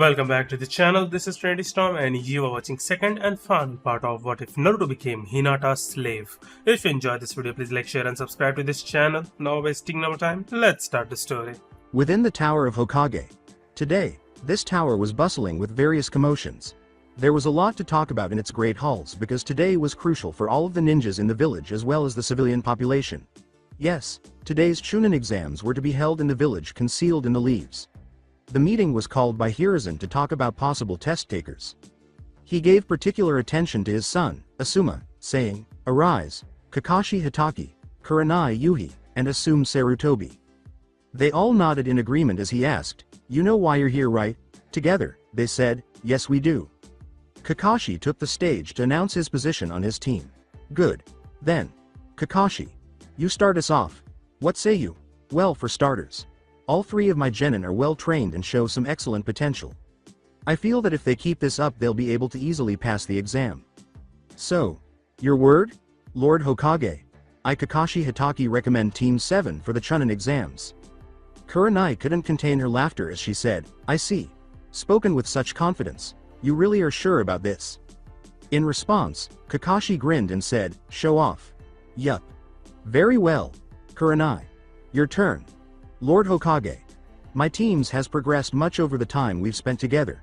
Welcome back to the channel. This is Trendy Storm and you are watching second and final part of What If Naruto Became Hinata's Slave. If you enjoyed this video, please like, share and subscribe to this channel. Now wasting no time, let's start the story. Within the Tower of Hokage. Today, this tower was bustling with various commotions. There was a lot to talk about in its great halls because today was crucial for all of the ninjas in the village as well as the civilian population. Yes, today's Chunin exams were to be held in the village concealed in the leaves. The meeting was called by Hiruzen to talk about possible test takers. He gave particular attention to his son, Asuma, saying, "Arise, Kakashi Hitaki, Kurenai Yuhi, and Assume Sarutobi." They all nodded in agreement as he asked, "You know why you're here, right?" Together, they said, "Yes we do." Kakashi took the stage to announce his position on his team. "Good. Then, Kakashi, you start us off. What say you?" "Well, for starters, all three of my genin are well trained and show some excellent potential. I feel that if they keep this up they'll be able to easily pass the exam." "So, your word, Lord Hokage? I Kakashi Hitaki recommend Team 7 for the Chunin exams." Kurenai couldn't contain her laughter as she said, "I see. Spoken with such confidence. You really are sure about this?" In response, Kakashi grinned and said, "Show off." "Yup. Very well. Kurenai. Your turn." "Lord Hokage, my teams has progressed much over the time we've spent together.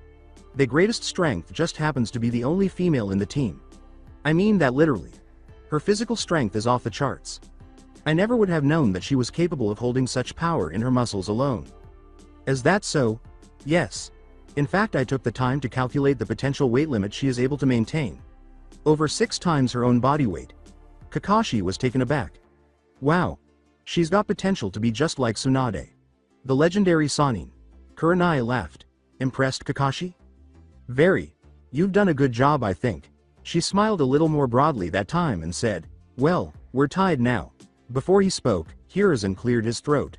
The greatest strength just happens to be the only female in the team. I mean that literally. Her physical strength is off the charts. I never would have known that she was capable of holding such power in her muscles alone." "Is that so?" "Yes. In fact, I took the time to calculate the potential weight limit she is able to maintain. Over 6 times her own body weight." Kakashi was taken aback. "Wow. She's got potential to be just like Tsunade, the legendary Sannin." Kurenai laughed. "Impressed, Kakashi?" "Very. You've done a good job, I think." She smiled a little more broadly that time and said, "Well, we're tied now." Before he spoke, Hiruzen cleared his throat.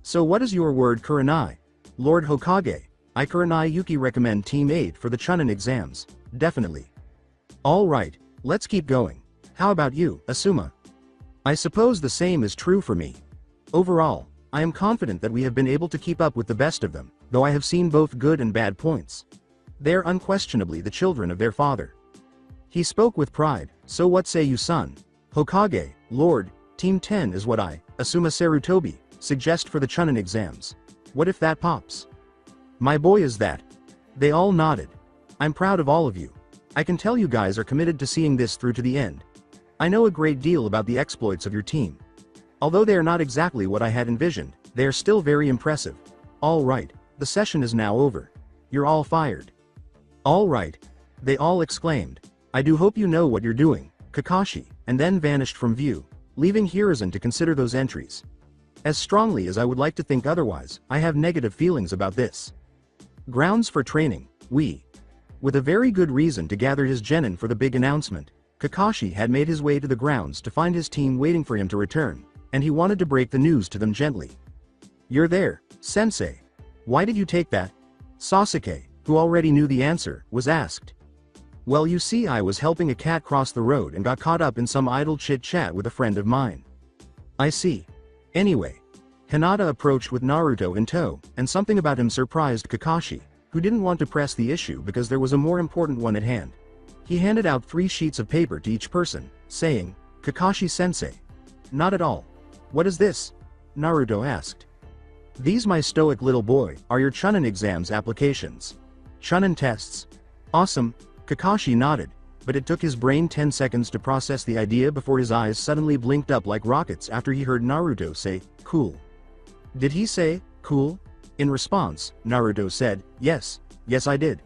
"So what is your word, Kurenai?" "Lord Hokage, I Kurenai Yuki recommend Team 8 for the Chunin exams, definitely." "All right, let's keep going. How about you, Asuma?" "I suppose the same is true for me. Overall, I am confident that we have been able to keep up with the best of them, though I have seen both good and bad points. They're unquestionably the children of their father." He spoke with pride. "So what say you, son?" "Hokage, Lord, Team 10 is what I, Asuma Sarutobi, suggest for the Chunin exams. What if that pops?" "My boy is that." They all nodded. "I'm proud of all of you. I can tell you guys are committed to seeing this through to the end. I know a great deal about the exploits of your team. Although they are not exactly what I had envisioned, they are still very impressive. All right, the session is now over. You're all fired." "All right," they all exclaimed. "I do hope you know what you're doing, Kakashi," and then vanished from view, leaving Hiruzen to consider those entries. "As strongly as I would like to think otherwise, I have negative feelings about this. Grounds for training, we." With a very good reason to gather his genin for the big announcement, Kakashi had made his way to the grounds to find his team waiting for him to return, and he wanted to break the news to them gently. "You're there, sensei. Why did you take that?" Sasuke, who already knew the answer, was asked. "Well, you see, I was helping a cat cross the road and got caught up in some idle chit-chat with a friend of mine." "I see. Anyway." Hinata approached with Naruto in tow, and something about him surprised Kakashi, who didn't want to press the issue because there was a more important one at hand. He handed out 3 sheets of paper to each person, saying, "Kakashi-sensei." "Not at all. What is this?" Naruto asked. "These, my stoic little boy, are your Chunin exams applications. Chunin tests." "Awesome." Kakashi nodded, but it took his brain 10 seconds to process the idea before his eyes suddenly blinked up like rockets after he heard Naruto say, "Cool." Did he say, "Cool"? In response, Naruto said, yes I did."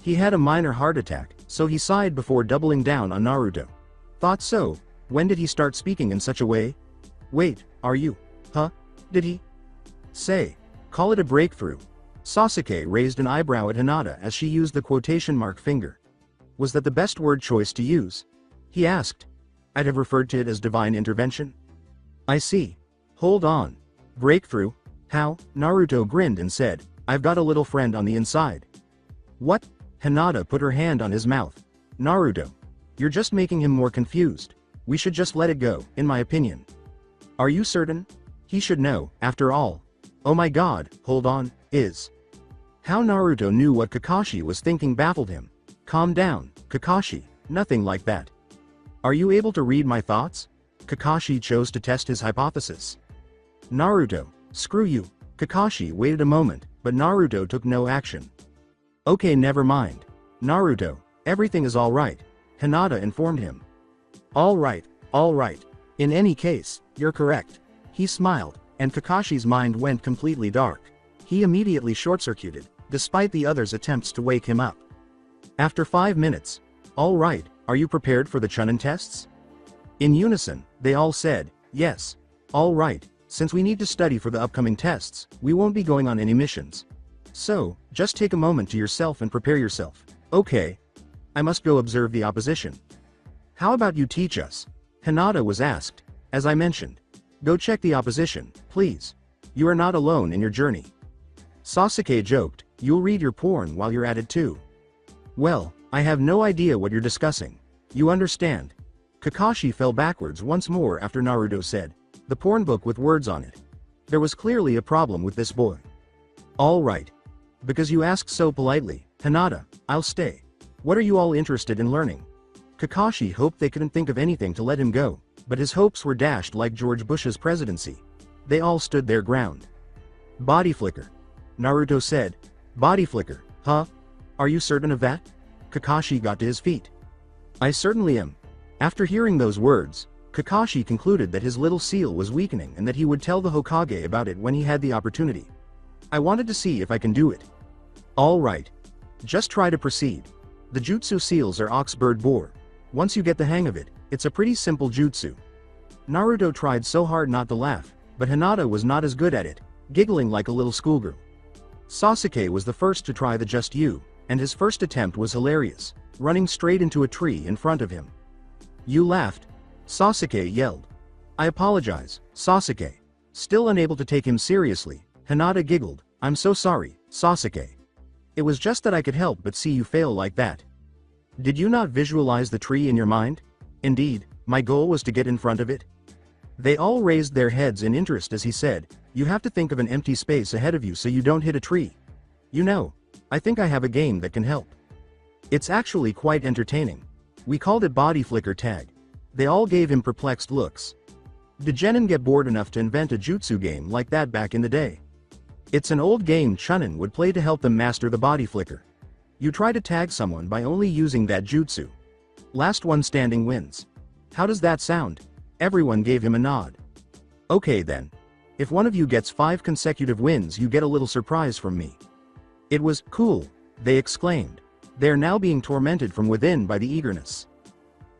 He had a minor heart attack, so he sighed before doubling down on Naruto. "Thought so. When did he start speaking in such a way?" "Wait, are you? Huh? Did he say? Call it a breakthrough." Sasuke raised an eyebrow at Hinata as she used the quotation mark finger. "Was that the best word choice to use?" he asked. "I'd have referred to it as divine intervention." "I see. Hold on. Breakthrough? How?" Naruto grinned and said, "I've got a little friend on the inside." "What?" Hinata put her hand on his mouth. "Naruto, you're just making him more confused. We should just let it go, in my opinion." "Are you certain? He should know, after all." "Oh my god, hold on, is How Naruto knew what Kakashi was thinking baffled him. Calm down, Kakashi, nothing like that. Are you able to read my thoughts? Kakashi chose to test his hypothesis. Naruto, screw you. Kakashi waited a moment, but Naruto took no action. Okay, never mind. Naruto, everything is alright, Hinata informed him. Alright. In any case, you're correct. He smiled, and Kakashi's mind went completely dark. He immediately short-circuited, despite the others' attempts to wake him up. After 5 minutes, alright, are you prepared for the Chunin tests? In unison, they all said, yes. Alright, since we need to study for the upcoming tests, we won't be going on any missions. So, just take a moment to yourself and prepare yourself. Okay. I must go observe the opposition. How about you teach us? Hinata was asked. As I mentioned. Go check the opposition, please. You are not alone in your journey. Sasuke joked, you'll read your porn while you're at it too. Well, I have no idea what you're discussing. You understand? Kakashi fell backwards once more after Naruto said, the porn book with words on it. There was clearly a problem with this boy. Alright. Because you asked so politely, Hinata, I'll stay. What are you all interested in learning? Kakashi hoped they couldn't think of anything to let him go, but his hopes were dashed like George Bush's presidency. They all stood their ground. Body flicker. Naruto said, body flicker, huh? Are you certain of that? Kakashi got to his feet. I certainly am. After hearing those words, Kakashi concluded that his little seal was weakening and that he would tell the Hokage about it when he had the opportunity. I wanted to see if I can do it. Alright. Just try to proceed. The jutsu seals are ox bird boar. Once you get the hang of it, it's a pretty simple jutsu. Naruto tried so hard not to laugh, but Hinata was not as good at it, giggling like a little schoolgirl. Sasuke was the first to try the just you, and his first attempt was hilarious, running straight into a tree in front of him. You laughed? Sasuke yelled. I apologize, Sasuke. Still unable to take him seriously, Hinata giggled, I'm so sorry, Sasuke. It was just that I could help but see you fail like that. Did you not visualize the tree in your mind? Indeed, my goal was to get in front of it. They all raised their heads in interest as he said, you have to think of an empty space ahead of you so you don't hit a tree. You know, I think I have a game that can help. It's actually quite entertaining. We called it body flicker tag. They all gave him perplexed looks. Did Genin get bored enough to invent a jutsu game like that back in the day? It's an old game Chunin would play to help them master the body flicker. You try to tag someone by only using that jutsu. Last one standing wins. How does that sound? Everyone gave him a nod. Okay then. If one of you gets 5 consecutive wins you get a little surprise from me. It was cool, they exclaimed. They are now being tormented from within by the eagerness.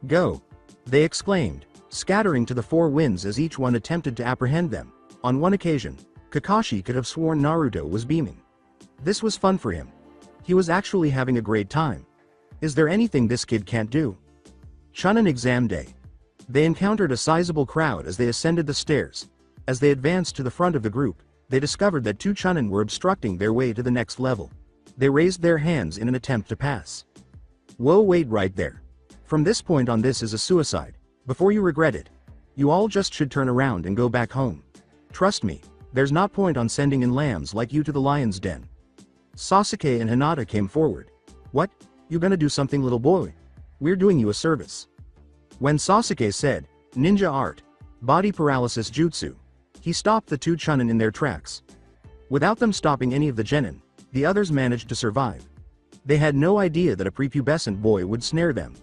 Go! They exclaimed, scattering to the 4 winds as each one attempted to apprehend them. On one occasion, Kakashi could have sworn Naruto was beaming. This was fun for him. He was actually having a great time. Is there anything this kid can't do? Chunin exam day. They encountered a sizable crowd as they ascended the stairs. As they advanced to the front of the group, they discovered that 2 Chunin were obstructing their way to the next level. They raised their hands in an attempt to pass. Whoa, wait right there. From this point on this is a suicide. Before you regret it. You all just should turn around and go back home. Trust me, there's not point on sending in lambs like you to the lion's den. Sasuke and Hinata came forward. What? You gonna do something, little boy? We're doing you a service. When Sasuke said, ninja art, body paralysis jutsu, he stopped the 2 Chunin in their tracks. Without them stopping any of the genin, the others managed to survive. They had no idea that a prepubescent boy would snare them.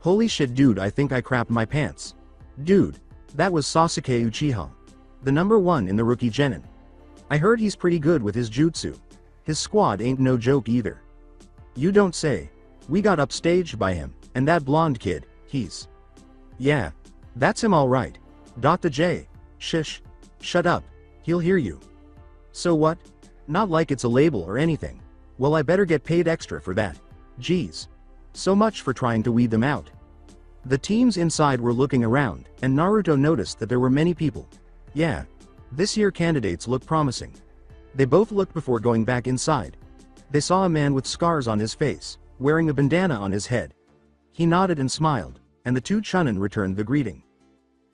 Holy shit dude, I think I crapped my pants. Dude, that was Sasuke Uchiha. The number 1 in the rookie genin. I heard he's pretty good with his jutsu. His squad ain't no joke either. You don't say. We got upstaged by him, and that blonde kid, he's... Yeah. That's him alright. Dr. J. Shish. Shut up. He'll hear you. So what? Not like it's a label or anything. Well, I better get paid extra for that. Geez. So much for trying to weed them out. The teams inside were looking around, and Naruto noticed that there were many people. Yeah. This year candidates look promising. They both looked before going back inside. They saw a man with scars on his face, wearing a bandana on his head. He nodded and smiled, and the 2 Chunin returned the greeting.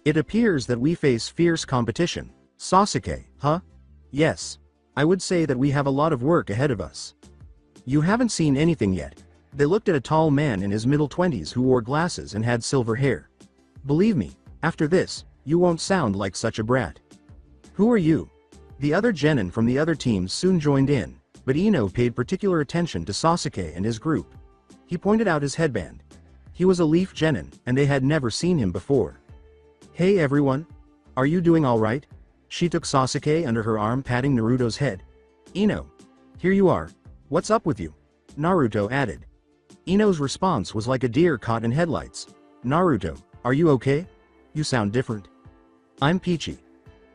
It appears that we face fierce competition. Sasuke, huh? Yes. I would say that we have a lot of work ahead of us. You haven't seen anything yet. They looked at a tall man in his middle 20s who wore glasses and had silver hair. Believe me, after this, you won't sound like such a brat. Who are you? The other genin from the other teams soon joined in, but Ino paid particular attention to Sasuke and his group. He pointed out his headband. He was a leaf genin, and they had never seen him before. Hey everyone! Are you doing alright? She took Sasuke under her arm, patting Naruto's head. Ino. Here you are. What's up with you? Naruto added. Ino's response was like a deer caught in headlights. Naruto, are you okay? You sound different. I'm peachy.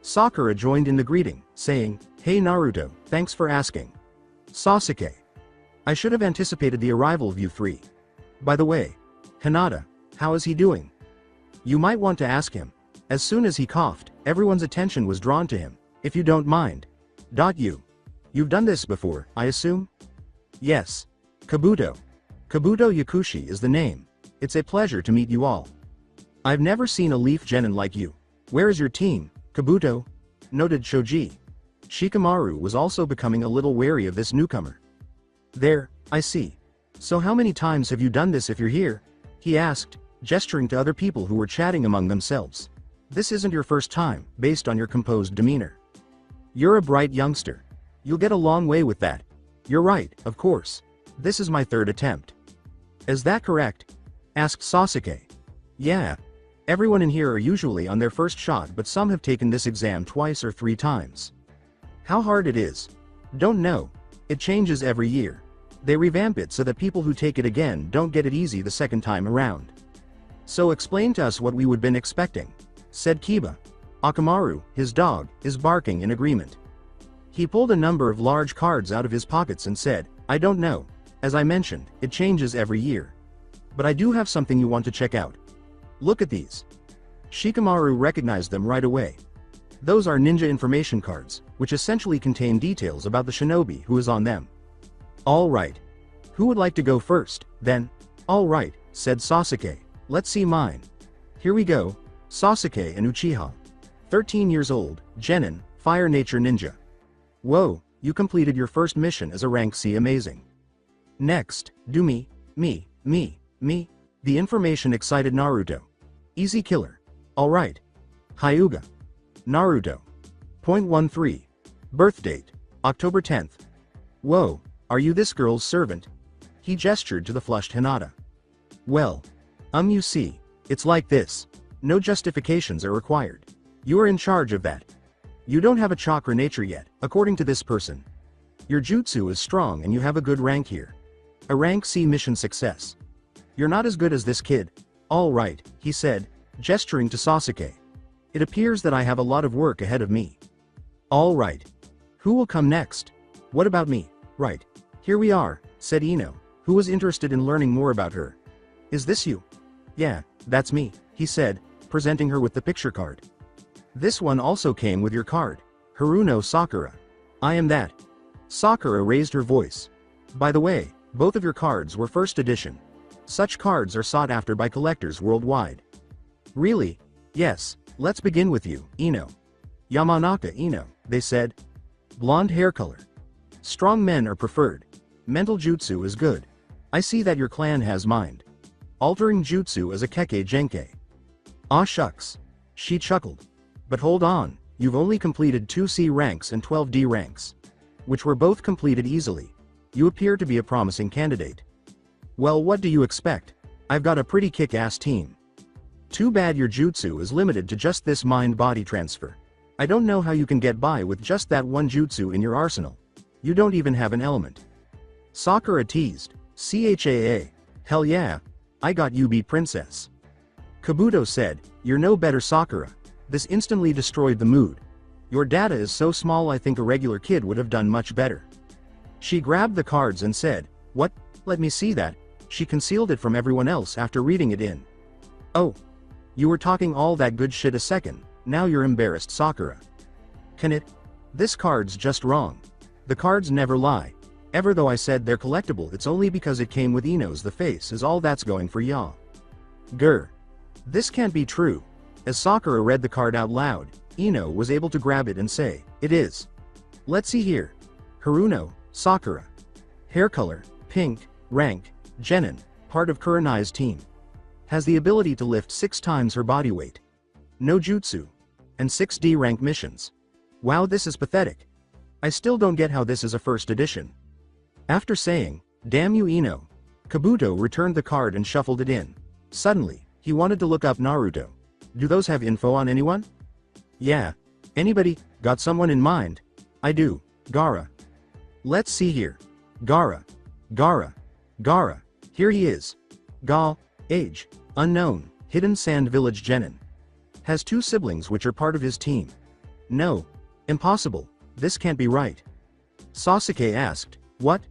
Sakura joined in the greeting, saying, Hey Naruto, thanks for asking. Sasuke. I should have anticipated the arrival of you three. By the way, Hinata, how is he doing? You might want to ask him. As soon as he coughed, everyone's attention was drawn to him. If you don't mind. You've done this before, I assume? Yes. Kabuto. Kabuto Yakushi is the name. It's a pleasure to meet you all. I've never seen a leaf genin like you. Where is your team, Kabuto? Noted Shoji. Shikamaru was also becoming a little wary of this newcomer. There, I see. So how many times have you done this if you're here? He asked, gesturing to other people who were chatting among themselves. This isn't your first time, based on your composed demeanor. You're a bright youngster. You'll get a long way with that. You're right, of course. This is my third attempt. Is that correct? Asked Sasuke. Yeah. Everyone in here are usually on their first shot, but some have taken this exam twice or 3 times. How hard it is? Don't know. It changes every year. They revamp it so that people who take it again don't get it easy the second time around. So explain to us what we would been expecting, said Kiba. Akamaru, his dog, is barking in agreement. He pulled a number of large cards out of his pockets and said, I don't know. As I mentioned, it changes every year. But I do have something you want to check out. Look at these. Shikamaru recognized them right away. Those are ninja information cards, which essentially contain details about the shinobi who is on them. All right. Who would like to go first, then? All right, said Sasuke. Let's see mine. Here we go. Sasuke and Uchiha. 13 years old, genin, fire nature ninja. Whoa, you completed your first mission as a rank C. Amazing. Next, do me. The information excited Naruto. Easy killer. Alright. Hyuga. Naruto. .13. Birth date, October 10th. Whoa, are you this girl's servant? He gestured to the flushed Hinata. Well. You see, it's like this. No justifications are required. You are in charge of that. You don't have a chakra nature yet, according to this person. Your jutsu is strong and you have a good rank here. A rank C mission success. You're not as good as this kid. All right, he said, gesturing to Sasuke. It appears that I have a lot of work ahead of me. All right. Who will come next? What about me? Right. Here we are, said Ino, who was interested in learning more about her. Is this you? Yeah, that's me, he said, presenting her with the picture card. This one also came with your card. Haruno Sakura. I am that. Sakura raised her voice. By the way, both of your cards were first edition. Such cards are sought after by collectors worldwide. Really? Yes, let's begin with you, Ino. Yamanaka Ino, they said. Blonde hair color. Strong men are preferred. Mental jutsu is good. I see that your clan has mind. Altering jutsu as a Kekkei Genkei. Aw shucks. She chuckled. But hold on, you've only completed 2 C ranks and 12 D ranks. Which were both completed easily. You appear to be a promising candidate. Well, what do you expect? I've got a pretty kick-ass team. Too bad your jutsu is limited to just this mind-body transfer. I don't know how you can get by with just that one jutsu in your arsenal. You don't even have an element. Sakura teased. CHAA. Hell yeah. I got you beat princess. Kabuto said, you're no better Sakura. This instantly destroyed the mood. Your data is so small I think a regular kid would have done much better. She grabbed the cards and said, what? Let me see that. She concealed it from everyone else after reading it in. Oh. You were talking all that good shit a second, now you're embarrassed Sakura. Can it? This card's just wrong. The cards never lie. Ever though I said they're collectible, it's only because it came with Ino's the face is all that's going for ya. Grr. This can't be true. As Sakura read the card out loud, Ino was able to grab it and say, it is. Let's see here, Haruno, Sakura. Hair color, pink, rank, genin, part of Kurenai's team. Has the ability to lift 6 times her body weight. No jutsu. And 6D rank missions. Wow, this is pathetic. I still don't get how this is a first edition. After saying, "Damn you Ino," Kabuto returned the card and shuffled it in. Suddenly, he wanted to look up Naruto. Do those have info on anyone? Yeah. Anybody, got someone in mind? I do. Gaara. Let's see here. Gaara. Gaara. Here he is. Age. Unknown, Hidden Sand Village genin. Has 2 siblings which are part of his team. No. Impossible, this can't be right. Sasuke asked, what?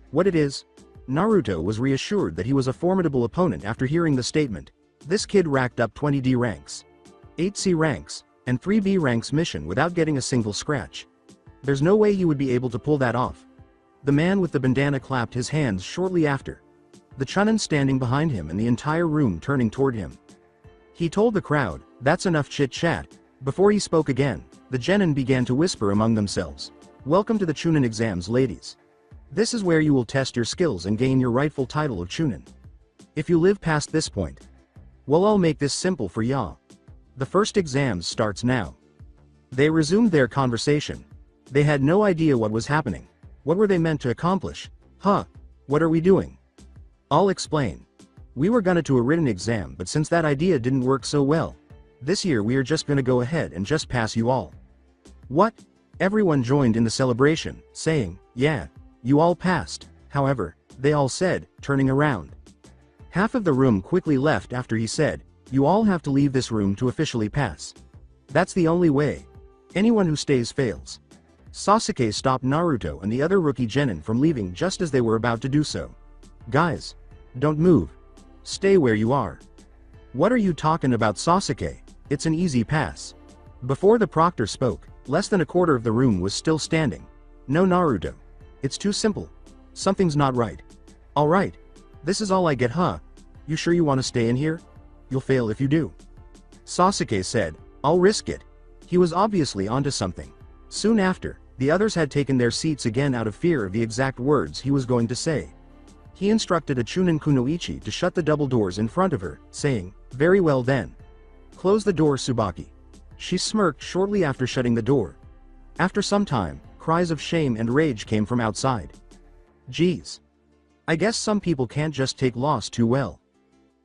What it is? Naruto was reassured that he was a formidable opponent after hearing the statement. This kid racked up 20D ranks, 8C ranks, and 3B ranks mission without getting a single scratch. There's no way he would be able to pull that off. The man with the bandana clapped his hands shortly after. The Chunin standing behind him and the entire room turning toward him. He told the crowd, "That's enough chit-chat." Before he spoke again, the genin began to whisper among themselves. "Welcome to the Chunin exams, ladies. This is where you will test your skills and gain your rightful title of Chunin. If you live past this point, well, I'll make this simple for ya. The first exams starts now." They resumed their conversation. They had no idea what was happening. What were they meant to accomplish? What are we doing? I'll explain. We were gonna do a written exam, but since that idea didn't work so well, this year we are just gonna go ahead and just pass you all. What? Everyone joined in the celebration, saying, "Yeah, you all passed." However, they all said, turning around. Half of the room quickly left after he said, "You all have to leave this room to officially pass. That's the only way. Anyone who stays fails." Sasuke stopped Naruto and the other rookie genin from leaving just as they were about to do so. "Guys, don't move. Stay where you are." "What are you talking about, Sasuke? It's an easy pass." Before the proctor spoke, less than a quarter of the room was still standing. "No, Naruto. It's too simple. Something's not right." "Alright. This is all I get, huh? You sure you want to stay in here? You'll fail if you do." Sasuke said, "I'll risk it." He was obviously onto something. Soon after, the others had taken their seats again out of fear of the exact words he was going to say. He instructed a Chunin Kunoichi to shut the double doors in front of her, saying, "Very well then. Close the door, Tsubaki." She smirked shortly after shutting the door. After some time, cries of shame and rage came from outside. "Geez. I guess some people can't just take loss too well."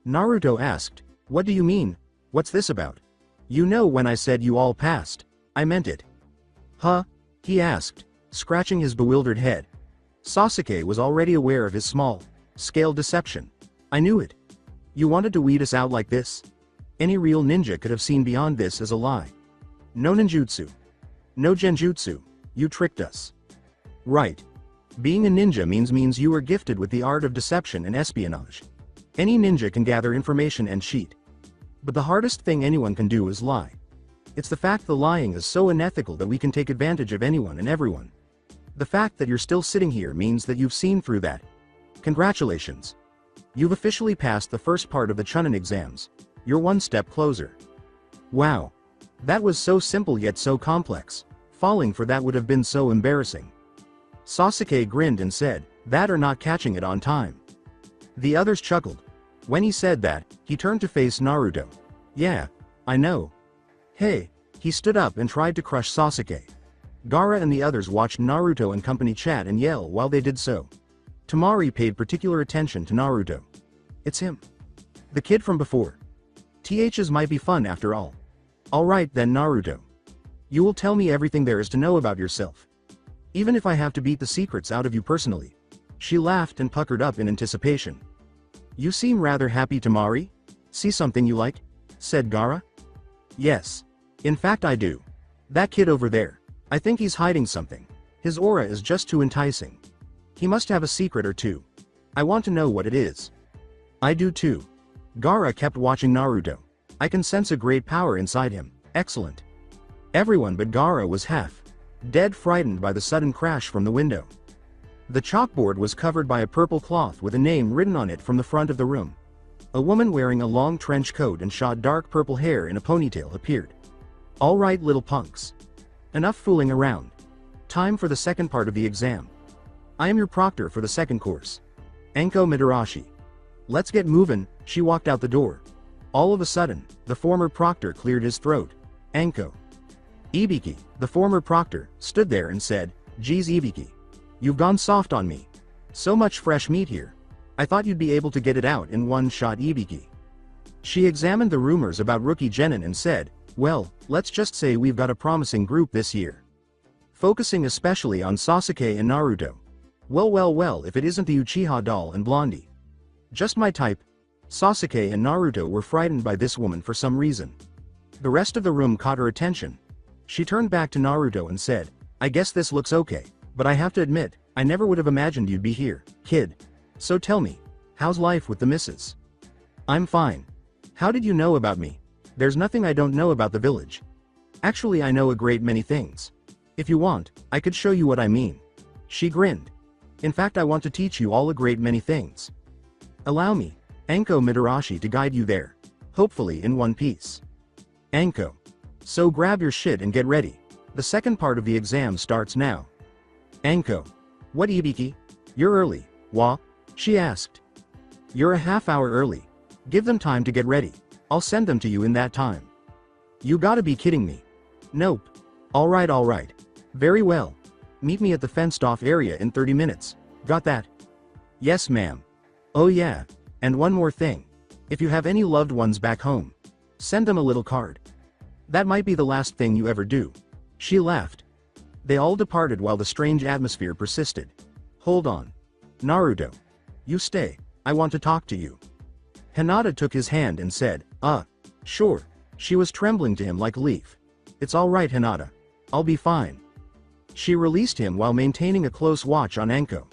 Naruto asked, "What do you mean? What's this about?" "You know when I said you all passed, I meant it." "Huh?" he asked, scratching his bewildered head. Sasuke was already aware of his small-scale deception. "I knew it. You wanted to weed us out like this? Any real ninja could have seen beyond this as a lie. No ninjutsu. No genjutsu. You tricked us. Right. Being a ninja means you are gifted with the art of deception and espionage. Any ninja can gather information and cheat. But the hardest thing anyone can do is lie. It's the fact the lying is so unethical that we can take advantage of anyone and everyone. The fact that you're still sitting here means that you've seen through that. Congratulations. You've officially passed the first part of the Chunin exams. You're one step closer." Wow. That was so simple yet so complex. Falling for that would have been so embarrassing. Sasuke grinned and said, "That or not catching it on time." The others chuckled. When he said that, he turned to face Naruto. "Yeah, I know. Hey." He stood up and tried to crush Sasuke. Gaara and the others watched Naruto and company chat and yell while they did so. Temari paid particular attention to Naruto. "It's him. The kid from before. THs might be fun after all." "Alright then, Naruto. You will tell me everything there is to know about yourself. Even if I have to beat the secrets out of you personally." She laughed and puckered up in anticipation. "You seem rather happy, Temari. See something you like?" said Gaara. "Yes. In fact I do. That kid over there. I think he's hiding something. His aura is just too enticing. He must have a secret or two. I want to know what it is." "I do too." Gaara kept watching Naruto. "I can sense a great power inside him." "Excellent." Everyone but Gaara was half-dead frightened by the sudden crash from the window. The chalkboard was covered by a purple cloth with a name written on it from the front of the room. A woman wearing a long trench coat and shot dark purple hair in a ponytail appeared. "All right, little punks. Enough fooling around. Time for the second part of the exam." I am your proctor for the second course. Anko Midarashi. Let's get movin', she walked out the door. All of a sudden, the former proctor cleared his throat. Anko Ibiki, the former proctor, stood there and said, "Geez Ibiki. You've gone soft on me. So much fresh meat here. I thought you'd be able to get it out in one shot Ibiki." She examined the rumors about rookie Genin and said, "Well, let's just say we've got a promising group this year. Focusing especially on Sasuke and Naruto. Well, if it isn't the Uchiha doll and Blondie. Just my type." Sasuke and Naruto were frightened by this woman for some reason. The rest of the room caught her attention. She turned back to Naruto and said, "I guess this looks okay, but I have to admit, I never would have imagined you'd be here, kid. So tell me, how's life with the missus?" "I'm fine. How did you know about me?" "There's nothing I don't know about the village. Actually, I know a great many things. If you want, I could show you what I mean." She grinned. "In fact, I want to teach you all a great many things. Allow me, Anko Midarashi, to guide you there. Hopefully in one piece." Anko. So grab your shit and get ready. The second part of the exam starts now. Anko. What Ibiki? You're early, wa? She asked. You're a half hour early. Give them time to get ready. I'll send them to you in that time. You gotta be kidding me. Nope. Alright. Very well. Meet me at the fenced off area in 30 minutes. Got that? Yes ma'am. Oh yeah, and one more thing. If you have any loved ones back home, send them a little card. That might be the last thing you ever do. She laughed. They all departed while the strange atmosphere persisted. Hold on. Naruto. You stay, I want to talk to you. Hinata took his hand and said, sure. She was trembling to him like a leaf. It's alright Hinata. I'll be fine. She released him while maintaining a close watch on Anko.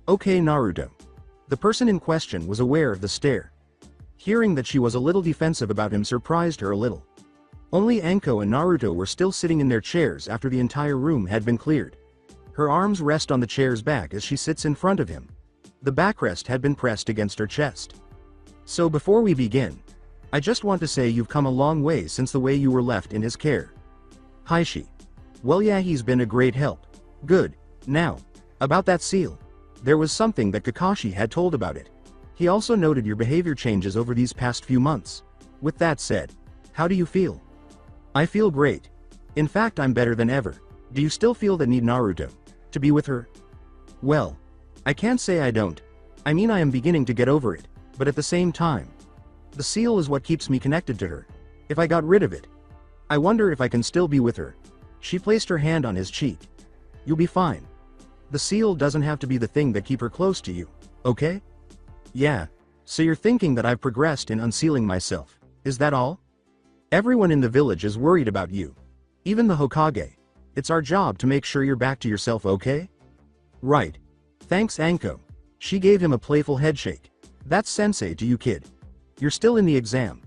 Okay Naruto. The person in question was aware of the stare. Hearing that she was a little defensive about him surprised her a little. Only Anko and Naruto were still sitting in their chairs after the entire room had been cleared. Her arms rest on the chair's back as she sits in front of him. The backrest had been pressed against her chest. So before we begin, I just want to say you've come a long way since the way you were left in his care. Haishi. Well yeah, he's been a great help. Good. Now, about that seal. There was something that Kakashi had told about it. He also noted your behavior changes over these past few months. With that said, how do you feel? I feel great. In fact, I'm better than ever. Do you still feel the need Naruto to be with her? Well, I can't say I don't. I mean, I am beginning to get over it, but at the same time, the seal is what keeps me connected to her. If I got rid of it, I wonder if I can still be with her. She placed her hand on his cheek. You'll be fine. The seal doesn't have to be the thing that keep her close to you, okay? Yeah. So you're thinking that I've progressed in unsealing myself, is that all? Everyone in the village is worried about you. Even the Hokage. It's our job to make sure you're back to yourself, okay? Right. Thanks Anko. She gave him a playful headshake. That's sensei to you kid. You're still in the exam.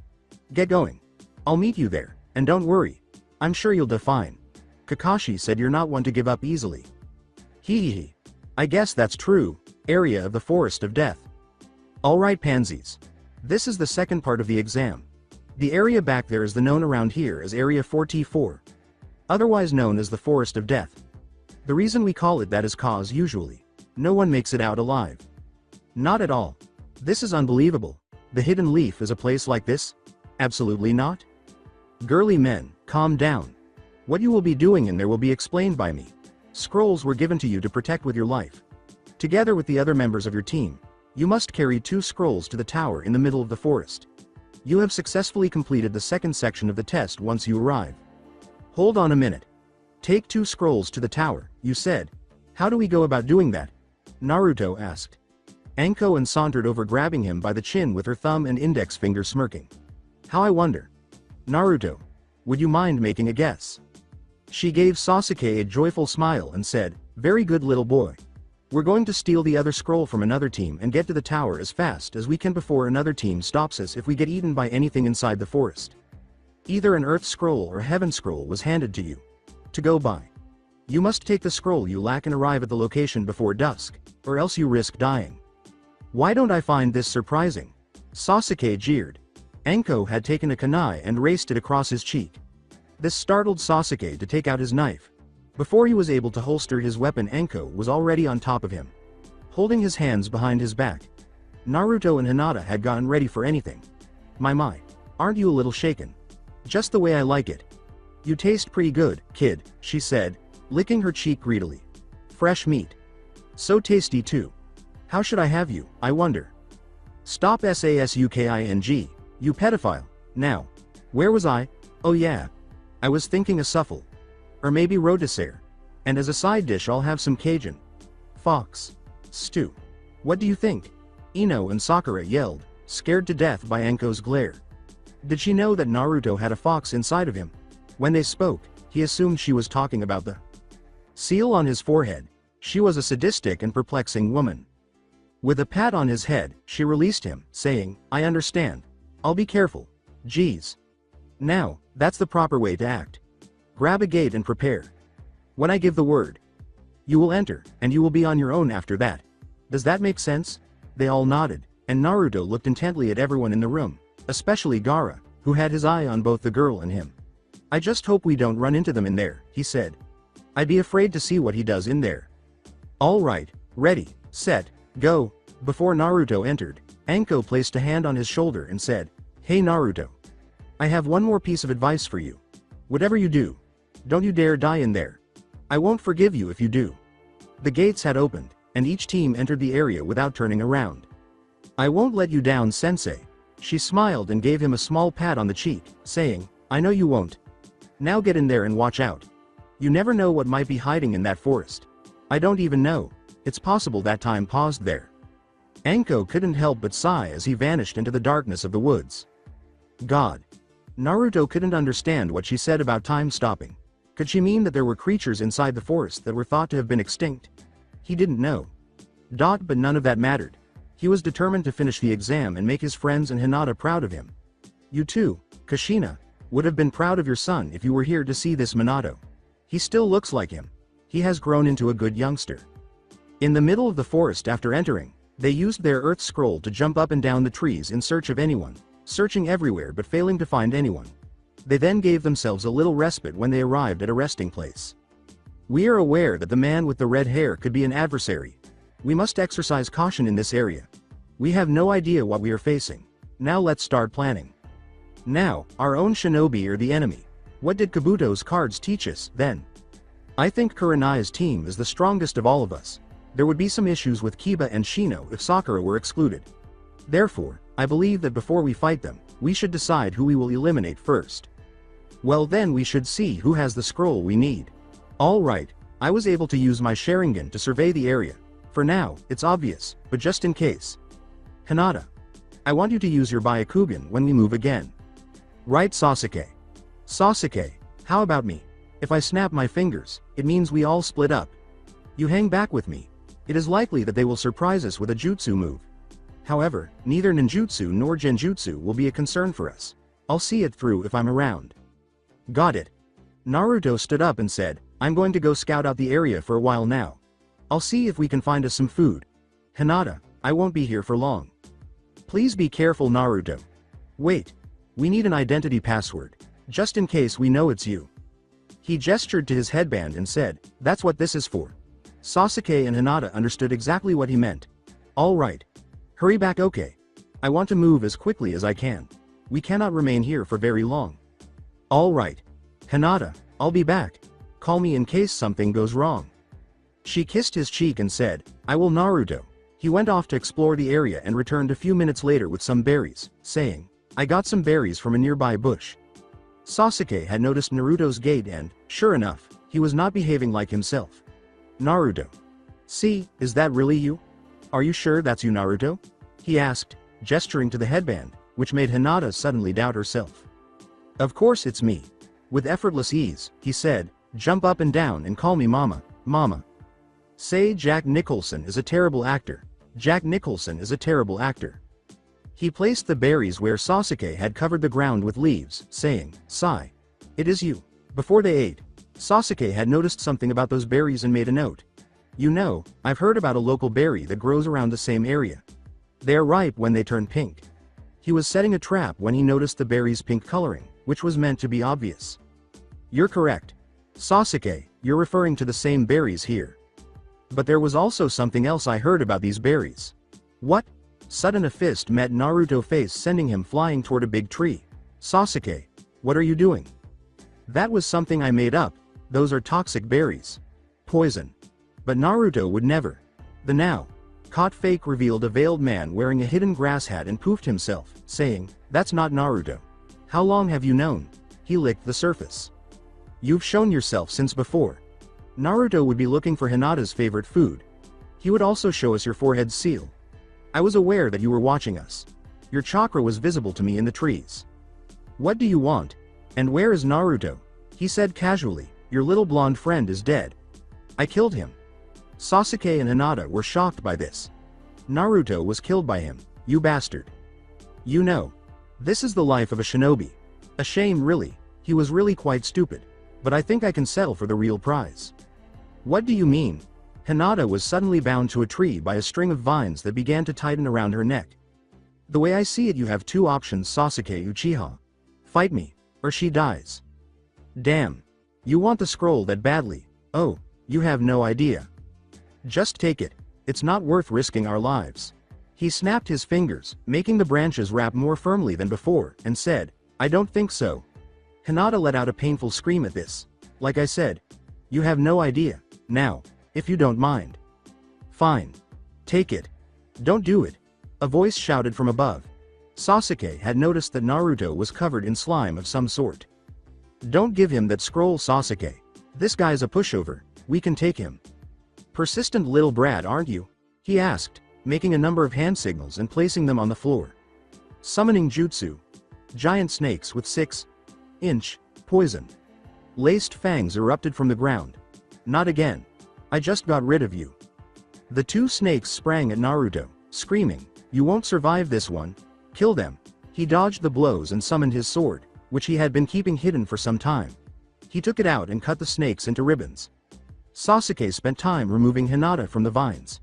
Get going. I'll meet you there, and don't worry. I'm sure you'll do fine. Kakashi said you're not one to give up easily. Hee. I guess that's true. Area of the Forest of Death. Alright pansies. This is the second part of the exam. The area back there is the known around here as Area 44. Otherwise known as the Forest of Death. The reason we call it that is cause usually, no one makes it out alive. Not at all. This is unbelievable. The Hidden Leaf is a place like this? Absolutely not. Girly men, calm down. What you will be doing in there will be explained by me. Scrolls were given to you to protect with your life. Together with the other members of your team, you must carry 2 scrolls to the tower in the middle of the forest. You have successfully completed the second section of the test once you arrive. Hold on a minute. Take 2 scrolls to the tower, you said. How do we go about doing that? Naruto asked. Anko and sauntered over, grabbing him by the chin with her thumb and index finger, smirking. How I wonder. Naruto, would you mind making a guess? She gave Sasuke a joyful smile and said, very good little boy. We're going to steal the other scroll from another team and get to the tower as fast as we can before another team stops us if we get eaten by anything inside the forest. Either an Earth Scroll or a Heaven Scroll was handed to you to go by. You must take the scroll you lack and arrive at the location before dusk, or else you risk dying. Why don't I find this surprising? Sasuke jeered. Anko had taken a kunai and raced it across his cheek. This startled Sasuke to take out his knife. Before he was able to holster his weapon, Anko was already on top of him. holding his hands behind his back. Naruto and Hinata had gotten ready for anything. My, aren't you a little shaken? Just the way I like it. You taste pretty good, kid, she said, licking her cheek greedily. Fresh meat. So tasty too. How should I have you, I wonder? Stop sasuking, you pedophile. Now. Where was I? Oh yeah. I was thinking a souffle. Or maybe rotisserie. And as a side dish I'll have some Cajun. Fox. Stew. What do you think? Ino and Sakura yelled, scared to death by Anko's glare. Did she know that Naruto had a fox inside of him? When they spoke, he assumed she was talking about the seal on his forehead. She was a sadistic and perplexing woman. With a pat on his head, she released him, saying, I understand. I'll be careful. Geez. Now, that's the proper way to act. Grab a gate and prepare. When I give the word, you will enter, and you will be on your own after that. Does that make sense? They all nodded, and Naruto looked intently at everyone in the room, especially Gaara, who had his eye on both the girl and him. I just hope we don't run into them in there, he said. I'd be afraid to see what he does in there. All right, ready, set, go. Before Naruto entered, Anko placed a hand on his shoulder and said, Hey Naruto. I have one more piece of advice for you. Whatever you do, don't you dare die in there. I won't forgive you if you do. The gates had opened, and each team entered the area without turning around. I won't let you down, sensei. She smiled and gave him a small pat on the cheek, saying, I know you won't. Now get in there and watch out. You never know what might be hiding in that forest. I don't even know. It's possible that time paused there. Anko couldn't help but sigh as he vanished into the darkness of the woods. God. Naruto couldn't understand what she said about time stopping. Could she mean that there were creatures inside the forest that were thought to have been extinct? He didn't know. But none of that mattered. He was determined to finish the exam and make his friends and Hinata proud of him. You too, Kushina, would have been proud of your son if you were here to see this Minato. He still looks like him. He has grown into a good youngster. In the middle of the forest after entering, they used their earth scroll to jump up and down the trees in search of anyone, searching everywhere but failing to find anyone. They then gave themselves a little respite when they arrived at a resting place. We are aware that the man with the red hair could be an adversary. We must exercise caution in this area. We have no idea what we are facing. Now let's start planning. Now, our own shinobi are the enemy. What did Kabuto's cards teach us, then? I think Kurena's team is the strongest of all of us. There would be some issues with Kiba and Shino if Sakura were excluded. Therefore, I believe that before we fight them, we should decide who we will eliminate first. Well then we should see who has the scroll we need. Alright, I was able to use my Sharingan to survey the area. For now, it's obvious, but just in case. Hinata. I want you to use your Byakugan when we move again. Right, Sasuke? Sasuke, how about me? If I snap my fingers, it means we all split up. You hang back with me. It is likely that they will surprise us with a jutsu move. However, neither ninjutsu nor genjutsu will be a concern for us. I'll see it through if I'm around. Got it. Naruto stood up and said, I'm going to go scout out the area for a while now. I'll see if we can find us some food. Hinata, I won't be here for long. Please be careful, Naruto. Wait. We need an identity password, just in case we know it's you. He gestured to his headband and said, that's what this is for. Sasuke and Hinata understood exactly what he meant. All right. Hurry back, okay. I want to move as quickly as I can. We cannot remain here for very long. All right. Hinata, I'll be back. Call me in case something goes wrong. She kissed his cheek and said, I will, Naruto. He went off to explore the area and returned a few minutes later with some berries, saying, I got some berries from a nearby bush. Sasuke had noticed Naruto's gait and, sure enough, he was not behaving like himself. Naruto. See, is that really you? Are you sure that's you, Naruto? He asked, gesturing to the headband, which made Hinata suddenly doubt herself. Of course it's me. With effortless ease, he said, jump up and down and call me Mama, Mama. Say Jack Nicholson is a terrible actor. Jack Nicholson is a terrible actor. He placed the berries where Sasuke had covered the ground with leaves, saying, Sigh. It is you. Before they ate, Sasuke had noticed something about those berries and made a note. You know, I've heard about a local berry that grows around the same area. They are ripe when they turn pink. He was setting a trap when he noticed the berry's pink coloring, which was meant to be obvious. You're correct. Sasuke, you're referring to the same berries here. But there was also something else I heard about these berries. What? Sudden a fist met Naruto's face, sending him flying toward a big tree. Sasuke, what are you doing? That was something I made up. Those are toxic berries. Poison. But Naruto would never. The now caught fake revealed a veiled man wearing a hidden grass hat and poofed himself, saying, "That's not Naruto. How long have you known?" He licked the surface. "You've shown yourself since before." Naruto would be looking for Hinata's favorite food. He would also show us your forehead seal. I was aware that you were watching us. Your chakra was visible to me in the trees. What do you want? And where is Naruto? He said casually, "Your little blonde friend is dead." I killed him. Sasuke and Hinata were shocked by this. Naruto was killed by him, you bastard. You know, this is the life of a shinobi. A shame really, he was really quite stupid. But I think I can settle for the real prize. What do you mean? Hinata was suddenly bound to a tree by a string of vines that began to tighten around her neck. The way I see it, you have two options, Sasuke Uchiha. Fight me, or she dies. Damn. You want the scroll that badly. Oh, you have no idea. Just take it, it's not worth risking our lives. He snapped his fingers, making the branches wrap more firmly than before, and said, "I don't think so." Hinata let out a painful scream at this. Like I said, you have no idea. Now, if you don't mind. Fine. Take it. Don't do it. A voice shouted from above. Sasuke had noticed that Naruto was covered in slime of some sort. Don't give him that scroll, Sasuke. This guy's a pushover, we can take him. Persistent little brat, aren't you? He asked, making a number of hand signals and placing them on the floor. Summoning jutsu. Giant snakes with 6-inch poison. Laced fangs erupted from the ground. Not again. I just got rid of you. The two snakes sprang at Naruto, screaming, "You won't survive this one. Kill them." He dodged the blows and summoned his sword, which he had been keeping hidden for some time. He took it out and cut the snakes into ribbons. Sasuke spent time removing Hinata from the vines.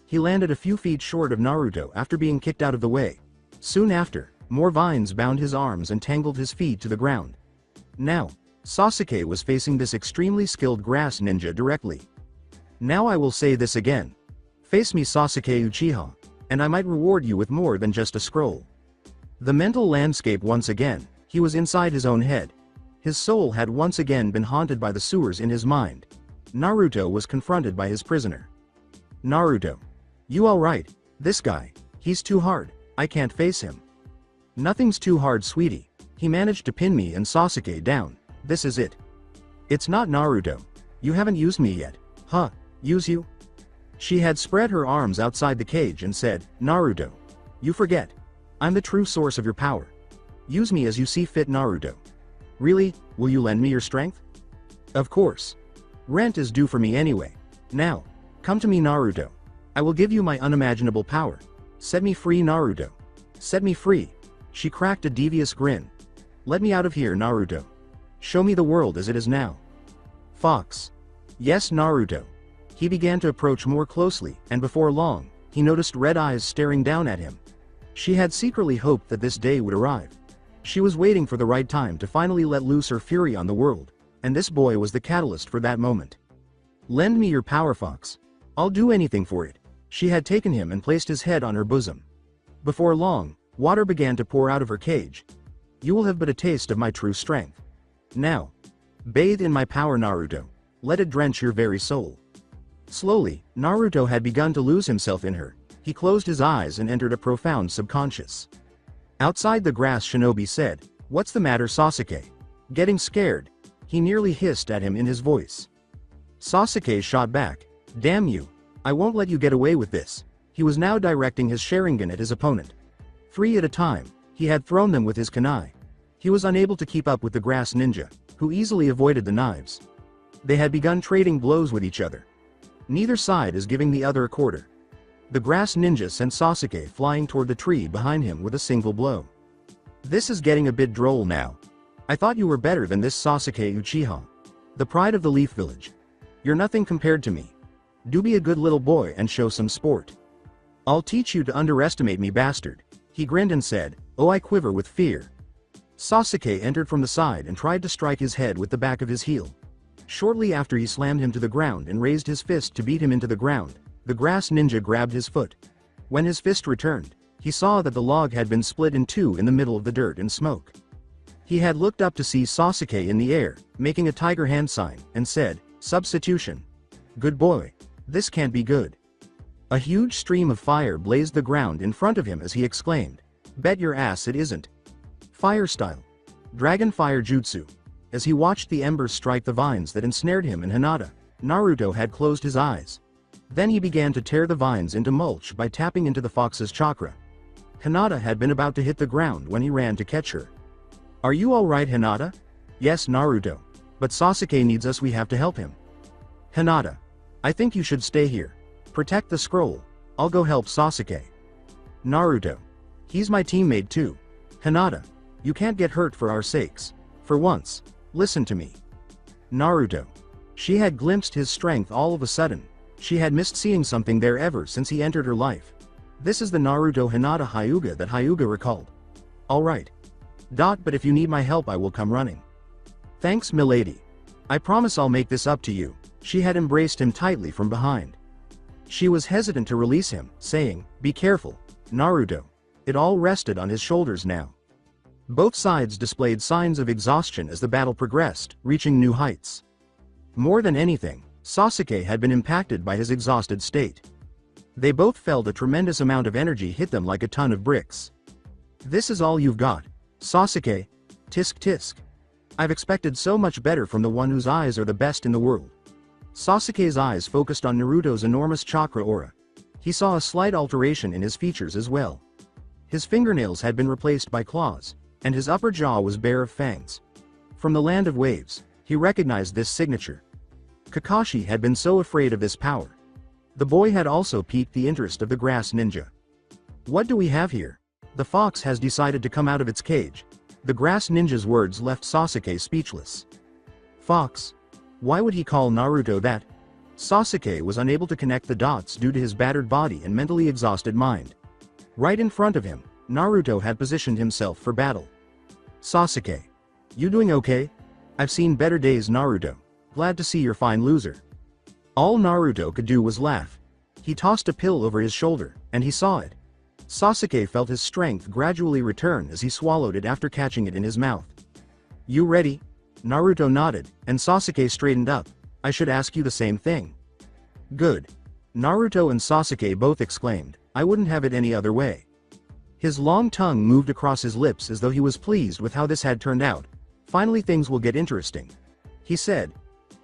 He landed a few feet short of Naruto after being kicked out of the way. Soon after, more vines bound his arms and tangled his feet to the ground. Now, Sasuke was facing this extremely skilled grass ninja directly. Now I will say this again. Face me, Sasuke Uchiha, and I might reward you with more than just a scroll. The mental landscape once again, he was inside his own head. His soul had once again been haunted by the sewers in his mind. Naruto was confronted by his prisoner. Naruto. You alright? This guy, he's too hard, I can't face him. Nothing's too hard, sweetie. He managed to pin me and Sasuke down. This is it. It's not Naruto. You haven't used me yet. Huh, use you? She had spread her arms outside the cage and said, Naruto. You forget. I'm the true source of your power. Use me as you see fit, Naruto. Really, will you lend me your strength? Of course. Rent is due for me anyway. Now, come to me, Naruto. I will give you my unimaginable power. Set me free, Naruto. Set me free. She cracked a devious grin. Let me out of here, Naruto. Show me the world as it is now. Fox. Yes, Naruto. He began to approach more closely, and before long, he noticed red eyes staring down at him. She had secretly hoped that this day would arrive. She was waiting for the right time to finally let loose her fury on the world, and this boy was the catalyst for that moment. Lend me your power, Fox. I'll do anything for it. She had taken him and placed his head on her bosom. Before long, water began to pour out of her cage. You will have but a taste of my true strength. Now, bathe in my power, Naruto. Let it drench your very soul. Slowly, Naruto had begun to lose himself in her. He closed his eyes and entered a profound subconscious. Outside, the grass shinobi said, What's the matter, Sasuke? Getting scared? He nearly hissed at him in his voice. Sasuke shot back, Damn you. I won't let you get away with this. He was now directing his Sharingan at his opponent. 3 at a time, he had thrown them with his kunai. He was unable to keep up with the grass ninja, who easily avoided the knives. They had begun trading blows with each other. Neither side is giving the other a quarter. The grass ninja sent Sasuke flying toward the tree behind him with a single blow. This is getting a bit droll now. I thought you were better than this, Sasuke Uchiha. The pride of the Leaf Village. You're nothing compared to me. Do be a good little boy and show some sport. I'll teach you to underestimate me, bastard. He grinned and said, Oh, I quiver with fear. Sasuke entered from the side and tried to strike his head with the back of his heel. Shortly after he slammed him to the ground and raised his fist to beat him into the ground, the grass ninja grabbed his foot. When his fist returned, he saw that the log had been split in two in the middle of the dirt and smoke. He had looked up to see Sasuke in the air, making a tiger hand sign, and said, "Substitution. Good boy. This can't be good." A huge stream of fire blazed the ground in front of him as he exclaimed, "Bet your ass it isn't." Fire style. Dragon fire jutsu. As he watched the embers strike the vines that ensnared him and Hinata, Naruto had closed his eyes. Then he began to tear the vines into mulch by tapping into the fox's chakra. Hinata had been about to hit the ground when he ran to catch her. "Are you alright, Hinata?" "Yes, Naruto. But Sasuke needs us, we have to help him." "Hinata, I think you should stay here. Protect the scroll. I'll go help Sasuke." "Naruto. He's my teammate too. Hinata, you can't get hurt for our sakes. For once, listen to me." Naruto. She had glimpsed his strength all of a sudden. She had missed seeing something there ever since he entered her life. This is the Naruto Hinata Hyuga that Hyuga recalled. "Alright. But if you need my help I will come running." "Thanks, milady. I promise I'll make this up to you." She had embraced him tightly from behind. She was hesitant to release him, saying, "Be careful, Naruto." It all rested on his shoulders now. Both sides displayed signs of exhaustion as the battle progressed, reaching new heights. More than anything, Sasuke had been impacted by his exhausted state. They both felt a tremendous amount of energy hit them like a ton of bricks. "This is all you've got, Sasuke? Tisk tisk. I've expected so much better from the one whose eyes are the best in the world." Sasuke's eyes focused on Naruto's enormous chakra aura. He saw a slight alteration in his features as well. His fingernails had been replaced by claws, and his upper jaw was bare of fangs. From the land of waves, he recognized this signature. Kakashi had been so afraid of this power. The boy had also piqued the interest of the grass ninja. "What do we have here? The fox has decided to come out of its cage." The grass ninja's words left Sasuke speechless. Fox? Why would he call Naruto that? Sasuke was unable to connect the dots due to his battered body and mentally exhausted mind. Right in front of him, Naruto had positioned himself for battle. "Sasuke. You doing okay? I've seen better days, Naruto. Glad to see you're fine, loser." All Naruto could do was laugh. He tossed a pill over his shoulder, and he saw it. Sasuke felt his strength gradually return as he swallowed it after catching it in his mouth. "You ready?" Naruto nodded, and Sasuke straightened up. "I should ask you the same thing." "Good." Naruto and Sasuke both exclaimed, "I wouldn't have it any other way." His long tongue moved across his lips as though he was pleased with how this had turned out. "Finally things will get interesting," he said.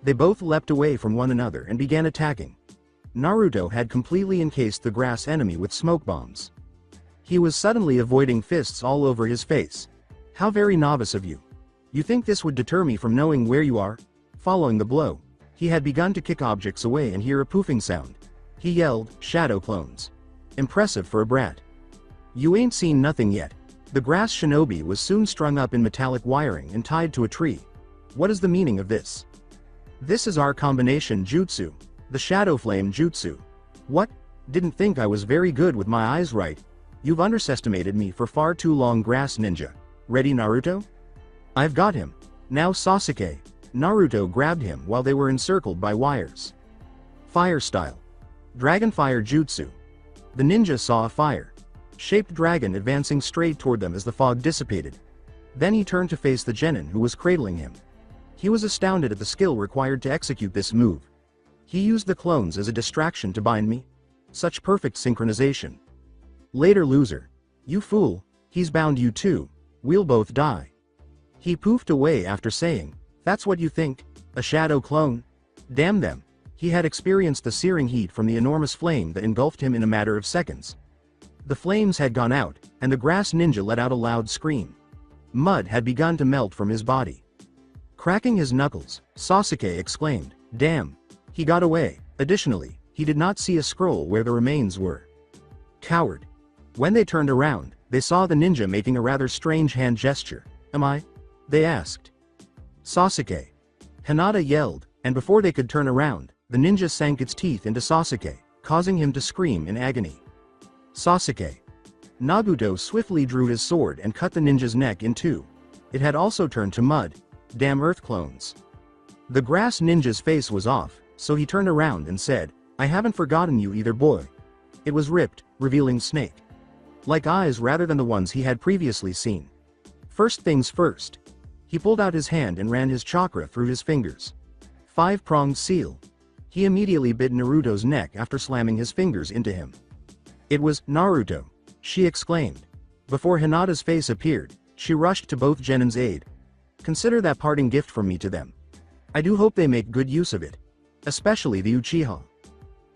They both leapt away from one another and began attacking. Naruto had completely encased the grass enemy with smoke bombs. He was suddenly avoiding fists all over his face. "How very novice of you. You think this would deter me from knowing where you are?" Following the blow, he had begun to kick objects away and hear a poofing sound. He yelled, "Shadow clones. Impressive for a brat. You ain't seen nothing yet." The grass shinobi was soon strung up in metallic wiring and tied to a tree. "What is the meaning of this?" "This is our combination jutsu. The shadow flame jutsu." "What? Didn't think I was very good with my eyes, right? You've underestimated me for far too long, grass ninja. Ready, Naruto?" "I've got him. Now Sasuke." Naruto grabbed him while they were encircled by wires. Fire style. Dragon fire jutsu. The ninja saw a fire-shaped dragon advancing straight toward them as the fog dissipated. Then he turned to face the genin who was cradling him. He was astounded at the skill required to execute this move. "He used the clones as a distraction to bind me? Such perfect synchronization. Later, loser. You fool, he's bound you too. We'll both die." He poofed away after saying, "That's what you think? A shadow clone? Damn them." He had experienced the searing heat from the enormous flame that engulfed him in a matter of seconds. The flames had gone out, and the grass ninja let out a loud scream. Mud had begun to melt from his body. Cracking his knuckles, Sasuke exclaimed, "Damn! He got away." Additionally, he did not see a scroll where the remains were. Coward. When they turned around, they saw the ninja making a rather strange hand gesture. "Am I?" they asked. "Sasuke." Hinata yelled, and before they could turn around, the ninja sank its teeth into Sasuke, causing him to scream in agony. "Sasuke." Naruto swiftly drew his sword and cut the ninja's neck in two. It had also turned to mud. Damn earth clones. The grass ninja's face was off, so he turned around and said, I haven't forgotten you either, boy. It was ripped, revealing snake like eyes rather than the ones he had previously seen. First things first. He pulled out his hand and ran his chakra through his fingers. 5-pronged seal. He immediately bit Naruto's neck after slamming his fingers into him. It was Naruto, she exclaimed. Before Hinata's face appeared, she rushed to both Genin's aid. Consider that parting gift from me to them. I do hope they make good use of it. Especially the Uchiha.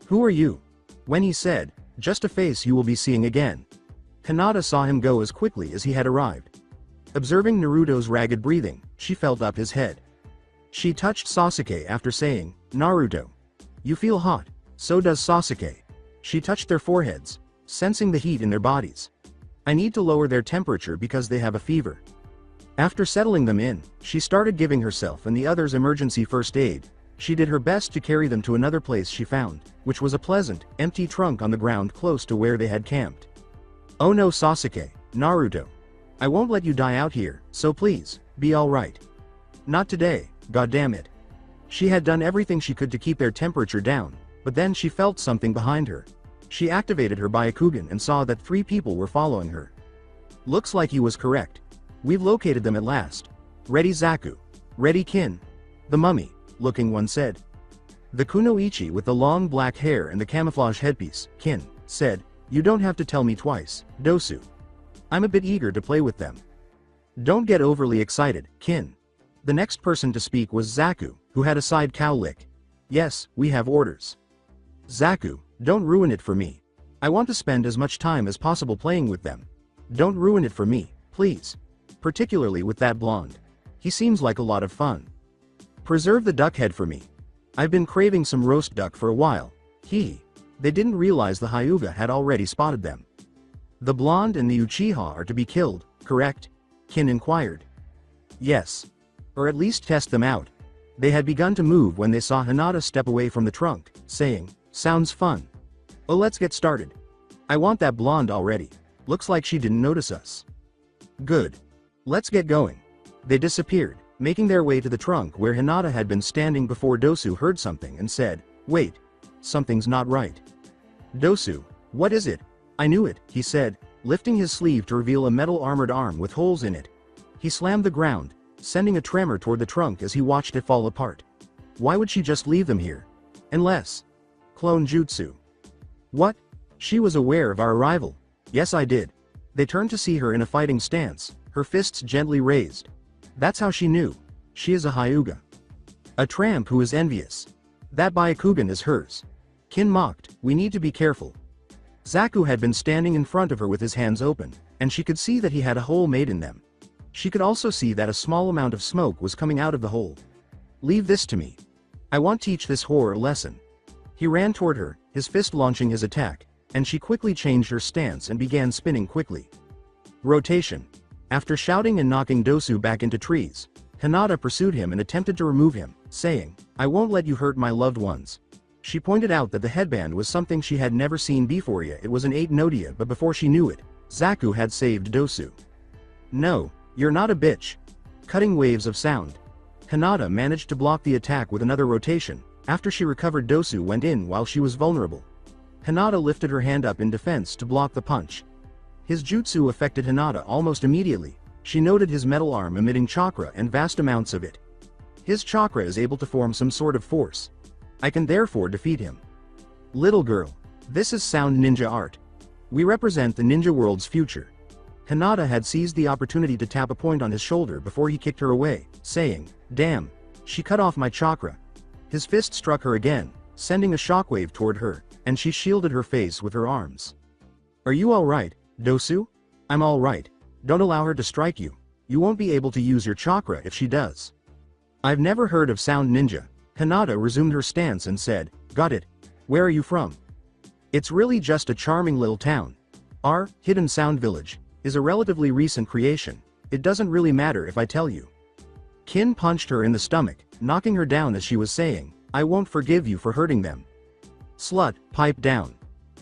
Who are you? When he said, just a face you will be seeing again. Hinata saw him go as quickly as he had arrived. Observing Naruto's ragged breathing, she felt up his head. She touched Sasuke after saying, Naruto. You feel hot, so does Sasuke. She touched their foreheads, sensing the heat in their bodies. I need to lower their temperature because they have a fever. After settling them in, she started giving herself and the others emergency first aid. She did her best to carry them to another place she found, which was a pleasant, empty trunk on the ground close to where they had camped. Oh no, Sasuke, Naruto. I won't let you die out here, so please, be alright. Not today, goddammit. She had done everything she could to keep their temperature down, but then she felt something behind her. She activated her Byakugan and saw that 3 people were following her. Looks like he was correct. We've located them at last. Ready Zaku. Ready Kin. The mummy, looking one said. The kunoichi with the long black hair and the camouflage headpiece, Kin, said, you don't have to tell me twice, Dosu. I'm a bit eager to play with them. Don't get overly excited, Kin. The next person to speak was Zaku, who had a side cow lick. Yes, we have orders. Zaku, don't ruin it for me. I want to spend as much time as possible playing with them. Don't ruin it for me, please. Particularly with that blonde. He seems like a lot of fun. Preserve the duck head for me. I've been craving some roast duck for a while. They didn't realize the Hyuga had already spotted them. The blonde and the Uchiha are to be killed, correct? Kin inquired. Yes. Or at least test them out. They had begun to move when they saw Hinata step away from the trunk, saying, sounds fun. Oh, let's get started. I want that blonde already. Looks like she didn't notice us. Good. Let's get going. They disappeared, making their way to the trunk where Hinata had been standing before Dosu heard something and said, wait. Something's not right. Dosu, what is it? I knew it, he said, lifting his sleeve to reveal a metal armored arm with holes in it. He slammed the ground, sending a tremor toward the trunk as he watched it fall apart. Why would she just leave them here? Unless. Clone jutsu. What? She was aware of our arrival. Yes, I did. They turned to see her in a fighting stance, her fists gently raised. That's how she knew. She is a Hyuga. A tramp who is envious. That Byakugan is hers. Kin mocked, we need to be careful. Zaku had been standing in front of her with his hands open, and she could see that he had a hole made in them. She could also see that a small amount of smoke was coming out of the hole. Leave this to me. I want to teach this whore a lesson. He ran toward her, his fist launching his attack, and she quickly changed her stance and began spinning quickly. Rotation. After shouting and knocking Dosu back into trees, Hinata pursued him and attempted to remove him, saying, I won't let you hurt my loved ones. She pointed out that the headband was something she had never seen before yet. It was an 8 Nodia, but before she knew it, Zaku had saved Dosu. No, you're not a bitch. Cutting waves of sound. Hinata managed to block the attack with another rotation. After she recovered, Dosu went in while she was vulnerable. Hinata lifted her hand up in defense to block the punch. His jutsu affected Hinata almost immediately. She noted his metal arm emitting chakra and vast amounts of it. His chakra is able to form some sort of force. I can therefore defeat him. Little girl, this is sound ninja art. We represent the ninja world's future. Hinata had seized the opportunity to tap a point on his shoulder before he kicked her away, saying, damn, she cut off my chakra. His fist struck her again, sending a shockwave toward her, and she shielded her face with her arms. Are you alright, Dosu? I'm alright. Don't allow her to strike you. You won't be able to use your chakra if she does. I've never heard of sound ninja. Hinata resumed her stance and said, got it. Where are you from? It's really just a charming little town. Our hidden sound village is a relatively recent creation. It doesn't really matter if I tell you. Kin punched her in the stomach, knocking her down as she was saying, I won't forgive you for hurting them. Slut, pipe down.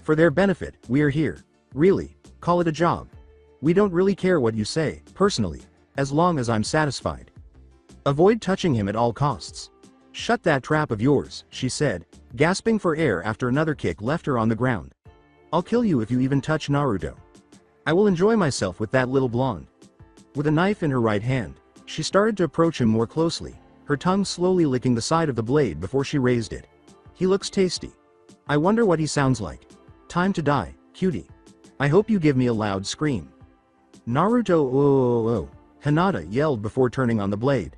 For their benefit, we are here. Really, call it a job. We don't really care what you say, personally, as long as I'm satisfied. Avoid touching him at all costs. Shut that trap of yours, she said, gasping for air after another kick left her on the ground. I'll kill you if you even touch Naruto. I will enjoy myself with that little blonde. With a knife in her right hand, she started to approach him more closely, her tongue slowly licking the side of the blade before she raised it. He looks tasty. I wonder what he sounds like. Time to die, cutie. I hope you give me a loud scream. Naruto, oh. Hinata yelled before turning on the blade.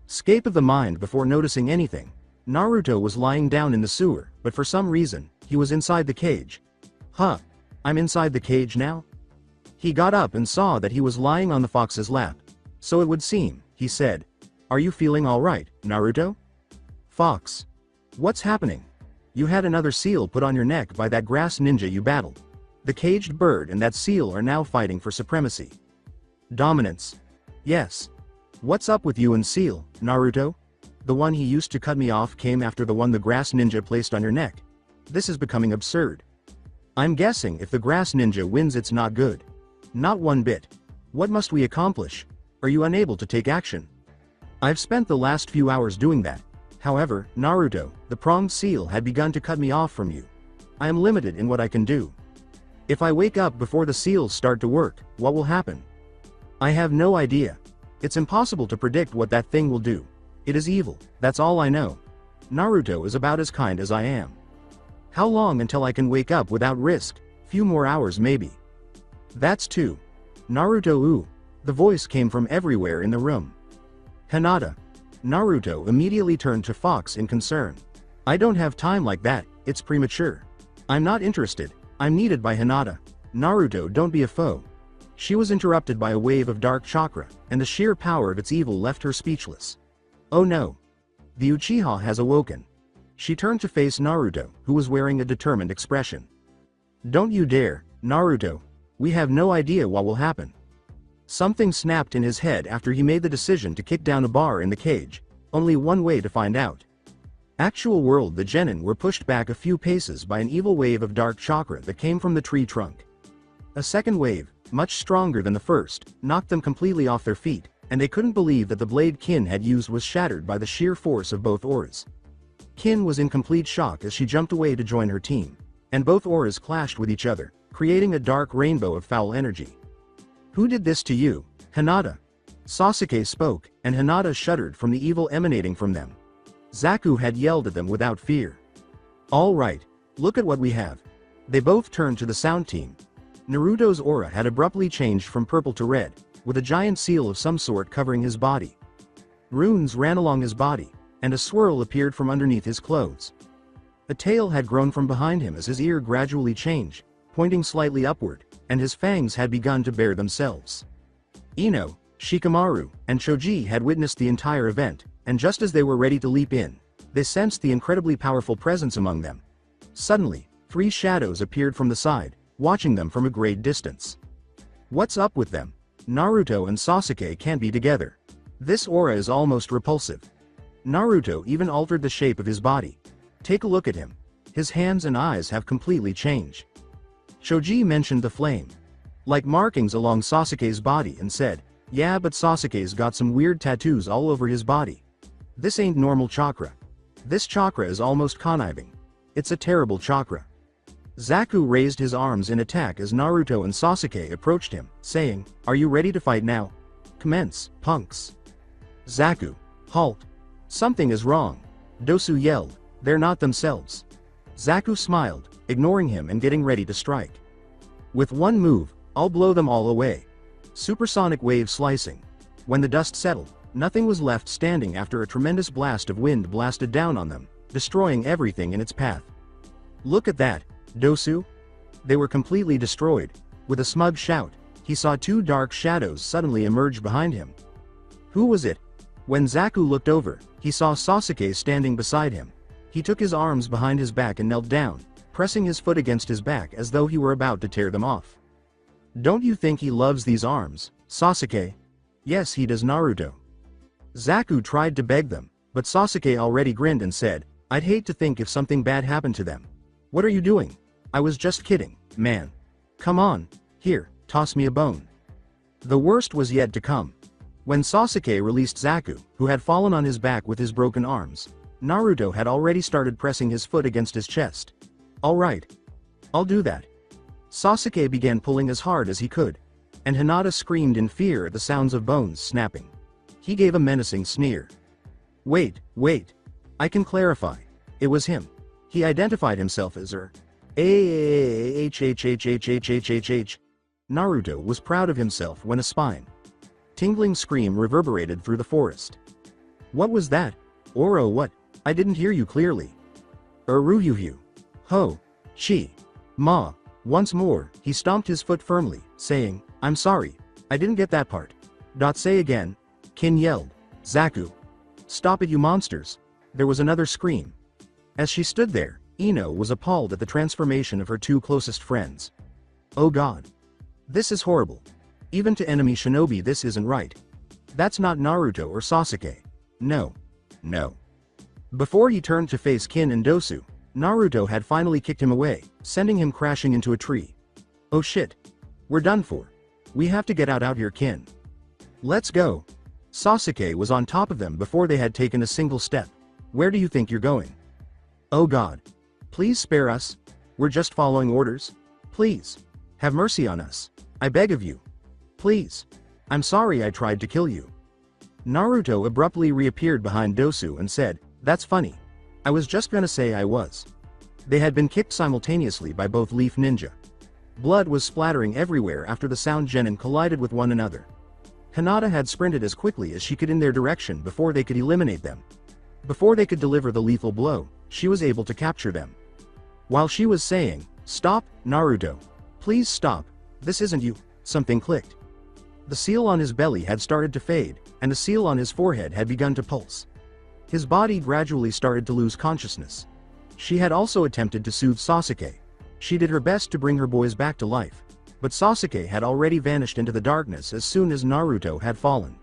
Escape of the mind before noticing anything. Naruto was lying down in the sewer, but for some reason, he was inside the cage. Huh. I'm inside the cage now? He got up and saw that he was lying on the fox's lap. So it would seem, he said. Are you feeling alright, Naruto? Fox. What's happening? You had another seal put on your neck by that grass ninja you battled. The caged bird and that seal are now fighting for supremacy. Dominance. Yes. What's up with you and Seal, Naruto? The one he used to cut me off came after the one the grass ninja placed on your neck. This is becoming absurd. I'm guessing if the grass ninja wins it's not good. Not one bit. What must we accomplish? Are you unable to take action? I've spent the last few hours doing that. However, Naruto, the pronged seal had begun to cut me off from you. I am limited in what I can do. If I wake up before the seals start to work, what will happen? I have no idea. It's impossible to predict what that thing will do. It is evil, that's all I know. Naruto is about as kind as I am. How long until I can wake up without risk? Few more hours maybe. That's two. Naruto ooh. The voice came from everywhere in the room. Hinata. Naruto immediately turned to Fox in concern. I don't have time like that, it's premature. I'm not interested, I'm needed by Hinata. Naruto, don't be a foe. She was interrupted by a wave of dark chakra, and the sheer power of its evil left her speechless. Oh no. The Uchiha has awoken. She turned to face Naruto, who was wearing a determined expression. Don't you dare, Naruto. We have no idea what will happen. Something snapped in his head after he made the decision to kick down a bar in the cage. Only one way to find out. Actual world, the genin were pushed back a few paces by an evil wave of dark chakra that came from the tree trunk. A second wave, much stronger than the first, knocked them completely off their feet, and they couldn't believe that the blade Kin had used was shattered by the sheer force of both auras. Kin was in complete shock as she jumped away to join her team, and both auras clashed with each other, creating a dark rainbow of foul energy. Who did this to you, Hinata? Sasuke spoke, and Hinata shuddered from the evil emanating from them. Zaku had yelled at them without fear. All right, look at what we have. They both turned to the sound team. Naruto's aura had abruptly changed from purple to red, with a giant seal of some sort covering his body. Runes ran along his body, and a swirl appeared from underneath his clothes. A tail had grown from behind him as his ear gradually changed, pointing slightly upward, and his fangs had begun to bare themselves. Ino, Shikamaru, and Choji had witnessed the entire event, and just as they were ready to leap in, they sensed the incredibly powerful presence among them. Suddenly, three shadows appeared from the side, watching them from a great distance. What's up with them? Naruto and Sasuke can't be together. This aura is almost repulsive. Naruto even altered the shape of his body. Take a look at him. His hands and eyes have completely changed. Choji mentioned the flame, like markings along Sasuke's body, and said, yeah, but Sasuke's got some weird tattoos all over his body. This ain't normal chakra. This chakra is almost conniving. It's a terrible chakra. Zaku raised his arms in attack as Naruto and Sasuke approached him, saying, are you ready to fight now? Commence, punks. Zaku. Halt. Something is wrong. Dosu yelled, they're not themselves. Zaku smiled, ignoring him and getting ready to strike. With one move, I'll blow them all away. Supersonic wave slicing. When the dust settled, nothing was left standing after a tremendous blast of wind blasted down on them, destroying everything in its path. Look at that, Dosu. They were completely destroyed. With a smug shout, he saw two dark shadows suddenly emerge behind him. Who was it? When Zaku looked over, he saw Sasuke standing beside him. He took his arms behind his back and knelt down, pressing his foot against his back as though he were about to tear them off. Don't you think he loves these arms, Sasuke? Yes, he does, Naruto. Zaku tried to beg them, but Sasuke already grinned and said, I'd hate to think if something bad happened to them. What are you doing? I was just kidding, man. Come on, here, toss me a bone. The worst was yet to come. When Sasuke released Zaku, who had fallen on his back with his broken arms, Naruto had already started pressing his foot against his chest. Alright. I'll do that. Sasuke began pulling as hard as he could, and Hinata screamed in fear at the sounds of bones snapping. He gave a menacing sneer. Wait. I can clarify. It was him. He identified himself as H. Naruto was proud of himself when a tingling scream reverberated through the forest. What was that? Oro, what? I didn't hear you clearly. Uruhuhu. Ho. Chi. Ma. Once more, he stomped his foot firmly, saying, I'm sorry. I didn't get that part. Say again. Kin yelled. Zaku. Stop it, you monsters. There was another scream. As she stood there, Ino was appalled at the transformation of her two closest friends. Oh god. This is horrible. Even to enemy shinobi this isn't right. That's not Naruto or Sasuke. No. Before he turned to face Kin and Dosu, Naruto had finally kicked him away, sending him crashing into a tree. Oh shit. We're done for. We have to get out here, Kin. Let's go. Sasuke was on top of them before they had taken a single step. Where do you think you're going? Oh god. Please spare us. We're just following orders. Please. Have mercy on us. I beg of you. Please. I'm sorry I tried to kill you. Naruto abruptly reappeared behind Dosu and said, That's funny. I was just gonna say I was. They had been kicked simultaneously by both Leaf Ninja. Blood was splattering everywhere after the sound genin collided with one another. Hinata had sprinted as quickly as she could in their direction before they could eliminate them. Before they could deliver the lethal blow, she was able to capture them. While she was saying, Stop, Naruto. Please stop, this isn't you, something clicked. The seal on his belly had started to fade, and the seal on his forehead had begun to pulse. His body gradually started to lose consciousness. She had also attempted to soothe Sasuke. She did her best to bring her boys back to life, but Sasuke had already vanished into the darkness as soon as Naruto had fallen.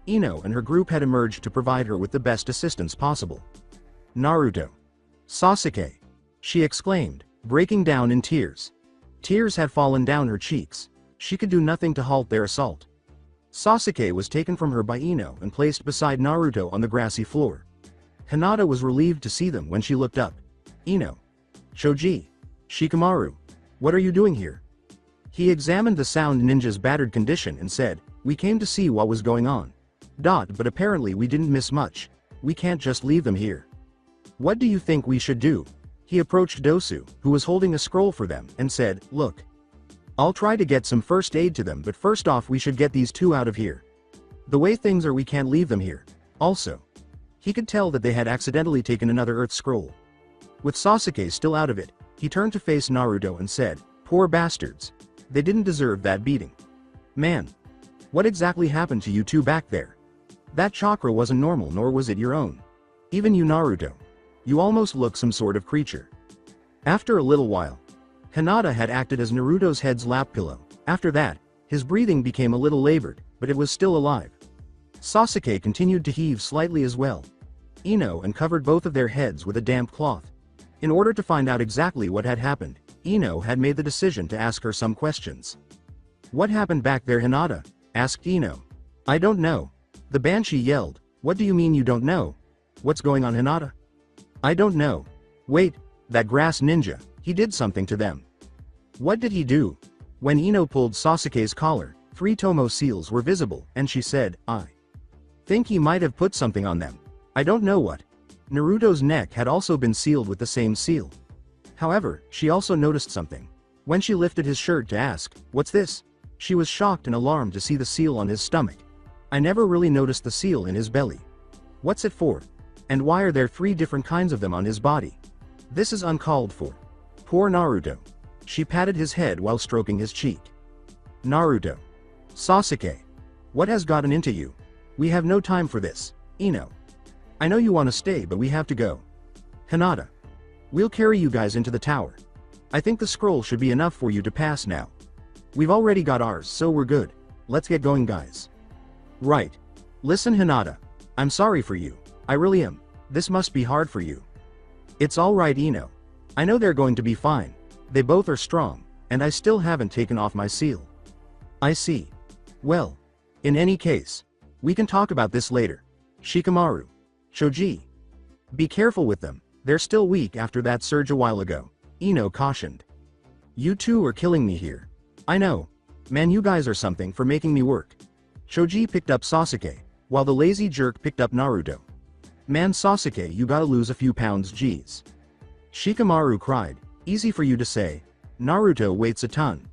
Ino and her group had emerged to provide her with the best assistance possible. Naruto. Sasuke. She exclaimed, breaking down in tears. Tears had fallen down her cheeks. She could do nothing to halt their assault. Sasuke was taken from her by Ino and placed beside Naruto on the grassy floor. Hinata was relieved to see them when she looked up. Ino. Choji. Shikamaru. What are you doing here? He examined the sound ninja's battered condition and said, We came to see what was going on. But apparently we didn't miss much. We can't just leave them here. What do you think we should do? He approached Dosu, who was holding a scroll for them, and said, Look. I'll try to get some first aid to them, but first off we should get these two out of here. The way things are we can't leave them here. Also. He could tell that they had accidentally taken another earth scroll. With Sasuke still out of it, he turned to face Naruto and said, Poor bastards. They didn't deserve that beating. Man. What exactly happened to you two back there? That chakra wasn't normal, nor was it your own. Even you, Naruto. You almost look some sort of creature. After a little while, Hinata had acted as Naruto's head's lap pillow. After that, his breathing became a little labored, but it was still alive. Sasuke continued to heave slightly as well. Ino uncovered both of their heads with a damp cloth. In order to find out exactly what had happened, Ino had made the decision to ask her some questions. What happened back there, Hinata? Asked Ino. I don't know. The Banshee yelled. What do you mean you don't know? What's going on, Hinata? I don't know. Wait, that grass ninja, he did something to them. What did he do? When Ino pulled Sasuke's collar, 3 Tomo seals were visible, and she said, I think he might have put something on them. I don't know what. Naruto's neck had also been sealed with the same seal. However, she also noticed something. When she lifted his shirt to ask, What's this? She was shocked and alarmed to see the seal on his stomach. I never really noticed the seal in his belly. What's it for? And why are there 3 different kinds of them on his body? This is uncalled for. Poor Naruto. She patted his head while stroking his cheek. Naruto. Sasuke. What has gotten into you? We have no time for this. Ino. I know you want to stay, but we have to go. Hinata. We'll carry you guys into the tower. I think the scroll should be enough for you to pass now. We've already got ours, so we're good. Let's get going, guys. Right. Listen, Hinata. I'm sorry for you. I really am. This must be hard for you. It's alright, Ino. I know they're going to be fine. They both are strong, and I still haven't taken off my seal. I see. Well. In any case. We can talk about this later. Shikamaru. Choji. Be careful with them, they're still weak after that surge a while ago, Ino cautioned. You two are killing me here. I know. Man, you guys are something for making me work. Choji picked up Sasuke, while the lazy jerk picked up Naruto. Man, Sasuke, you gotta lose a few pounds, geez. Shikamaru cried, easy for you to say. Naruto weights a ton.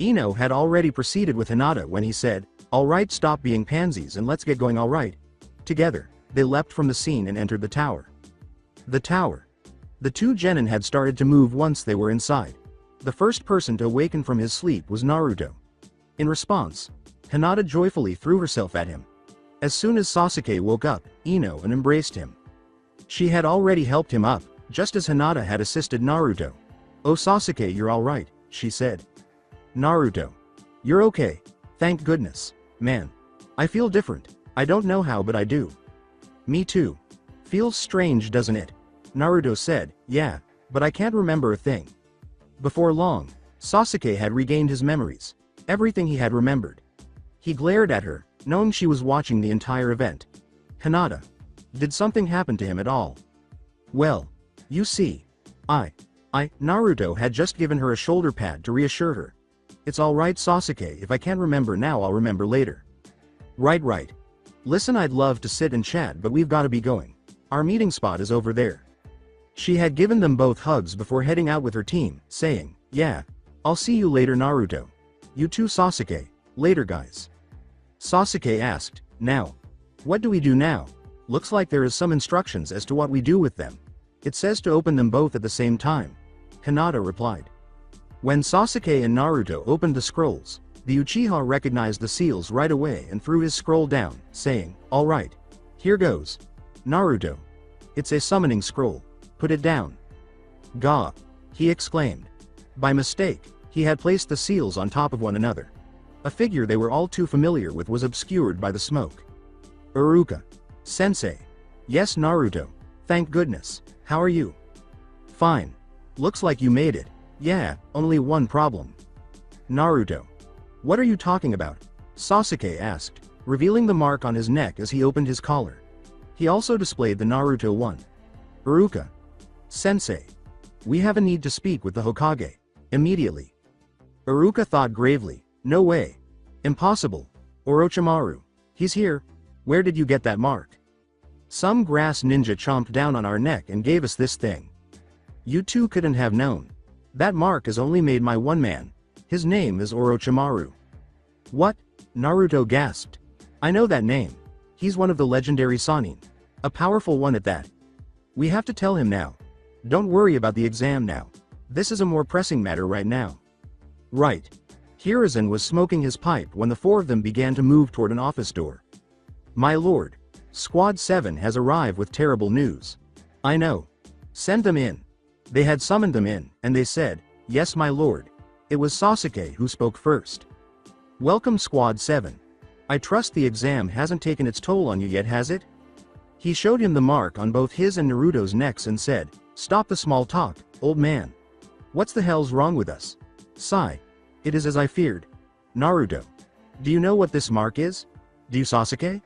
Ino had already proceeded with Hinata when he said, alright, stop being pansies and let's get going. Alright. Together, they leapt from the scene and entered the tower. The tower. The two genin had started to move once they were inside. The first person to awaken from his sleep was Naruto. In response, Hinata joyfully threw herself at him. As soon as Sasuke woke up, Ino and embraced him. She had already helped him up, just as Hinata had assisted Naruto. Oh Sasuke, you're alright, she said. Naruto. You're okay. Thank goodness. Man. I feel different. I don't know how, but I do. Me too. Feels strange, doesn't it? Naruto said, yeah, but I can't remember a thing. Before long, Sasuke had regained his memories. Everything he had remembered. He glared at her, knowing she was watching the entire event. Hinata. Did something happen to him at all? Well, you see. Naruto had just given her a shoulder pad to reassure her. It's alright Sasuke, if I can't remember now I'll remember later. Right. Listen, I'd love to sit and chat, but we've gotta be going. Our meeting spot is over there. She had given them both hugs before heading out with her team, saying, yeah, I'll see you later Naruto. You too Sasuke, later guys. Sasuke asked, now. What do we do now? Looks like there is some instructions as to what we do with them. It says to open them both at the same time. Hinata replied. When Sasuke and Naruto opened the scrolls, the Uchiha recognized the seals right away and threw his scroll down, saying, alright. Here goes. Naruto. It's a summoning scroll. Put it down. Gah! He exclaimed. By mistake, he had placed the seals on top of one another. A figure they were all too familiar with was obscured by the smoke. Iruka. Sensei. Yes Naruto. Thank goodness. How are you? Fine. Looks like you made it. Yeah, only one problem. Naruto. What are you talking about? Sasuke asked, revealing the mark on his neck as he opened his collar. He also displayed the Naruto one. Iruka. Sensei. We have a need to speak with the Hokage. Immediately. Iruka thought gravely, no way. Impossible. Orochimaru. He's here. Where did you get that mark? Some grass ninja chomped down on our neck and gave us this thing. You two couldn't have known. That mark is only made by one man. His name is Orochimaru. What? Naruto gasped. I know that name. He's one of the legendary Sannin. A powerful one at that. We have to tell him now. Don't worry about the exam now. This is a more pressing matter right now. Right. Hiruzen was smoking his pipe when the four of them began to move toward an office door. My lord. Squad 7 has arrived with terrible news. I know. Send them in. They had summoned them in, and they said, yes my lord. It was Sasuke who spoke first. Welcome Squad 7. I trust the exam hasn't taken its toll on you yet, has it? He showed him the mark on both his and Naruto's necks and said, stop the small talk, old man. What's the hell's wrong with us? Sigh. It is as I feared. Naruto. Do you know what this mark is? Do you Sasuke?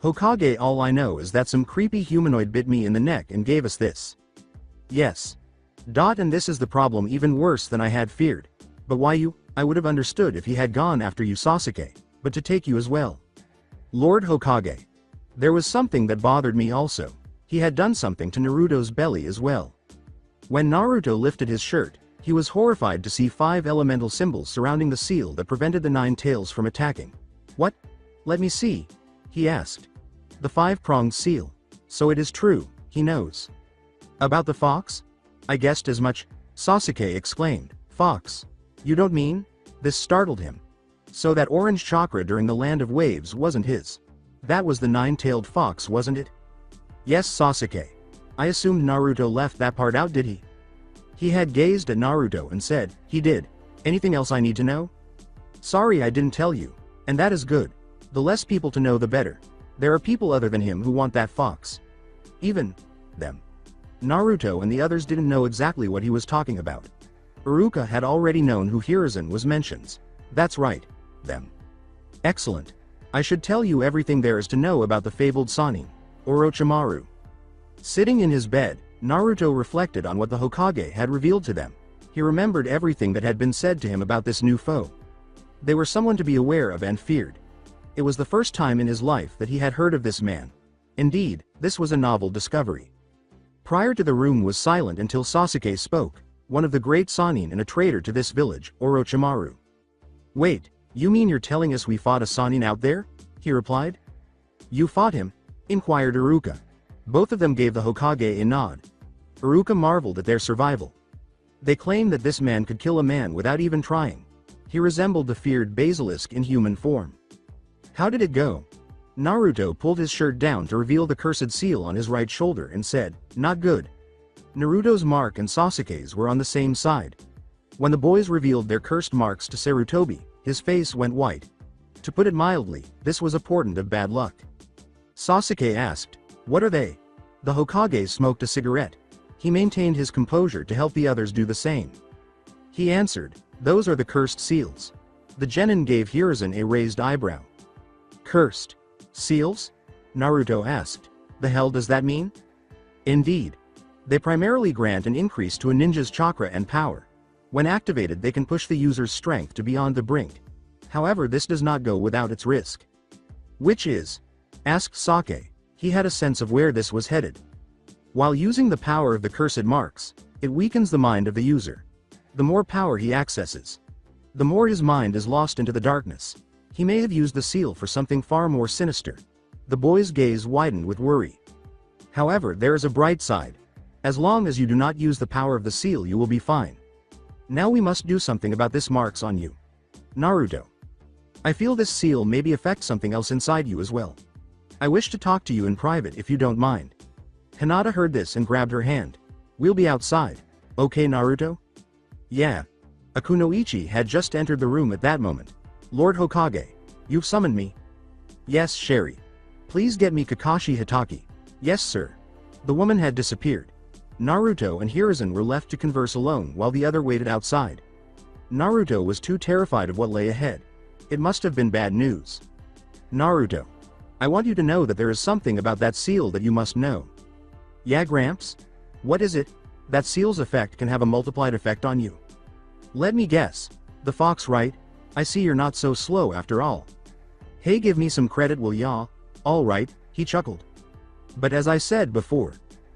Hokage, all I know is that some creepy humanoid bit me in the neck and gave us this. Yes. And this is the problem, even worse than I had feared. But why you? I would have understood if he had gone after you Sasuke, but to take you as well. Lord Hokage. There was something that bothered me also. He had done something to Naruto's belly as well. When Naruto lifted his shirt, he was horrified to see 5 elemental symbols surrounding the seal that prevented the 9 tails from attacking. What? Let me see. He asked. The 5-pronged seal. So it is true, he knows. About the fox? I guessed as much, Sasuke exclaimed. Fox? You don't mean? This startled him. So that orange chakra during the Land of Waves wasn't his. That was the 9-tailed fox, wasn't it? Yes Sasuke. I assumed Naruto left that part out, did he? He had gazed at Naruto and said, he did. Anything else I need to know? Sorry I didn't tell you. And that is good. The less people to know the better. There are people other than him who want that fox. Even them. Naruto and the others didn't know exactly what he was talking about. Iruka had already known who Hiruzen was mentions. That's right. Them. Excellent. I should tell you everything there is to know about the fabled Sannin. Orochimaru. Sitting in his bed, Naruto reflected on what the Hokage had revealed to them. He remembered everything that had been said to him about this new foe. They were someone to be aware of and feared. It was the first time in his life that he had heard of this man. Indeed, this was a novel discovery. Prior to the room was silent until Sasuke spoke, one of the great Sannin and a traitor to this village, Orochimaru. Wait, you mean you're telling us we fought a Sannin out there? He replied. You fought him? Inquired Iruka. Both of them gave the Hokage a nod. Iruka marveled at their survival. They claimed that this man could kill a man without even trying. He resembled the feared basilisk in human form. How did it go? Naruto pulled his shirt down to reveal the cursed seal on his right shoulder and said, not good. Naruto's mark and Sasuke's were on the same side. When the boys revealed their cursed marks to Sarutobi, his face went white. To put it mildly, this was a portent of bad luck. Sasuke asked, what are they? The Hokage smoked a cigarette. He maintained his composure to help the others do the same. He answered, those are the cursed seals. The genin gave Hiruzen a raised eyebrow. Cursed seals? Naruto asked. The hell does that mean? Indeed. They primarily grant an increase to a ninja's chakra and power. When activated, they can push the user's strength to beyond the brink. However, this does not go without its risk. Which is? Asked Sake. He had a sense of where this was headed. While using the power of the cursed marks, it weakens the mind of the user. The more power he accesses, the more his mind is lost into the darkness. He may have used the seal for something far more sinister. The boy's gaze widened with worry. However, there is a bright side. As long as you do not use the power of the seal, you will be fine. Now we must do something about this marks on you. Naruto. I feel this seal maybe affect something else inside you as well. I wish to talk to you in private if you don't mind. Hinata heard this and grabbed her hand. We'll be outside. Okay, Naruto? Yeah. Akunoichi had just entered the room at that moment. Lord Hokage, you've summoned me? Yes, Sherry. Please get me Kakashi Hitaki. Yes, sir. The woman had disappeared. Naruto and Hiruzen were left to converse alone while the other waited outside. Naruto was too terrified of what lay ahead. It must have been bad news. Naruto. I want you to know that there is something about that seal that you must know. Yeah, Gramps? What is it? That seal's effect can have a multiplied effect on you. Let me guess. The fox, right? I see you're not so slow after all. Hey, give me some credit, will ya? All right, he chuckled. But as I said before,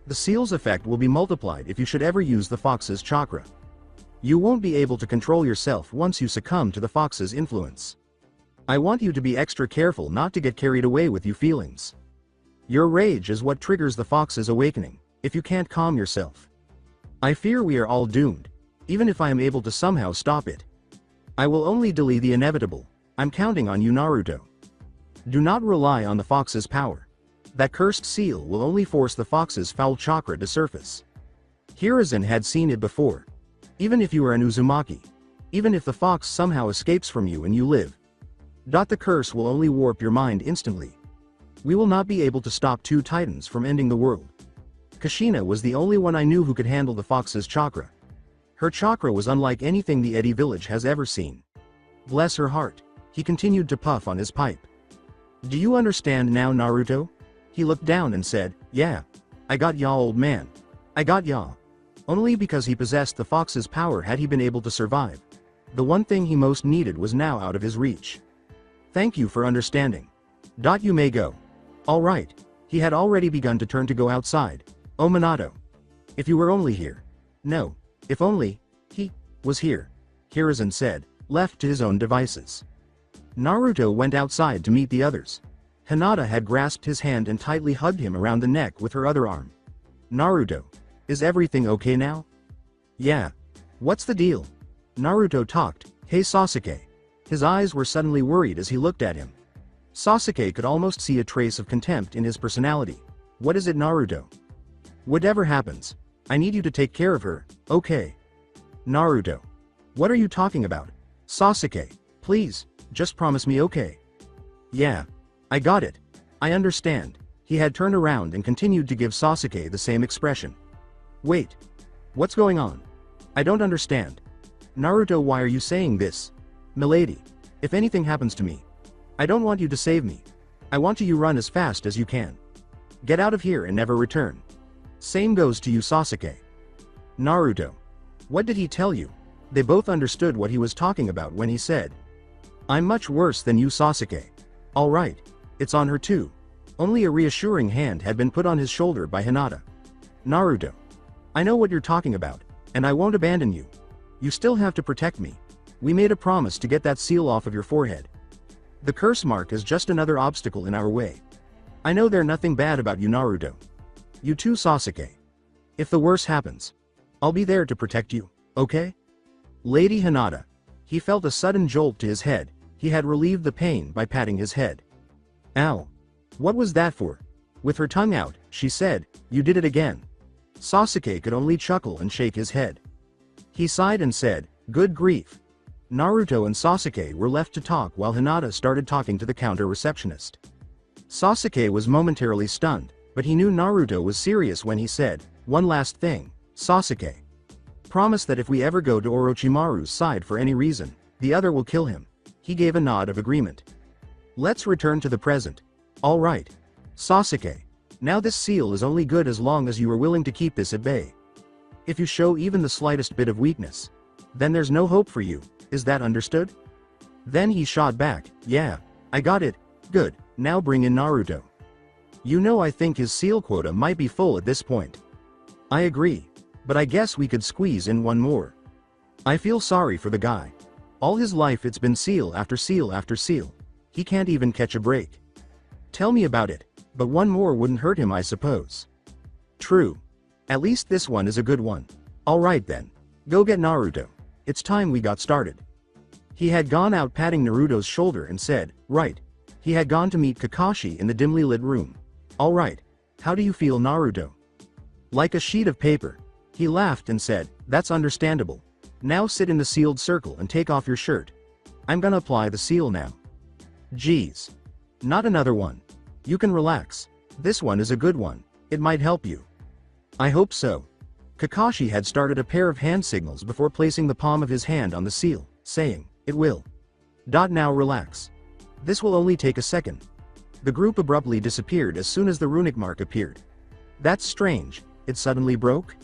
the seal's effect will be multiplied if you should ever use the fox's chakra. You won't be able to control yourself once you succumb to the fox's influence. I want you to be extra careful not to get carried away with your feelings. Your rage is what triggers the fox's awakening, if you can't calm yourself. I fear we are all doomed, even if I am able to somehow stop it. I will only delay the inevitable. I'm counting on you, Naruto. Do not rely on the fox's power. That cursed seal will only force the fox's foul chakra to surface. Hiruzen had seen it before. Even if you are an Uzumaki, even if the fox somehow escapes from you and you live, the curse will only warp your mind instantly. We will not be able to stop two titans from ending the world. Kushina was the only one I knew who could handle the fox's chakra. Her chakra was unlike anything the Eddie village has ever seen. Bless her heart. He continued to puff on his pipe. Do you understand now, Naruto? He looked down and said, yeah. I got ya, old man. I got ya. Only because he possessed the fox's power had he been able to survive. The one thing he most needed was now out of his reach. Thank you for understanding. You may go. All right. He had already begun to turn to go outside. Oh, Minato. If you were only here. No. If only he was here, Hiruzen said, left to his own devices. Naruto went outside to meet the others. Hinata had grasped his hand and tightly hugged him around the neck with her other arm. Naruto, is everything okay now? Yeah. What's the deal? Naruto talked. Hey, Sasuke. His eyes were suddenly worried as he looked at him. Sasuke could almost see a trace of contempt in his personality. What is it, Naruto? Whatever happens, I need you to take care of her, okay? Naruto. What are you talking about? Sasuke, please, just promise me, okay? Yeah. I got it. I understand. He had turned around and continued to give Sasuke the same expression. Wait. What's going on? I don't understand. Naruto, why are you saying this? Milady, if anything happens to me, I don't want you to save me. I want you to run as fast as you can. Get out of here and never return. Same goes to you, Sasuke. Naruto. What did he tell you? They both understood what he was talking about when he said, I'm much worse than you, Sasuke. Alright. It's on her too. Only a reassuring hand had been put on his shoulder by Hinata. Naruto. I know what you're talking about, and I won't abandon you. You still have to protect me. We made a promise to get that seal off of your forehead. The curse mark is just another obstacle in our way. I know there's nothing bad about you, Naruto. You too, Sasuke. If the worst happens, I'll be there to protect you, okay? Lady Hinata. He felt a sudden jolt to his head. He had relieved the pain by patting his head. Ow. What was that for? With her tongue out, she said, You did it again. Sasuke could only chuckle and shake his head. He sighed and said, Good grief. Naruto and Sasuke were left to talk while Hinata started talking to the counter receptionist. Sasuke was momentarily stunned, but he knew Naruto was serious when he said, One last thing, Sasuke. Promise that if we ever go to Orochimaru's side for any reason, the other will kill him. He gave a nod of agreement. Let's return to the present. All right. Sasuke. Now this seal is only good as long as you are willing to keep this at bay. If you show even the slightest bit of weakness, then there's no hope for you, is that understood? Then he shot back, Yeah, I got it, good, now bring in Naruto. You know I think his seal quota might be full at this point. I agree, but I guess we could squeeze in one more. I feel sorry for the guy. All his life it's been seal after seal after seal. He can't even catch a break. Tell me about it, but one more wouldn't hurt him, I suppose. True. At least this one is a good one. Alright then. Go get Naruto. It's time we got started. He had gone out patting Naruto's shoulder and said, Right. He had gone to meet Kakashi in the dimly lit room. Alright. How do you feel, Naruto? Like a sheet of paper. He laughed and said, That's understandable. Now sit in the sealed circle and take off your shirt. I'm gonna apply the seal now. Geez. Not another one. You can relax. This one is a good one. It might help you. I hope so. Kakashi had started a pair of hand signals before placing the palm of his hand on the seal, saying, It will. Now relax. This will only take a second. The group abruptly disappeared as soon as the runic mark appeared. That's strange, it suddenly broke?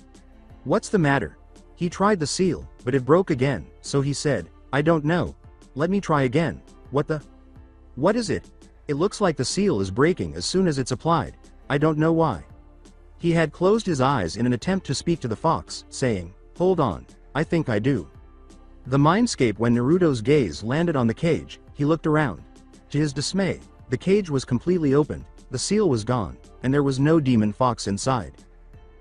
What's the matter? He tried the seal, but it broke again, so he said, I don't know. Let me try again. What is it? It looks like the seal is breaking as soon as it's applied. I don't know why. He had closed his eyes in an attempt to speak to the fox, saying, Hold on, I think I do. The mindscape when Naruto's gaze landed on the cage, he looked around. To his dismay, the cage was completely opened, the seal was gone, and there was no demon fox inside.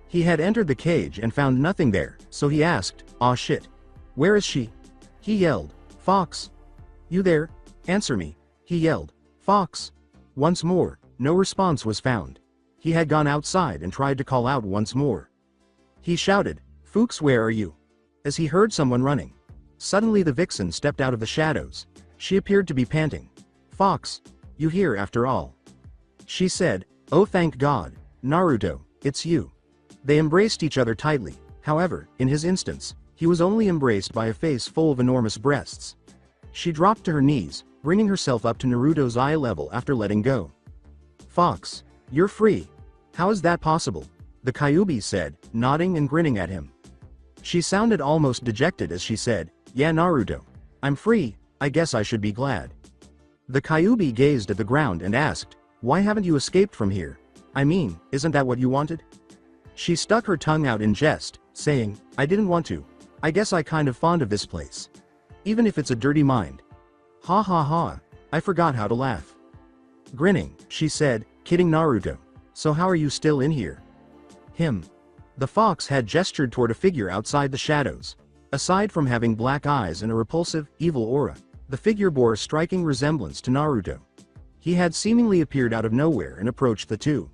He had entered the cage and found nothing there, so he asked, Aw shit. Where is she? He yelled, Fox. You there? Answer me. He yelled, Fox. Once more, no response was found. He had gone outside and tried to call out once more. He shouted, Fuchs, where are you? As he heard someone running. Suddenly the vixen stepped out of the shadows. She appeared to be panting. Fox. You here after all. She said, Oh thank God, Naruto, it's you. They embraced each other tightly. However, in his instance, he was only embraced by a face full of enormous breasts. She dropped to her knees, bringing herself up to Naruto's eye level after letting go. Fox. You're free. How is that possible? The Kyuubi said, nodding and grinning at him. She sounded almost dejected as she said, Yeah Naruto. I'm free, I guess I should be glad. The Kyuubi gazed at the ground and asked, Why haven't you escaped from here? I mean, isn't that what you wanted? She stuck her tongue out in jest, saying, I didn't want to. I guess I kind of fond of this place. Even if it's a dirty mind. Ha ha ha, I forgot how to laugh. Grinning, she said, kidding Naruto. So how are you still in here? Him. The fox had gestured toward a figure outside the shadows. Aside from having black eyes and a repulsive, evil aura, the figure bore a striking resemblance to Naruto. He had seemingly appeared out of nowhere and approached the two.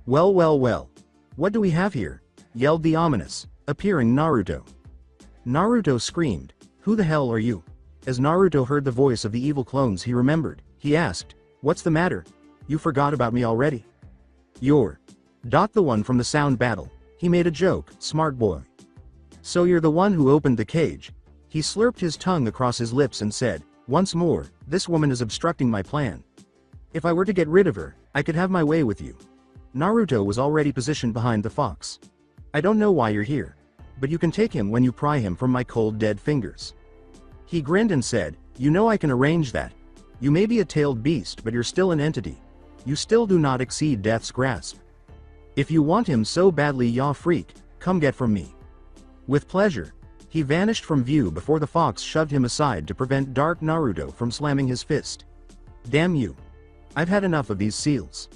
Well well well. What do we have here? Yelled the ominous, appearing Naruto. Naruto screamed, Who the hell are you? As Naruto heard the voice of the evil clones he remembered, he asked, What's the matter? You forgot about me already? You're the one from the sound battle. He made a joke, smart boy. So you're the one who opened the cage. He slurped his tongue across his lips and said, Once more, this woman is obstructing my plan. If I were to get rid of her, I could have my way with you. Naruto was already positioned behind the fox. I don't know why you're here. But you can take him when you pry him from my cold dead fingers. He grinned and said, you know I can arrange that. You may be a tailed beast but you're still an entity. You still do not exceed death's grasp. If you want him so badly ya freak, come get from me. With pleasure. He vanished from view before the fox shoved him aside to prevent Dark Naruto from slamming his fist. Damn you. I've had enough of these seals.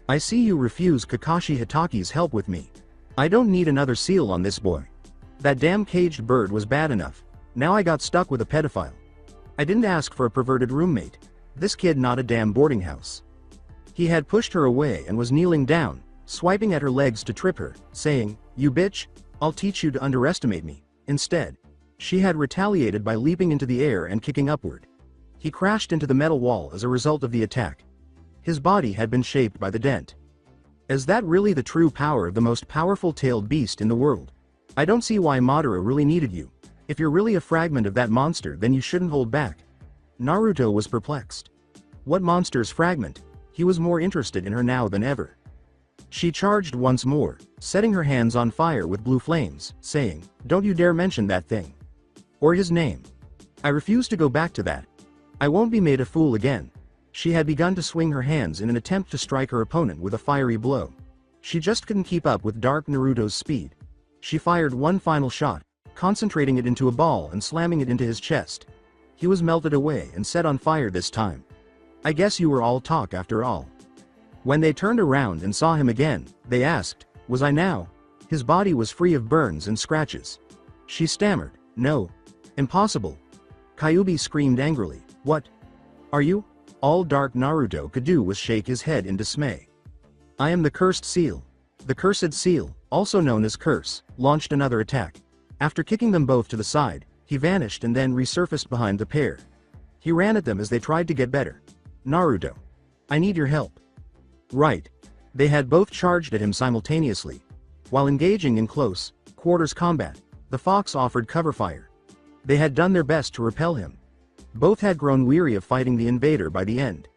I see you refuse Kakashi Hitaki's help with me. I don't need another seal on this boy. That damn caged bird was bad enough. Now I got stuck with a pedophile. I didn't ask for a perverted roommate. This kid not a damn boarding house. He had pushed her away and was kneeling down, swiping at her legs to trip her, saying, you bitch, I'll teach you to underestimate me. Instead, she had retaliated by leaping into the air and kicking upward. He crashed into the metal wall as a result of the attack. His body had been shaped by the dent. Is that really the true power of the most powerful tailed beast in the world? I don't see why Madara really needed you. If you're really a fragment of that monster then you shouldn't hold back. Naruto was perplexed. What monster's fragment? He was more interested in her now than ever. She charged once more, setting her hands on fire with blue flames, saying, don't you dare mention that thing. Or his name. I refuse to go back to that. I won't be made a fool again. She had begun to swing her hands in an attempt to strike her opponent with a fiery blow. She just couldn't keep up with Dark Naruto's speed. She fired one final shot, concentrating it into a ball and slamming it into his chest. He was melted away and set on fire this time. I guess you were all talk after all. When they turned around and saw him again, they asked, was I now? His body was free of burns and scratches. She stammered, no. Impossible. Kyuubi screamed angrily, what? Are you? All Dark Naruto could do was shake his head in dismay. I am the cursed seal. The cursed seal, also known as Curse, launched another attack. After kicking them both to the side, he vanished and then resurfaced behind the pair. He ran at them as they tried to get better. Naruto. I need your help. Right. They had both charged at him simultaneously. While engaging in close quarters combat, the fox offered cover fire. They had done their best to repel him. Both had grown weary of fighting the invader by the end.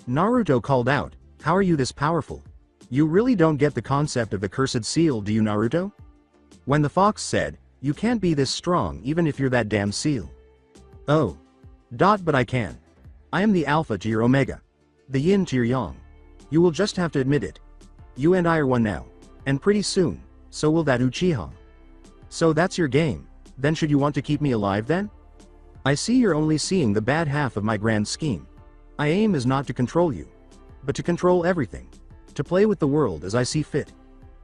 Naruto called out, how are you this powerful? You really don't get the concept of the cursed seal, do you, Naruto? When the fox said, you can't be this strong even if you're that damn seal. Oh. But I can. I am the alpha to your omega. The yin to your yang. You will just have to admit it. You and I are one now. And pretty soon, so will that Uchiha. So that's your game, then should you want to keep me alive then? I see you're only seeing the bad half of my grand scheme. My aim is not to control you, but to control everything. To play with the world as I see fit.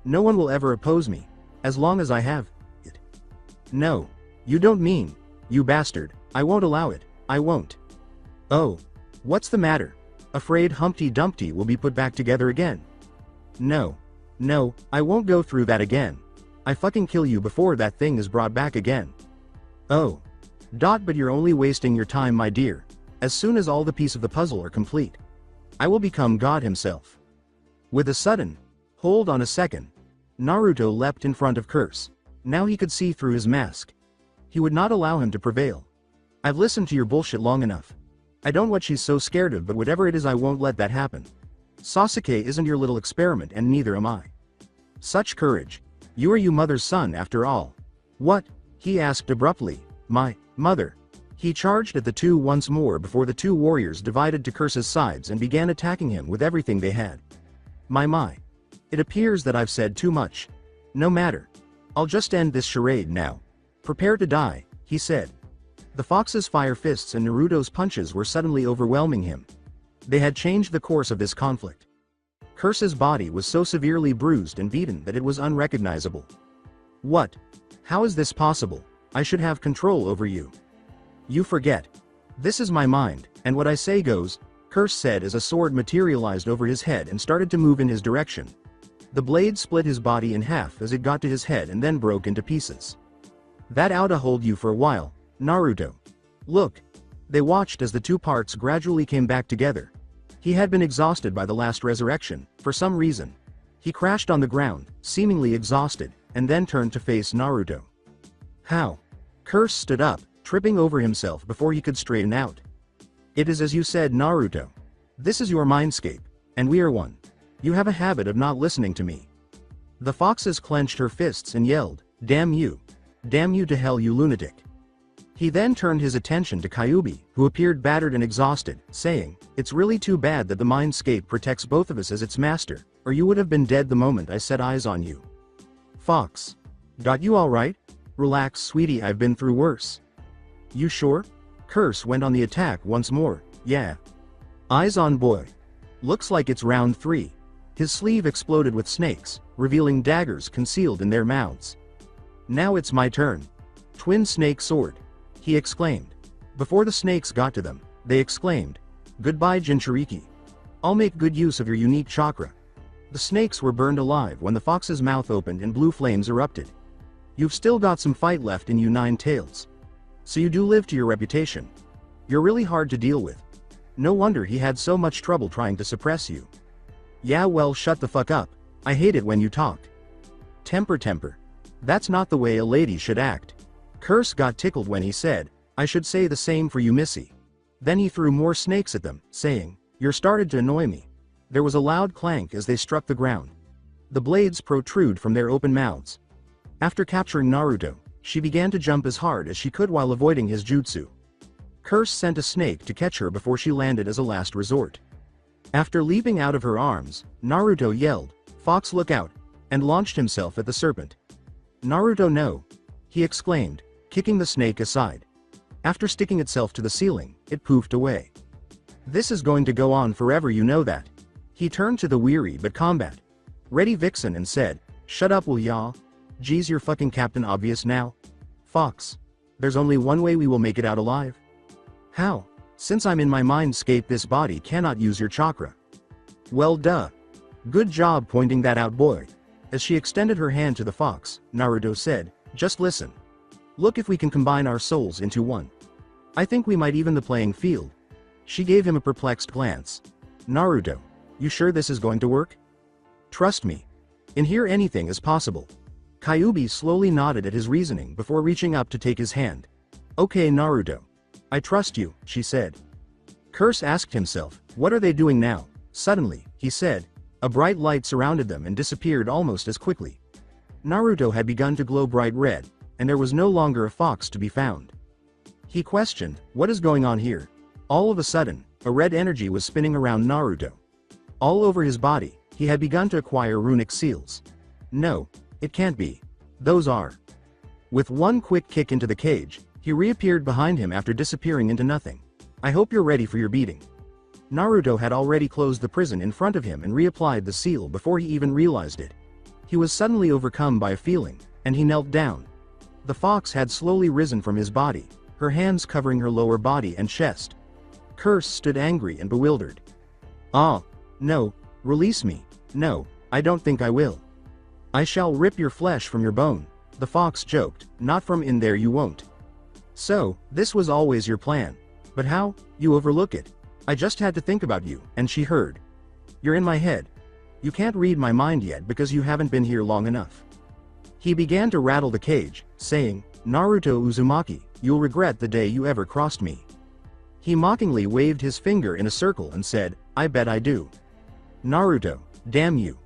No one will ever oppose me, as long as I have it. No, you don't mean, you bastard, I won't allow it, I won't. Oh, what's the matter? Afraid Humpty Dumpty will be put back together again? No, I won't go through that again. I fucking kill you before that thing is brought back again. Oh. But you're only wasting your time, my dear. As soon as all the pieces of the puzzle are complete, I will become God himself. With a sudden, hold on a second, Naruto leapt in front of Curse. Now he could see through his mask. He would not allow him to prevail. I've listened to your bullshit long enough. I don't know what she's so scared of, but whatever it is I won't let that happen. Sasuke isn't your little experiment and neither am I. Such courage. You are your mother's son after all. What? He asked abruptly. My mother. He charged at the two once more before the two warriors divided to Curse's sides and began attacking him with everything they had. My. It appears that I've said too much. No matter. I'll just end this charade now. Prepare to die, he said. The fox's fire fists and Naruto's punches were suddenly overwhelming him. They had changed the course of this conflict. Curse's body was so severely bruised and beaten that it was unrecognizable. What? How is this possible? I should have control over you. You forget. This is my mind, and what I say goes, Curse said as a sword materialized over his head and started to move in his direction. The blade split his body in half as it got to his head and then broke into pieces. That oughta hold you for a while, Naruto. Look. They watched as the two parts gradually came back together. He had been exhausted by the last resurrection, for some reason. He crashed on the ground, seemingly exhausted, and then turned to face Naruto. How? Curse stood up, tripping over himself before he could straighten out. It is as you said, Naruto. This is your mindscape, and we are one. You have a habit of not listening to me. The foxes clenched her fists and yelled, damn you. Damn you to hell, you lunatic. He then turned his attention to Kyubi, who appeared battered and exhausted, saying, it's really too bad that the mindscape protects both of us as its master, or you would have been dead the moment I set eyes on you. Fox. You alright? Relax, sweetie, I've been through worse. You sure? Curse went on the attack once more. Yeah. Eyes on boy. Looks like it's round 3. His sleeve exploded with snakes, revealing daggers concealed in their mouths. Now it's my turn. Twin snake sword. He exclaimed. Before the snakes got to them, they exclaimed, goodbye Jinchuriki. I'll make good use of your unique chakra. The snakes were burned alive when the fox's mouth opened and blue flames erupted. You've still got some fight left in you, Nine Tails. So you do live to your reputation. You're really hard to deal with. No wonder he had so much trouble trying to suppress you. Yeah, well, shut the fuck up. I hate it when you talk. Temper. That's not the way a lady should act. Curse got tickled when he said, I should say the same for you, Missy. Then he threw more snakes at them, saying, you're started to annoy me. There was a loud clank as they struck the ground. The blades protrude from their open mouths. After capturing Naruto, she began to jump as hard as she could while avoiding his jutsu. Curse sent a snake to catch her before she landed as a last resort. After leaping out of her arms, Naruto yelled, Fox, look out, and launched himself at the serpent. Naruto, no! He exclaimed, kicking the snake aside. After sticking itself to the ceiling, it poofed away. This is going to go on forever, you know that. He turned to the weary but combat ready Vixen and said, shut up, will ya? Geez, you're fucking Captain Obvious now. Fox. There's only one way we will make it out alive. How? Since I'm in my mindscape, this body cannot use your chakra. Well, duh. Good job pointing that out, boy. As she extended her hand to the fox, Naruto said, just listen. Look, if we can combine our souls into one. I think we might even the playing field. She gave him a perplexed glance. Naruto, you sure this is going to work? Trust me. In here anything is possible. Kyubi slowly nodded at his reasoning before reaching up to take his hand. Okay, Naruto. I trust you, she said. Curse asked himself, what are they doing now? Suddenly, he said, a bright light surrounded them and disappeared almost as quickly. Naruto had begun to glow bright red, and there was no longer a fox to be found. He questioned, what is going on here? All of a sudden, a red energy was spinning around Naruto. All over his body, he had begun to acquire runic seals. No, it can't be. Those are. With one quick kick into the cage, he reappeared behind him after disappearing into nothing. I hope you're ready for your beating. Naruto had already closed the prison in front of him and reapplied the seal before he even realized it. He was suddenly overcome by a feeling, and he knelt down. The fox had slowly risen from his body, her hands covering her lower body and chest. Curse stood angry and bewildered. Ah, no, release me. No, I don't think I will. I shall rip your flesh from your bone, the fox joked, not from in there you won't. So, this was always your plan. But how? You overlook it. I just had to think about you, and she heard. You're in my head. You can't read my mind yet because you haven't been here long enough. He began to rattle the cage, saying, Naruto Uzumaki, you'll regret the day you ever crossed me. He mockingly waved his finger in a circle and said, I bet I do. Naruto, damn you.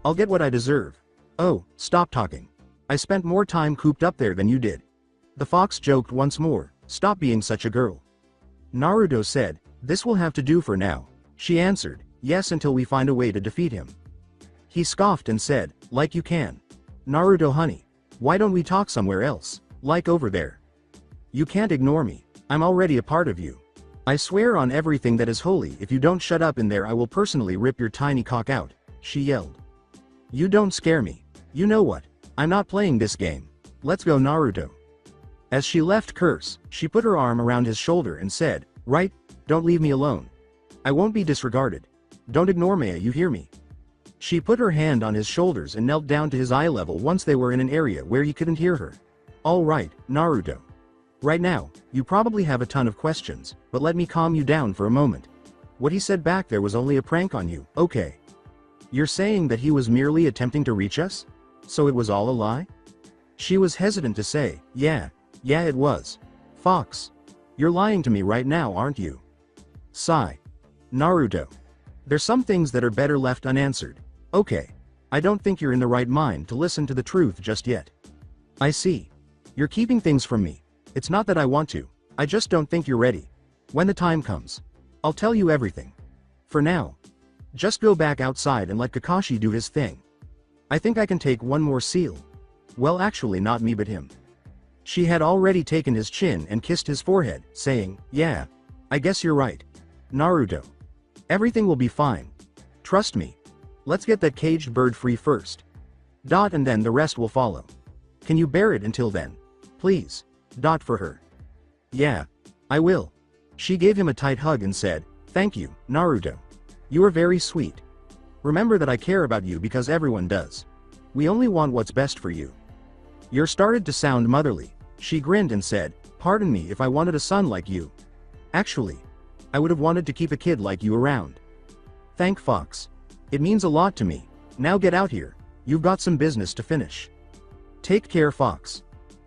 I'll get what I deserve. Oh, stop talking. I spent more time cooped up there than you did. The fox joked once more, stop being such a girl. Naruto said, this will have to do for now. She answered, yes, until we find a way to defeat him. He scoffed and said, like you can. Naruto honey, why don't we talk somewhere else, like over there? You can't ignore me, I'm already a part of you. I swear on everything that is holy, if you don't shut up in there I will personally rip your tiny cock out, she yelled. You don't scare me. You know what? I'm not playing this game. Let's go, Naruto. As she left Curse, she put her arm around his shoulder and said, right, don't leave me alone. I won't be disregarded. Don't ignore me, you hear me? She put her hand on his shoulders and knelt down to his eye level once they were in an area where he couldn't hear her. All right, Naruto. Right now, you probably have a ton of questions, but let me calm you down for a moment. What he said back there was only a prank on you, okay? You're saying that he was merely attempting to reach us? So it was all a lie? She was hesitant to say, yeah, it was. Fox. You're lying to me right now, aren't you? Sigh. Naruto. There's some things that are better left unanswered. Okay. I don't think you're in the right mind to listen to the truth just yet. I see. You're keeping things from me. It's not that I want to, I just don't think you're ready. When the time comes, I'll tell you everything. For now, just go back outside and let Kakashi do his thing. I think I can take one more seal. Well, actually not me but him. She had already taken his chin and kissed his forehead, saying, yeah, I guess you're right. Naruto. Everything will be fine. Trust me. Let's get that caged bird free first. And then the rest will follow. Can you bear it until then? Please. For her. Yeah. I will. She gave him a tight hug and said, thank you, Naruto. You are very sweet. Remember that I care about you because everyone does. We only want what's best for you. You're started to sound motherly. She grinned and said, pardon me if I wanted a son like you. Actually, I would have wanted to keep a kid like you around. Thank Fox. It means a lot to me. Now get out here. You've got some business to finish. Take care, Fox.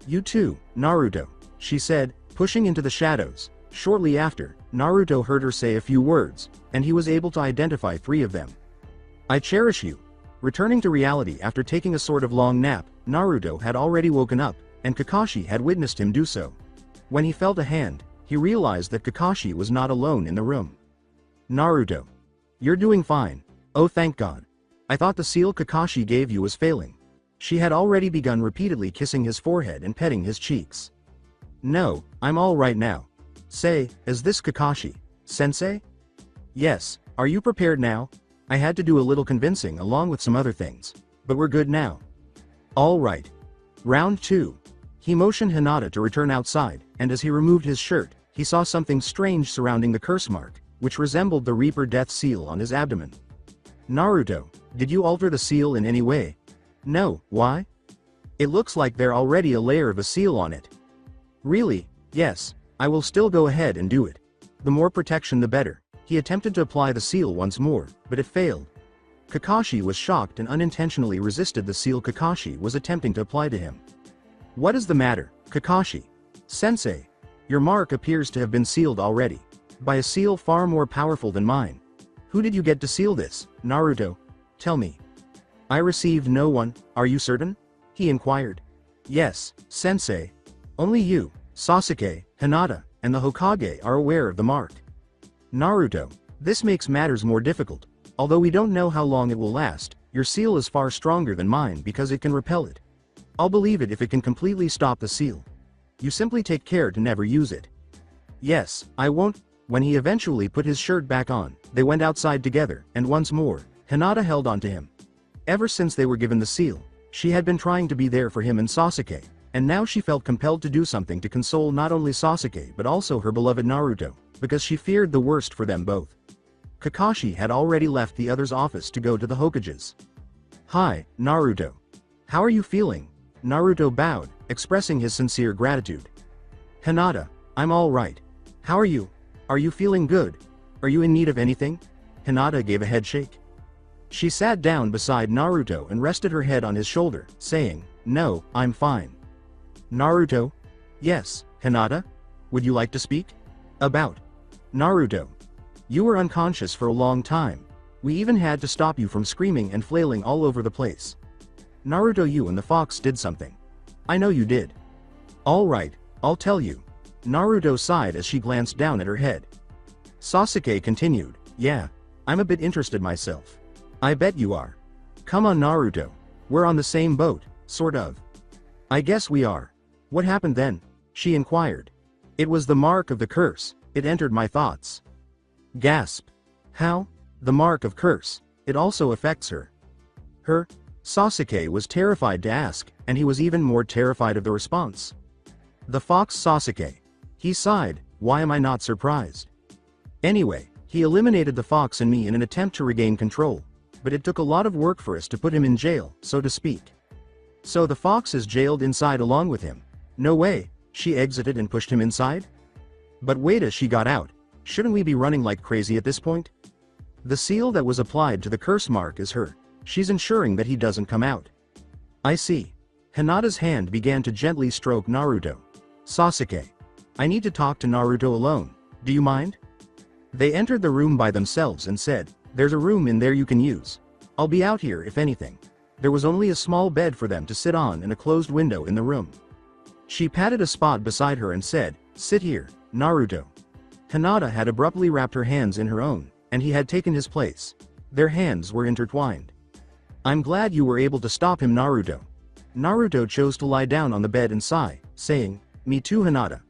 You too, Naruto, she said, pushing into the shadows. Shortly after, Naruto heard her say a few words, and he was able to identify 3 of them. I cherish you. Returning to reality after taking a sort of long nap, Naruto had already woken up, and Kakashi had witnessed him do so. When he felt a hand, he realized that Kakashi was not alone in the room. Naruto. You're doing fine. Oh, thank God. I thought the seal Kakashi gave you was failing. She had already begun repeatedly kissing his forehead and petting his cheeks. No, I'm all right now. Say, is this Kakashi, sensei? Yes, are you prepared now? I had to do a little convincing along with some other things, but we're good now. All right. Round 2. He motioned Hinata to return outside, and as he removed his shirt, he saw something strange surrounding the curse mark, which resembled the Reaper death seal on his abdomen. Naruto, did you alter the seal in any way? No, why? It looks like there's already a layer of a seal on it. Really? Yes, I will still go ahead and do it. The more protection the better. He attempted to apply the seal once more, but it failed. Kakashi was shocked and unintentionally resisted the seal Kakashi was attempting to apply to him. What is the matter, Kakashi? Sensei, your mark appears to have been sealed already. By a seal far more powerful than mine. Who did you get to seal this, Naruto? Tell me. I received no one, are you certain? He inquired. Yes, Sensei. Only you, Sasuke, Hinata, and the Hokage are aware of the mark. Naruto, this makes matters more difficult. Although we don't know how long it will last, your seal is far stronger than mine because it can repel it. I'll believe it if it can completely stop the seal. You simply take care to never use it. Yes, I won't. When he eventually put his shirt back on, they went outside together, and once more, Hinata held on to him. Ever since they were given the seal, she had been trying to be there for him and Sasuke, and now she felt compelled to do something to console not only Sasuke but also her beloved Naruto, because she feared the worst for them both. Kakashi had already left the other's office to go to the Hokages. Hi, Naruto. How are you feeling? Naruto bowed, expressing his sincere gratitude. Hinata, I'm all right. How are you? Are you feeling good? Are you in need of anything? Hinata gave a head shake. She sat down beside Naruto and rested her head on his shoulder, saying, No, I'm fine. Naruto? Yes, Hinata? Would you like to speak? About. Naruto. You were unconscious for a long time. We even had to stop you from screaming and flailing all over the place. Naruto, you and the fox did something. I know you did. All right, I'll tell you. Naruto sighed as she glanced down at her head. Sasuke continued, Yeah, I'm a bit interested myself. I bet you are. Come on, Naruto. We're on the same boat, sort of. I guess we are. What happened then? She inquired. It was the mark of the curse. It entered my thoughts. Gasp. How? The mark of curse. It also affects her. Her? Sasuke was terrified to ask, and he was even more terrified of the response. The fox Sasuke. He sighed, why am I not surprised? Anyway, he eliminated the fox and me in an attempt to regain control, but it took a lot of work for us to put him in jail, so to speak. So the fox is jailed inside along with him. No way, she exited and pushed him inside? But wait, as she got out, shouldn't we be running like crazy at this point? The seal that was applied to the curse mark is her. She's ensuring that he doesn't come out. I see. Hinata's hand began to gently stroke Naruto. Sasuke. I need to talk to Naruto alone. Do you mind? They entered the room by themselves and said, There's a room in there you can use. I'll be out here if anything. There was only a small bed for them to sit on and a closed window in the room. She patted a spot beside her and said, "Sit here, Naruto." Hinata had abruptly wrapped her hands in her own, and he had taken his place. Their hands were intertwined. "I'm glad you were able to stop him, Naruto." Naruto chose to lie down on the bed and sigh, saying, "Me too, Hinata.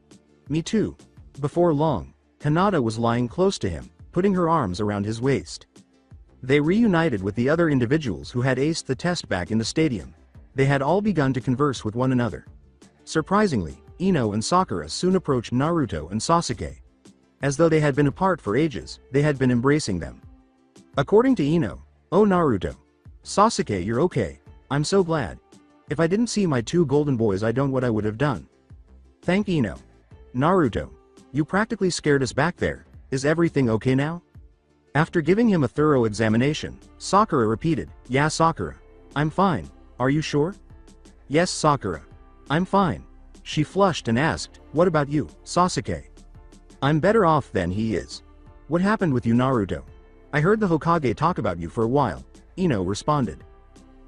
Me too." Before long, Hinata was lying close to him, putting her arms around his waist. They reunited with the other individuals who had aced the test back in the stadium. They had all begun to converse with one another. Surprisingly, Ino and Sakura soon approached Naruto and Sasuke. As though they had been apart for ages, they had been embracing them. According to Ino, "Oh Naruto. Sasuke, you're okay. I'm so glad. If I didn't see my two golden boys, I don't know what I would have done." Thank Ino. "Naruto. You practically scared us back there. Is everything okay now?" After giving him a thorough examination, Sakura repeated, "Yeah Sakura. I'm fine. Are you sure?" "Yes Sakura. I'm fine." She flushed and asked, "What about you, Sasuke?" "I'm better off than he is." "What happened with you Naruto? I heard the Hokage talk about you for a while," Ino responded.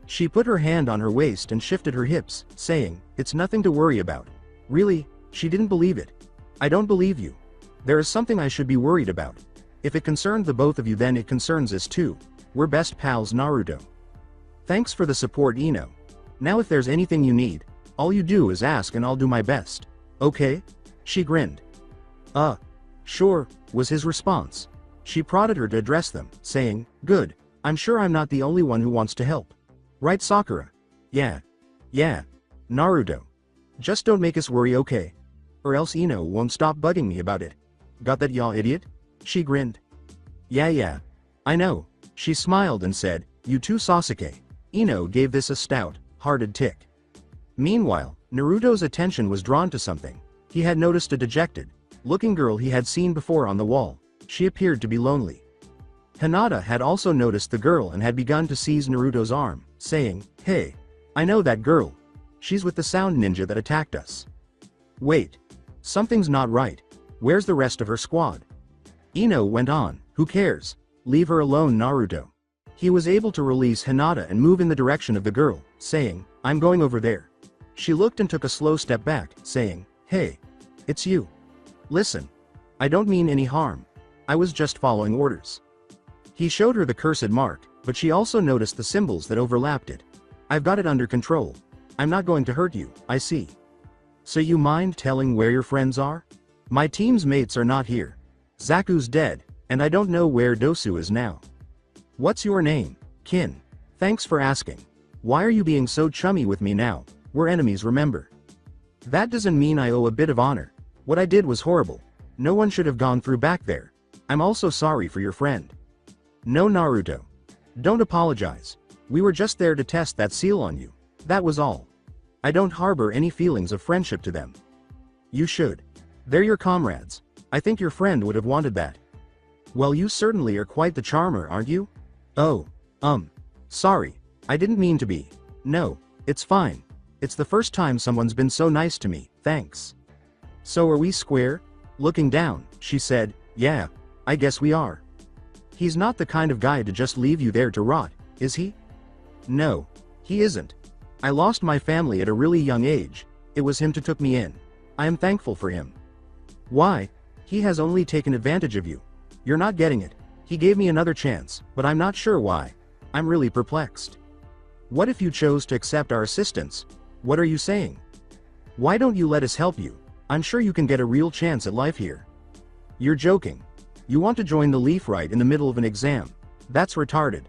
She put her hand on her waist and shifted her hips, saying, "It's nothing to worry about." Really? She didn't believe it. "I don't believe you. There is something I should be worried about. If it concerned the both of you, then it concerns us too. We're best pals Naruto." "Thanks for the support Ino. Now if there's anything you need, all you do is ask and I'll do my best. Okay?" She grinned. Sure," was his response. She prodded her to address them, saying, "Good. I'm sure I'm not the only one who wants to help. Right Sakura?" Yeah. Naruto. Just don't make us worry, okay? Or else Ino won't stop bugging me about it. Got that, y'all idiot?" She grinned. Yeah. I know." She smiled and said, "You too Sasuke." Ino gave this a stout, hearted tick. Meanwhile, Naruto's attention was drawn to something. He had noticed a dejected looking girl he had seen before on the wall. She appeared to be lonely. Hinata had also noticed the girl and had begun to seize Naruto's arm, saying, "Hey, I know that girl. She's with the sound ninja that attacked us." "Wait. Something's not right. Where's the rest of her squad?" Ino went on, "Who cares? Leave her alone Naruto." He was able to release Hinata and move in the direction of the girl, saying, "I'm going over there." She looked and took a slow step back, saying, "Hey. It's you. Listen. I don't mean any harm. I was just following orders." He showed her the cursed mark, but she also noticed the symbols that overlapped it. "I've got it under control. I'm not going to hurt you, I see. So you mind telling where your friends are? My team's mates are not here. Zaku's dead, and I don't know where Dosu is now." "What's your name, Kin? Thanks for asking. Why are you being so chummy with me now? We're enemies, remember." "That doesn't mean I owe a bit of honor. What I did was horrible. No one should have gone through back there. I'm also sorry for your friend." "No Naruto. Don't apologize. We were just there to test that seal on you. That was all. I don't harbor any feelings of friendship to them." "You should. They're your comrades. I think your friend would have wanted that." "Well, you certainly are quite the charmer, aren't you?" "Oh, sorry. I didn't mean to be." "No, it's fine. It's the first time someone's been so nice to me, thanks." "So are we square?" Looking down, she said, "Yeah, I guess we are." "He's not the kind of guy to just leave you there to rot, is he?" "No, he isn't. I lost my family at a really young age. It was him who took me in. I am thankful for him." "Why? He has only taken advantage of you. You're not getting it. He gave me another chance, but I'm not sure why. I'm really perplexed." "What if you chose to accept our assistance? What are you saying? Why don't you let us help you? I'm sure you can get a real chance at life here." "You're joking. You want to join the Leaf right in the middle of an exam. That's retarded."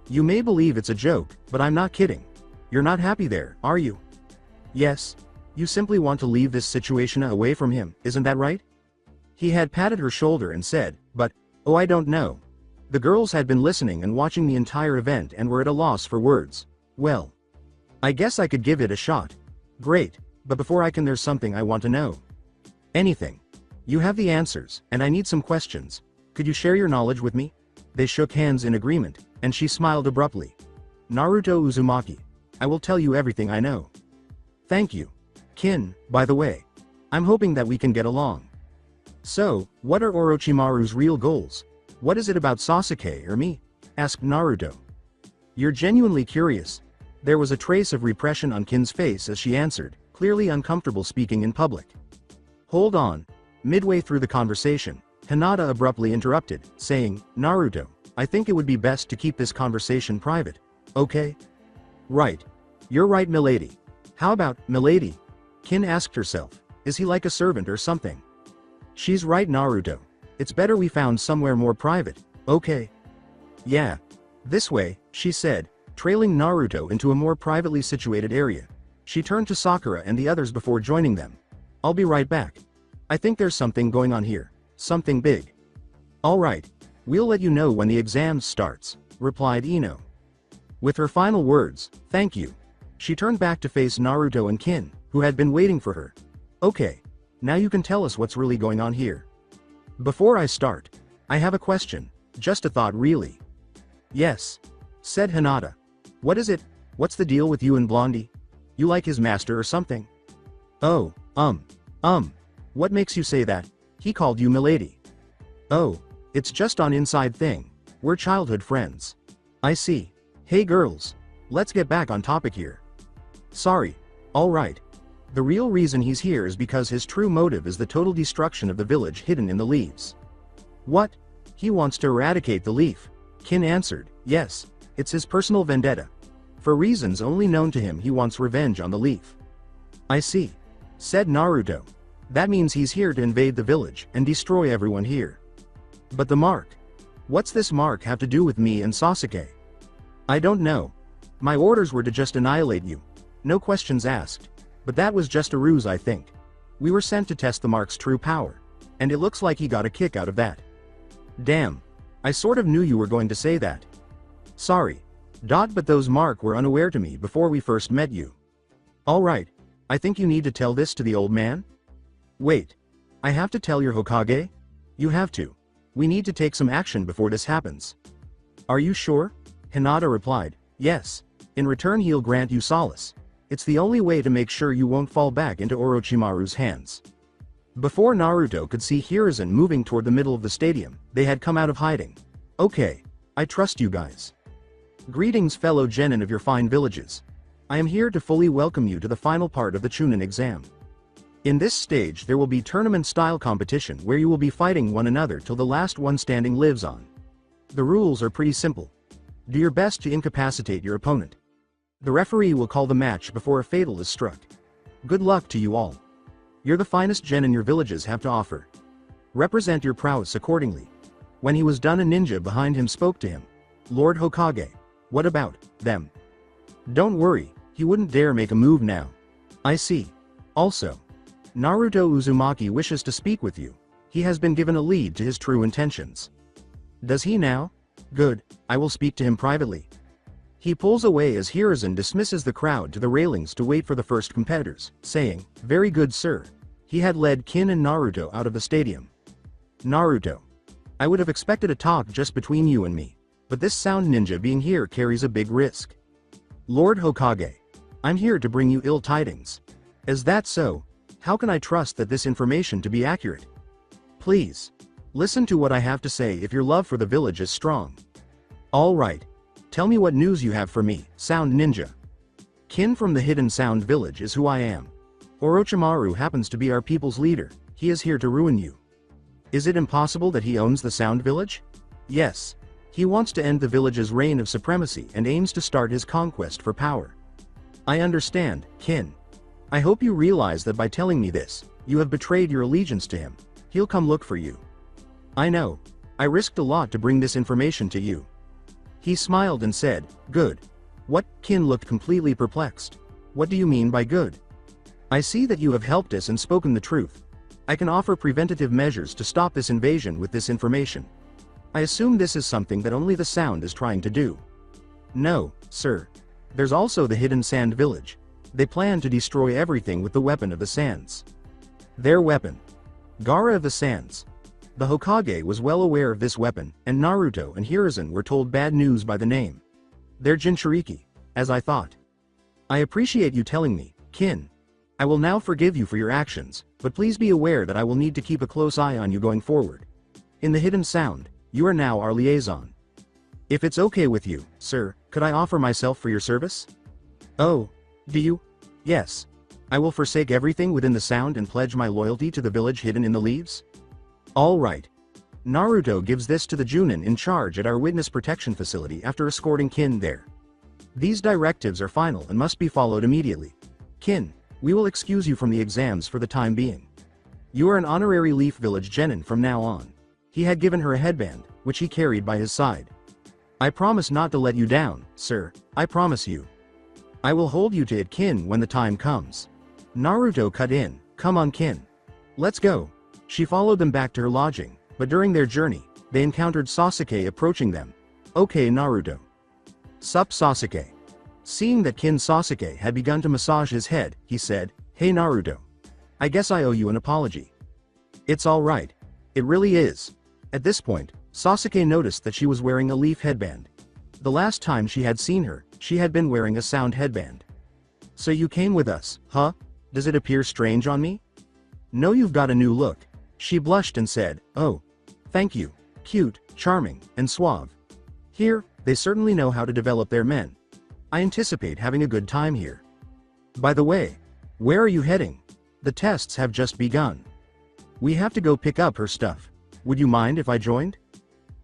"You may believe it's a joke, but I'm not kidding. You're not happy there, are you?" "Yes. You simply want to leave this situation away from him, isn't that right?" He had patted her shoulder and said, "But, oh, I don't know." The girls had been listening and watching the entire event and were at a loss for words. "Well, I guess I could give it a shot." "Great, but before I can, there's something I want to know." "Anything. You have the answers, and I need some questions. Could you share your knowledge with me?" They shook hands in agreement, and she smiled abruptly. "Naruto Uzumaki. I will tell you everything I know." "Thank you. Kin, by the way. I'm hoping that we can get along." "So, what are Orochimaru's real goals? What is it about Sasuke or me?" asked Naruto. You're genuinely curious. There was a trace of repression on Kin's face as she answered, clearly uncomfortable speaking in public. Hold on. Midway through the conversation, Hinata abruptly interrupted, saying, Naruto, I think it would be best to keep this conversation private. Okay? Right. You're right, milady. How about, milady? Kin asked herself, is he like a servant or something? She's right, Naruto. It's better we found somewhere more private, okay? Yeah. This way, she said, trailing Naruto into a more privately situated area. She turned to Sakura and the others before joining them. I'll be right back. I think there's something going on here. Something big. Alright. We'll let you know when the exam starts, replied Ino. With her final words, thank you. She turned back to face Naruto and Kin, who had been waiting for her. Okay. Now you can tell us what's really going on here. Before I start, I have a question, just a thought really. Yes. Said Hinata. What is it? What's the deal with you and Blondie? You like his master or something? Oh, what makes you say that? He called you milady. Oh, it's just an inside thing. We're childhood friends. I see. Hey girls. Let's get back on topic here. Sorry. Alright. The real reason he's here is because his true motive is the total destruction of the village hidden in the leaves. What? He wants to eradicate the leaf. Kin answered, yes, it's his personal vendetta. For reasons only known to him, he wants revenge on the leaf. I see. Said Naruto. That means he's here to invade the village and destroy everyone here. But the mark. What's this mark have to do with me and Sasuke? I don't know. My orders were to just annihilate you. No questions asked. But that was just a ruse, I think. We were sent to test the mark's true power. And it looks like he got a kick out of that. Damn. I sort of knew you were going to say that. Sorry. But those mark were unaware to me before we first met you. Alright. I think you need to tell this to the old man? Wait. I have to tell your Hokage? You have to. We need to take some action before this happens. Are you sure? Hinata replied, yes. In return he'll grant you solace. It's the only way to make sure you won't fall back into Orochimaru's hands. Before Naruto could see Hiruzen moving toward the middle of the stadium, they had come out of hiding. Okay. I trust you guys. Greetings fellow genin of your fine villages. I am here to fully welcome you to the final part of the Chunin exam. In this stage there will be tournament-style competition where you will be fighting one another till the last one standing lives on. The rules are pretty simple. Do your best to incapacitate your opponent. The referee will call the match before a fatal is struck. Good luck to you all. You're the finest genin your villages have to offer. Represent your prowess accordingly. When he was done, a ninja behind him spoke to him. Lord Hokage. What about them? Don't worry, he wouldn't dare make a move now. I see. Also, Naruto Uzumaki wishes to speak with you. He has been given a lead to his true intentions. Does he now? Good, I will speak to him privately. He pulls away as Hiruzen dismisses the crowd to the railings to wait for the first competitors, saying, very good sir. He had led Kin and Naruto out of the stadium. Naruto. I would have expected a talk just between you and me, but this sound ninja being here carries a big risk. Lord Hokage. I'm here to bring you ill tidings. Is that so? How can I trust that this information to be accurate? Please. Listen to what I have to say if your love for the village is strong. Alright. Tell me what news you have for me, Sound Ninja. Kin from the Hidden Sound Village is who I am. Orochimaru happens to be our people's leader. He is here to ruin you. Is it impossible that he owns the Sound Village? Yes. He wants to end the village's reign of supremacy and aims to start his conquest for power. I understand, Kin. I hope you realize that by telling me this, you have betrayed your allegiance to him. He'll come look for you. I know. I risked a lot to bring this information to you. He smiled and said, good. What? Kin looked completely perplexed. What do you mean by good? I see that you have helped us and spoken the truth. I can offer preventative measures to stop this invasion with this information. I assume this is something that only the Sound is trying to do. No, sir. There's also the Hidden Sand Village. They plan to destroy everything with the weapon of the Sands. Their weapon. Gaara of the Sands. The Hokage was well aware of this weapon, and Naruto and Hiruzen were told bad news by the name. They're Jinchuriki, as I thought. I appreciate you telling me, Kin. I will now forgive you for your actions, but please be aware that I will need to keep a close eye on you going forward. In the Hidden Sound, you are now our liaison. If it's okay with you, sir, Could I offer myself for your service? Oh, do you? Yes. I will forsake everything within the sound and pledge my loyalty to the village hidden in the leaves? All right. Naruto gives this to the Junin in charge at our witness protection facility after escorting Kin there. These directives are final and must be followed immediately. Kin, we will excuse you from the exams for the time being. You are an honorary Leaf Village genin from now on. He had given her a headband, which he carried by his side. I promise not to let you down, sir, I promise you. I will hold you to it, Kin, when the time comes. Naruto cut in, come on Kin. Let's go. She followed them back to her lodging, but during their journey, they encountered Sasuke approaching them. Okay Naruto. Sup Sasuke. Seeing that Kin Sasuke had begun to massage his head, he said, Hey Naruto. I guess I owe you an apology. It's alright. It really is. At this point, Sasuke noticed that she was wearing a leaf headband. The last time she had seen her, she had been wearing a sound headband. So you came with us, huh? Does it appear strange on me? No, you've got a new look. She blushed and said, oh. Thank you. Cute, charming, and suave. Here, they certainly know how to develop their men. I anticipate having a good time here. By the way, where are you heading? The tests have just begun. We have to go pick up her stuff. Would you mind if I joined?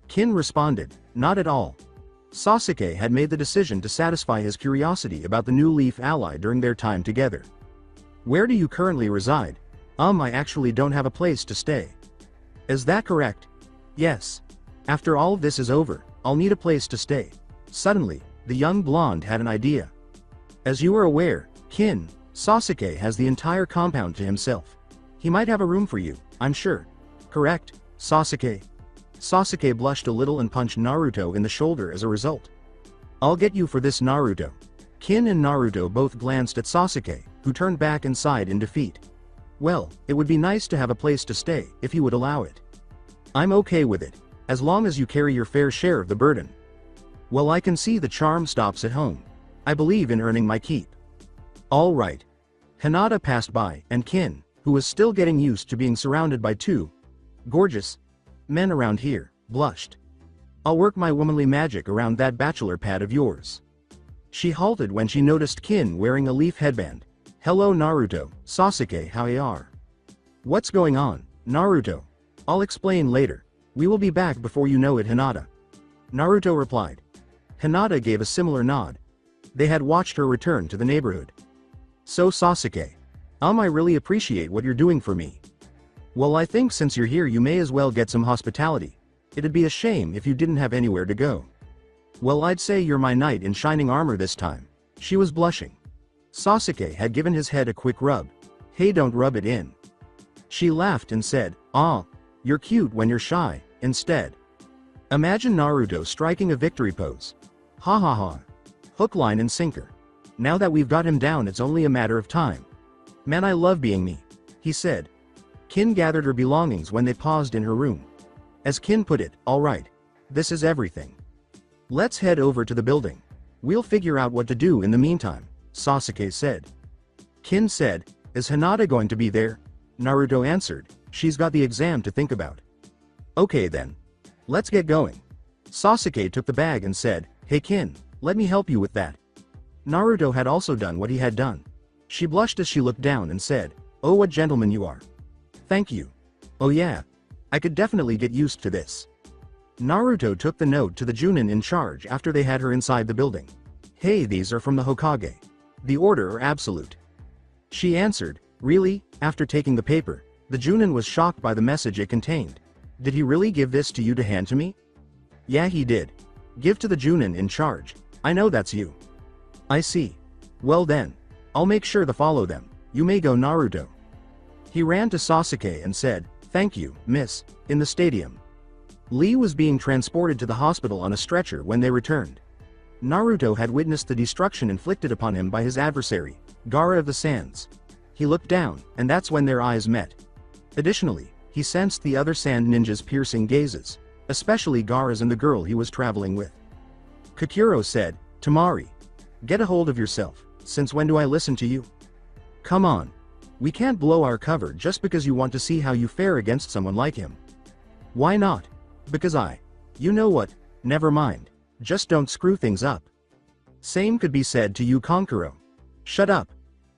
Kin responded, not at all. Sasuke had made the decision to satisfy his curiosity about the new Leaf ally during their time together. Where do you currently reside? I actually don't have a place to stay. Is that correct? Yes. After all of this is over, I'll need a place to stay. Suddenly, the young blonde had an idea. As you are aware, Kin, Sasuke has the entire compound to himself. He might have a room for you, I'm sure. Correct, Sasuke? Sasuke blushed a little and punched Naruto in the shoulder as a result. I'll get you for this Naruto. Kin and Naruto both glanced at Sasuke, who turned back and sighed in defeat. Well, it would be nice to have a place to stay, if you would allow it. I'm okay with it, as long as you carry your fair share of the burden. Well, I can see the charm stops at home. I believe in earning my keep. All right. Hinata passed by, and Kin, who was still getting used to being surrounded by two gorgeous men around here, blushed. I'll work my womanly magic around that bachelor pad of yours. She halted when she noticed Kin wearing a leaf headband. Hello Naruto, Sasuke, how you are? What's going on, Naruto? I'll explain later. We will be back before you know it, Hinata. Naruto replied. Hinata gave a similar nod. They had watched her return to the neighborhood. So Sasuke. I really appreciate what you're doing for me. Well, I think since you're here you may as well get some hospitality. It'd be a shame if you didn't have anywhere to go. Well, I'd say you're my knight in shining armor this time. She was blushing. Sasuke had given his head a quick rub. Hey, don't rub it in. She laughed and said, you're cute when you're shy, instead. Imagine Naruto striking a victory pose. Ha ha ha. Hook, line and sinker. Now that we've got him down, it's only a matter of time. Man, I love being me, he said. Kin gathered her belongings when they paused in her room. As Kin put it, all right. This is everything. Let's head over to the building. We'll figure out what to do in the meantime, Sasuke said. Kin said, is Hinata going to be there? Naruto answered, she's got the exam to think about. Okay then. Let's get going. Sasuke took the bag and said, hey Kin, let me help you with that. Naruto had also done what he had done. She blushed as she looked down and said, oh, what gentleman you are. Thank you. Oh yeah. I could definitely get used to this. Naruto took the note to the Junin in charge after they had her inside the building. Hey, these are from the Hokage. The order are absolute. She answered, really? After taking the paper, the Junin was shocked by the message it contained. Did he really give this to you to hand to me? Yeah, he did. Give to the Junin in charge. I know that's you. I see. Well then. I'll make sure to follow them. You may go, Naruto. He ran to Sasuke and said, thank you, miss, in the stadium. Lee was being transported to the hospital on a stretcher when they returned. Naruto had witnessed the destruction inflicted upon him by his adversary, Gaara of the Sands. He looked down, and that's when their eyes met. Additionally, he sensed the other sand ninjas' piercing gazes, especially Gaara's and the girl he was traveling with. Kakuro said, Tamari. Get a hold of yourself, since when do I listen to you? Come on. We can't blow our cover just because you want to see how you fare against someone like him. Why not? Because you know what, never mind. Just don't screw things up. Same could be said to you, Kankuro. Shut up.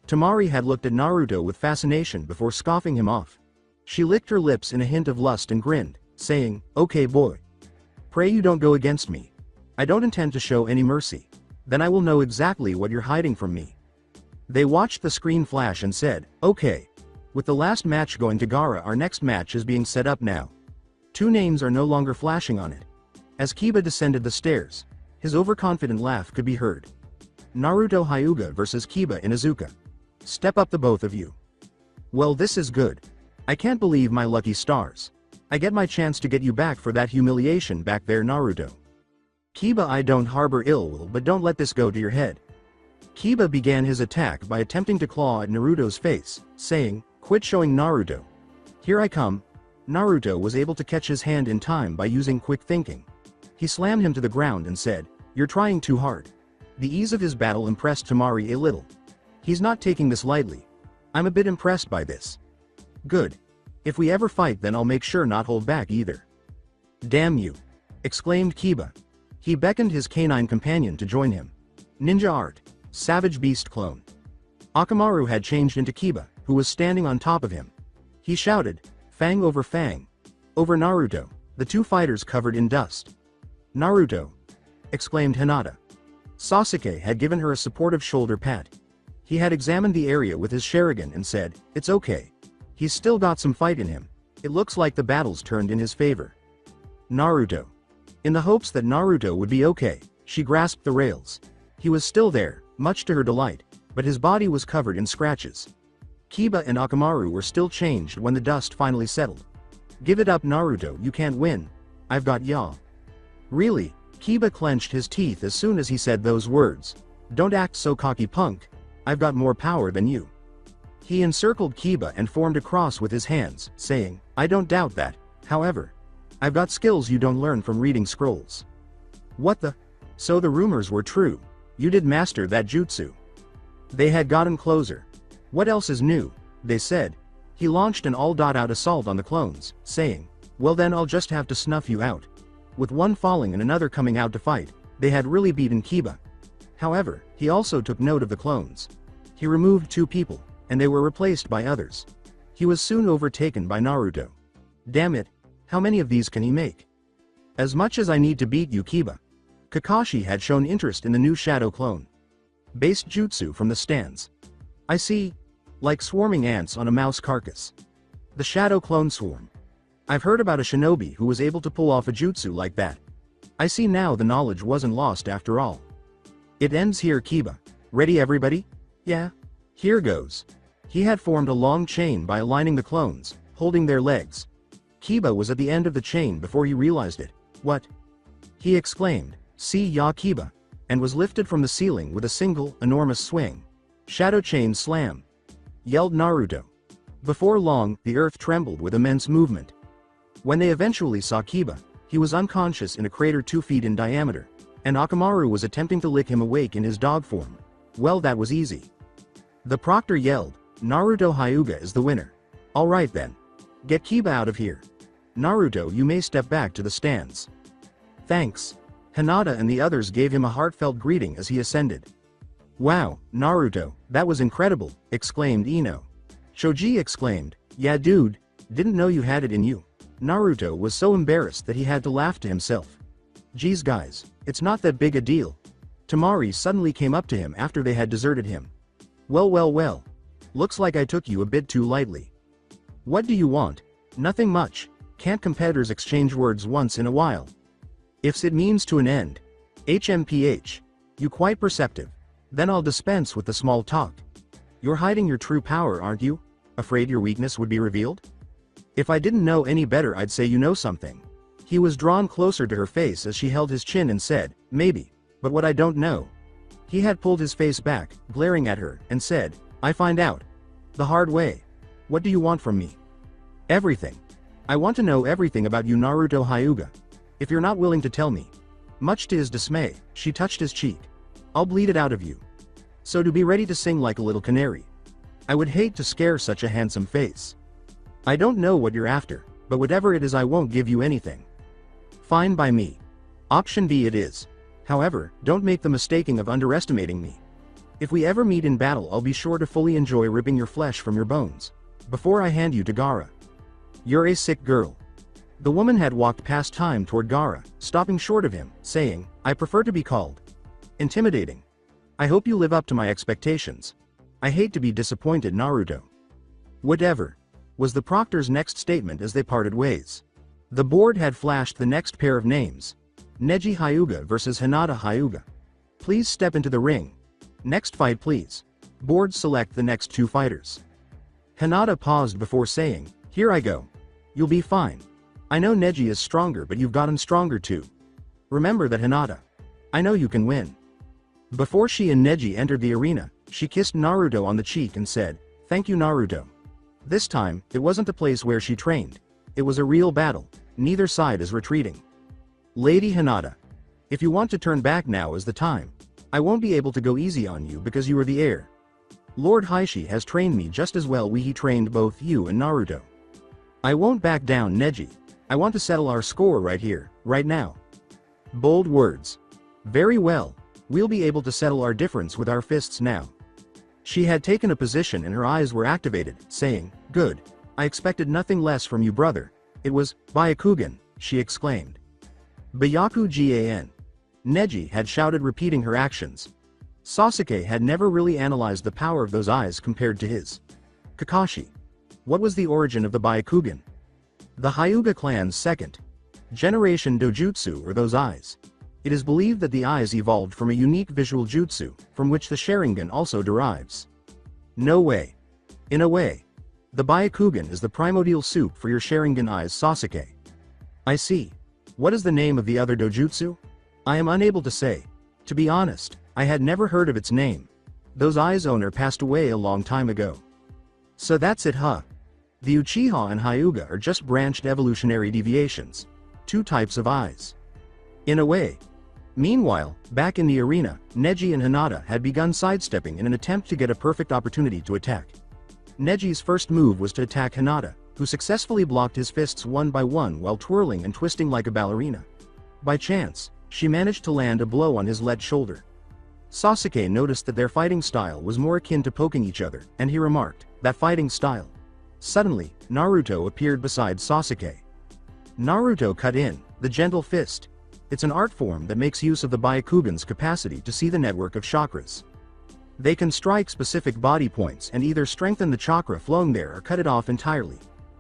Temari had looked at Naruto with fascination before scoffing him off. She licked her lips in a hint of lust and grinned, saying, "Okay boy. Pray you don't go against me. I don't intend to show any mercy. Then I will know exactly what you're hiding from me." They watched the screen flash and said, "Okay. With the last match going to Gaara, our next match is being set up now." Two names are no longer flashing on it. As Kiba descended the stairs, his overconfident laugh could be heard. Naruto Hyuga versus Kiba Inuzuka. Step up the both of you. Well, this is good. I can't believe my lucky stars. I get my chance to get you back for that humiliation back there, Naruto. Kiba, I don't harbor ill will, but don't let this go to your head. Kiba began his attack by attempting to claw at Naruto's face, saying, "Quit showing, Naruto. Here I come." Naruto was able to catch his hand in time by using quick thinking. He slammed him to the ground and said, "You're trying too hard." The ease of his battle impressed Temari a little. He's not taking this lightly. I'm a bit impressed by this. Good. If we ever fight, then I'll make sure not hold back either. Damn you! Exclaimed Kiba. He beckoned his canine companion to join him. Ninja art. Savage beast clone. Akamaru had changed into Kiba, who was standing on top of him. He shouted, "Fang over Fang." Over Naruto, the two fighters covered in dust. "Naruto!" exclaimed Hinata. Sasuke had given her a supportive shoulder pat. He had examined the area with his Sharingan and said, "It's okay. He's still got some fight in him. It looks like the battle's turned in his favor." Naruto. In the hopes that Naruto would be okay, she grasped the rails. He was still there, much to her delight, but his body was covered in scratches. Kiba and Akamaru were still changed when the dust finally settled. "Give it up, Naruto, you can't win. I've got ya." Really? Kiba clenched his teeth as soon as he said those words. "Don't act so cocky, punk. I've got more power than you." He encircled Kiba and formed a cross with his hands, saying, "I don't doubt that. However, I've got skills you don't learn from reading scrolls." What the? So the rumors were true. You did master that jutsu. They had gotten closer. What else is new? They said. He launched an all-out assault on the clones, saying, "Well then I'll just have to snuff you out." With one falling and another coming out to fight, they had really beaten Kiba. However, he also took note of the clones. He removed 2 people, and they were replaced by others. He was soon overtaken by Naruto. Damn it, how many of these can he make? As much as I need to beat you, Kiba. Kakashi had shown interest in the new shadow clone. Based jutsu from the stands. I see. Like swarming ants on a mouse carcass. The shadow clone swarm. I've heard about a shinobi who was able to pull off a jutsu like that. I see now the knowledge wasn't lost after all. It ends here, Kiba. Ready everybody? Yeah. Here goes. He had formed a long chain by aligning the clones, holding their legs. Kiba was at the end of the chain before he realized it. What? He exclaimed, "See ya, Kiba," and was lifted from the ceiling with a single, enormous swing. Shadow chain slam. Yelled Naruto. Before long, the earth trembled with immense movement. When they eventually saw Kiba, he was unconscious in a crater 2 feet in diameter, and Akamaru was attempting to lick him awake in his dog form. Well, that was easy. The proctor yelled, "Naruto Hyuga is the winner. Alright then. Get Kiba out of here. Naruto, you may step back to the stands." Thanks. Hinata and the others gave him a heartfelt greeting as he ascended. Wow, Naruto, that was incredible, exclaimed Ino. Choji exclaimed, "Yeah dude, didn't know you had it in you." Naruto was so embarrassed that he had to laugh to himself. "Geez guys, it's not that big a deal." Temari suddenly came up to him after they had deserted him. Well. Looks like I took you a bit too lightly." "What do you want?" "Nothing much. Can't competitors exchange words once in a while?" "If it means to an end. HMPH. You quite perceptive. Then I'll dispense with the small talk. You're hiding your true power, aren't you? Afraid your weakness would be revealed?" "If I didn't know any better, I'd say you know something." He was drawn closer to her face as she held his chin and said, "Maybe, but what I don't know." He had pulled his face back, glaring at her, and said, "I find out. The hard way. What do you want from me?" "Everything. I want to know everything about you, Naruto Hyuga. If you're not willing to tell me." Much to his dismay, she touched his cheek. "I'll bleed it out of you. So do be ready to sing like a little canary. I would hate to scare such a handsome face. I don't know what you're after, but whatever it is I won't give you anything." "Fine by me. Option B it is." However, don't make the mistake of underestimating me. If we ever meet in battle, I'll be sure to fully enjoy ripping your flesh from your bones. Before I hand you to Gaara. You're a sick girl. The woman had walked past time toward Gaara, stopping short of him, saying, I prefer to be called intimidating. I hope you live up to my expectations. I hate to be disappointed, Naruto. Whatever, was the proctor's next statement as they parted ways. The board had flashed the next pair of names. Neji Hyuga versus Hinata Hyuga. Please step into the ring. Next fight please. Board select the next two fighters. Hinata paused before saying, here I go. You'll be fine. I know Neji is stronger, but you've gotten stronger too. Remember that, Hinata. I know you can win. Before she and Neji entered the arena, she kissed Naruto on the cheek and said, thank you, Naruto. This time, it wasn't the place where she trained. It was a real battle. Neither side is retreating. Lady Hinata. If you want to turn back, now is the time. I won't be able to go easy on you because you are the heir. Lord Heishi has trained me just as well he trained both you and Naruto. I won't back down, Neji. I want to settle our score right here, right now. Bold words. Very well. We'll be able to settle our difference with our fists now. She had taken a position and her eyes were activated, saying, good. I expected nothing less from you, brother. It was, Byakugan, she exclaimed. Byakugan. Neji had shouted, repeating her actions. Sasuke had never really analyzed the power of those eyes compared to his. Kakashi. What was the origin of the Byakugan? The Hyuga clan's second generation dojutsu, or those eyes. It is believed that the eyes evolved from a unique visual jutsu, from which the Sharingan also derives. No way. In a way. The Byakugan is the primordial soup for your Sharingan eyes, Sasuke. I see. What is the name of the other dojutsu? I am unable to say. To be honest, I had never heard of its name. Those eyes' owner passed away a long time ago. So that's it, huh? The Uchiha and Hyuga are just branched evolutionary deviations. Two types of eyes. In a way. Meanwhile, back in the arena, Neji and Hinata had begun sidestepping in an attempt to get a perfect opportunity to attack. Neji's first move was to attack Hinata, who successfully blocked his fists one by one while twirling and twisting like a ballerina. By chance, she managed to land a blow on his left shoulder. Sasuke noticed that their fighting style was more akin to poking each other, and he remarked, that fighting style. Suddenly, Naruto appeared beside Sasuke. Naruto cut in, the gentle fist. It's an art form that makes use of the Byakugan's capacity to see the network of chakras. They can strike specific body points and either strengthen the chakra flowing there or cut it off entirely.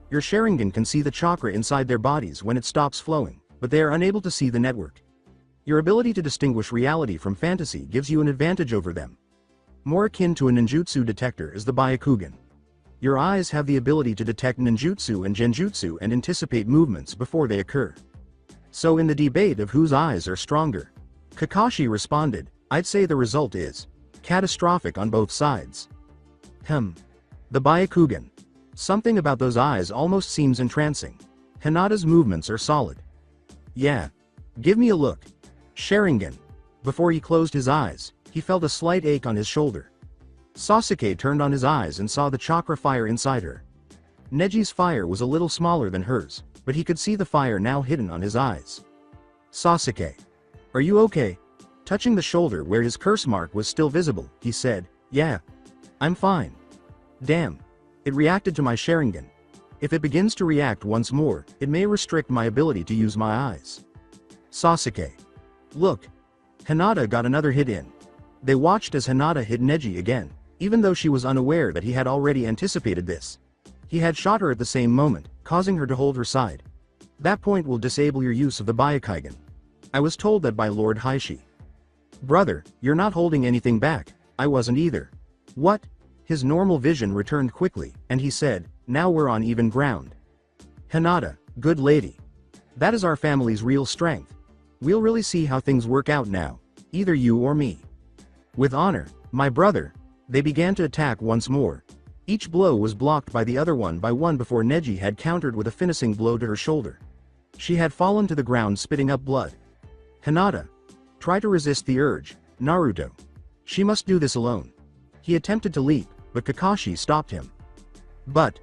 Your Sharingan can see the chakra inside their bodies when it stops flowing, but they are unable to see the network. Your ability to distinguish reality from fantasy gives you an advantage over them. More akin to a ninjutsu detector is the Byakugan. Your eyes have the ability to detect ninjutsu and genjutsu and anticipate movements before they occur. So in the debate of whose eyes are stronger, Kakashi responded, I'd say the result is catastrophic on both sides. The Byakugan. Something about those eyes almost seems entrancing. Hinata's movements are solid. Yeah. Give me a look. Sharingan. Before he closed his eyes, he felt a slight ache on his shoulder. Sasuke turned on his eyes and saw the chakra fire inside her. Neji's fire was a little smaller than hers, but he could see the fire now hidden on his eyes. Sasuke. Are you okay? Touching the shoulder where his curse mark was still visible, he said, yeah. I'm fine. Damn. It reacted to my Sharingan. If it begins to react once more, it may restrict my ability to use my eyes. Sasuke. Look. Hinata got another hit in. They watched as Hinata hit Neji again, even though she was unaware that he had already anticipated this. He had shot her at the same moment, causing her to hold her side. That point will disable your use of the Byakugan. I was told that by Lord Heishi. Brother, you're not holding anything back. I wasn't either. What? His normal vision returned quickly, and he said, now we're on even ground. Hinata, good lady. That is our family's real strength. We'll really see how things work out now, either you or me. With honor, my brother. They began to attack once more. Each blow was blocked by the other one by one before Neji had countered with a finishing blow to her shoulder. She had fallen to the ground spitting up blood. Hinata. Try to resist the urge, Naruto. She must do this alone. He attempted to leap, but Kakashi stopped him. But,